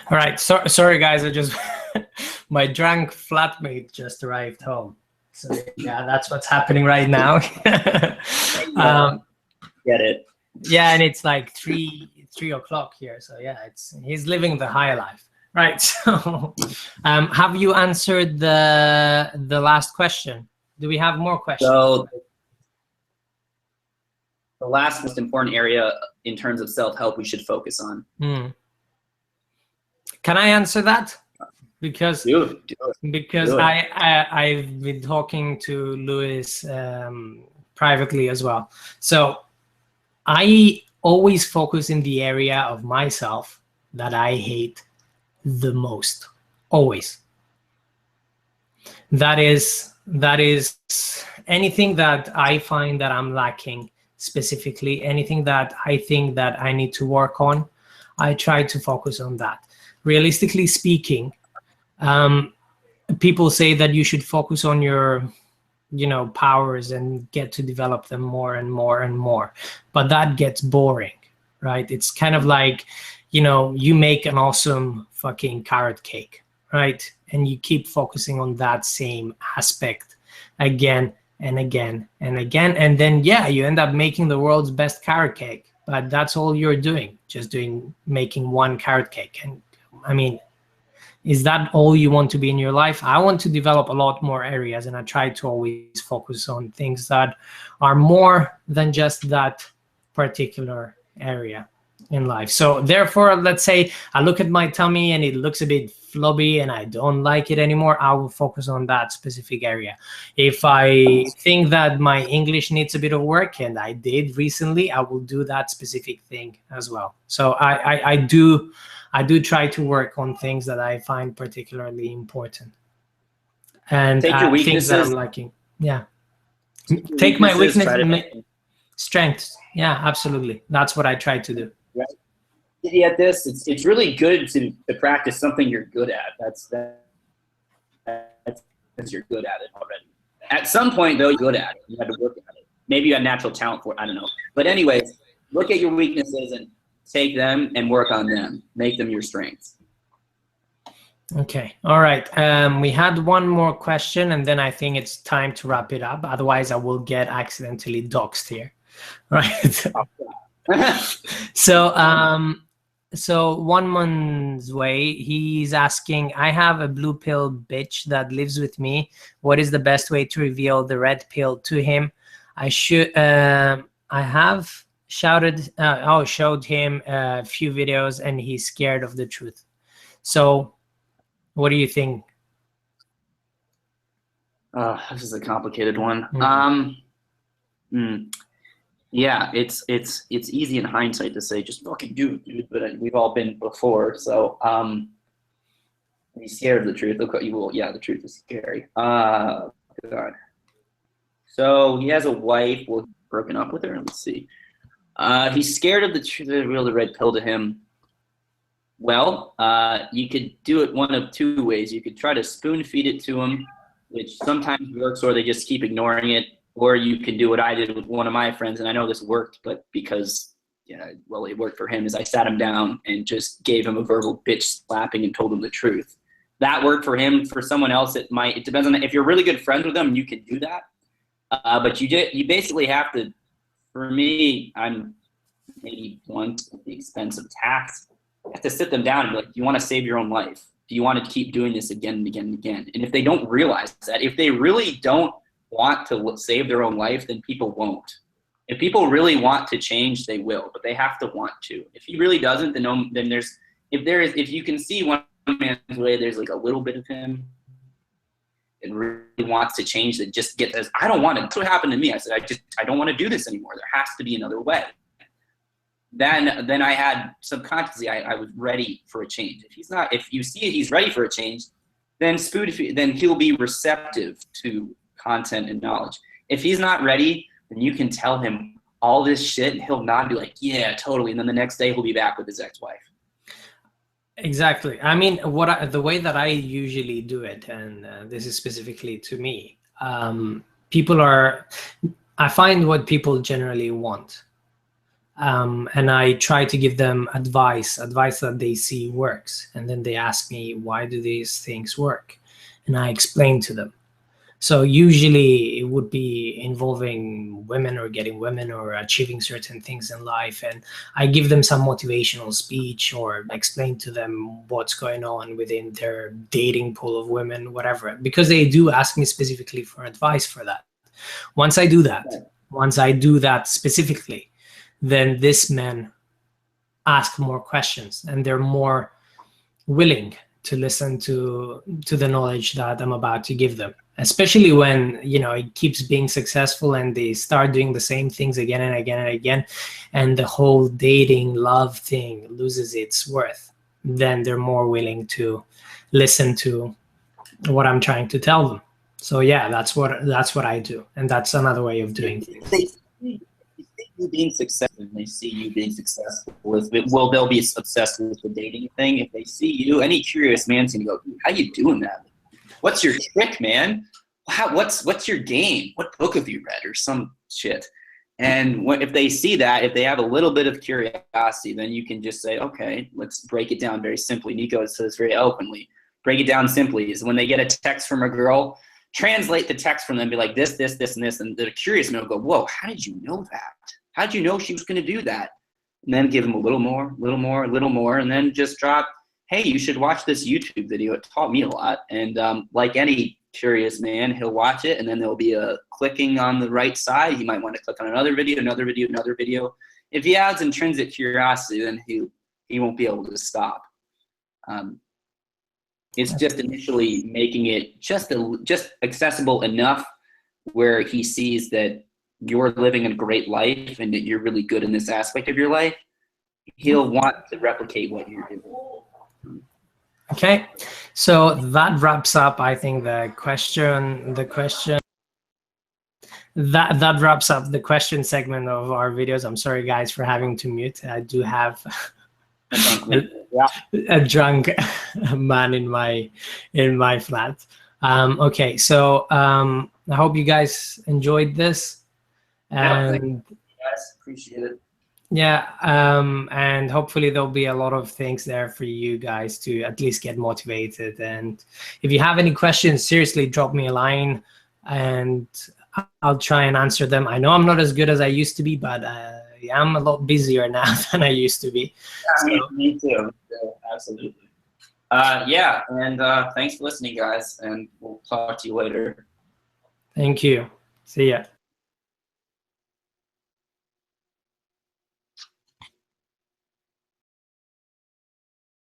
All right. Sorry, guys. My drunk flatmate just arrived home. So yeah, that's what's happening right now. Get it? Yeah, and it's like 3 o'clock here. So yeah, he's living the high life. Right. So, have you answered the last question? Do we have more questions? So the last most important area in terms of self-help we should focus on. Can I answer that? Because do it. I've been talking to Lewis privately as well. So I always focus in the area of myself that I hate the most. Always. That is anything that I find that I'm lacking, specifically anything that I think that I need to work on, I try to focus on that. Realistically speaking, people say that you should focus on your powers and get to develop them more and more and more, but that gets boring, right? It's kind of like, you make an awesome fucking carrot cake, right? And you keep focusing on that same aspect again and again and again, and then you end up making the world's best carrot cake, but that's all you're doing, just making one carrot cake. And I mean, is that all you want to be in your life? I want to develop a lot more areas, and I try to always focus on things that are more than just that particular area in life. So therefore, let's say I look at my tummy and it looks a bit flabby and I don't like it anymore, I will focus on that specific area. If I think that my English needs a bit of work, and I did recently, I will do that specific thing as well. So I do try to work on things that I find particularly important, and take your weaknesses, things that I'm liking. Take my weakness, strengths. Yeah, absolutely. That's what I try to do. Right. At this, it's really good to practice something you're good at. That's because you're good at it already. At some point, though, you're good at it. You had to work at it. Maybe you had natural talent for it. I don't know. But anyways, look at your weaknesses and take them and work on them. Make them your strengths. Okay. All right. We had one more question, and then I think it's time to wrap it up. Otherwise, I will get accidentally doxed here. Right. So One Man's Way, he's asking, I have a blue pill bitch that lives with me. What is the best way to reveal the red pill to him? I have showed him a few videos, and he's scared of the truth. So what do you think? This is a complicated one. Yeah, it's easy in hindsight to say just fucking do it, dude, but we've all been before. So he's scared of the truth. Look what you will. Yeah, the truth is scary. God. So he has a wife. Well, broken up with her. Let's see. He's scared of the truth. Reveal the red pill to him. Well, you could do it one of two ways. You could try to spoon feed it to him, which sometimes works, or they just keep ignoring it. Or you can do what I did with one of my friends, and I know this worked, but because, it worked for him, is I sat him down and just gave him a verbal bitch slapping and told him the truth. That worked for him. For someone else, it depends on if you're really good friends with them, you can do that. But you basically have to, for me, I'm maybe blunt at the expense of tact. You have to sit them down and be like, do you want to save your own life? Do you want to keep doing this again and again and again? And if they don't realize that, if they really don't want to save their own life, then people won't. If people really want to change, they will, but they have to want to. If he really doesn't, then if you can see One Man's Way, there's like a little bit of him that really wants to change, that just says, I don't want it. That's what happened to me. I said, I don't want to do this anymore. There has to be another way. Then I had subconsciously, I was ready for a change. If you see he's ready for a change, then he'll be receptive to content and knowledge. If he's not ready, then you can tell him all this shit and he'll not be like, yeah, totally. And then the next day he'll be back with his ex-wife. Exactly. I mean, the way that I usually do it, and this is specifically to me, I find what people generally want. And I try to give them advice that they see works. And then they ask me, why do these things work? And I explain to them. So usually it would be involving women or getting women or achieving certain things in life. And I give them some motivational speech or explain to them what's going on within their dating pool of women, whatever, because they do ask me specifically for advice for that. Once I do that specifically, then this men ask more questions and they're more willing to listen to the knowledge that I'm about to give them, especially when, you know, it keeps being successful and they start doing the same things again and again and again, and the whole dating love thing loses its worth. Then they're more willing to listen to what I'm trying to tell them. So yeah, that's what I do, and that's another way of doing things. They see you being successful, and they see you being successful with it. Well, they'll be obsessed with the dating thing. If they see you, any curious man's gonna go, "How you doing that? What's your trick, man? What's your game? What book have you read?" or some shit. And if they see that, if they have a little bit of curiosity, then you can just say, okay, let's break it down very simply. Nico says very eloquently, break it down simply is when they get a text from a girl, translate the text from them, be like this, this, this, and this. And the curious man will go, whoa, how did you know that? How did you know she was going to do that? And then give them a little more, and then just drop, hey, you should watch this YouTube video. It taught me a lot. And like any curious man, he'll watch it, and then there'll be a clicking on the right side. He might want to click on another video, another video, another video. If he has intrinsic curiosity, then he won't be able to stop. It's just initially making it just accessible enough where he sees that you're living a great life and that you're really good in this aspect of your life. He'll want to replicate what you're doing. Okay, so that wraps up, I think, that wraps up the question segment of our videos. I'm sorry, guys, for having to mute. I do have a drunk man in my flat. Okay, so I hope you guys enjoyed this, and yes, appreciate it. Yeah, and hopefully there'll be a lot of things there for you guys to at least get motivated. And if you have any questions, seriously, drop me a line and I'll try and answer them. I know I'm not as good as I used to be, but I'm a lot busier now than I used to be. Yeah, so. Me too. Absolutely. Yeah, and thanks for listening, guys, and we'll talk to you later. Thank you. See ya.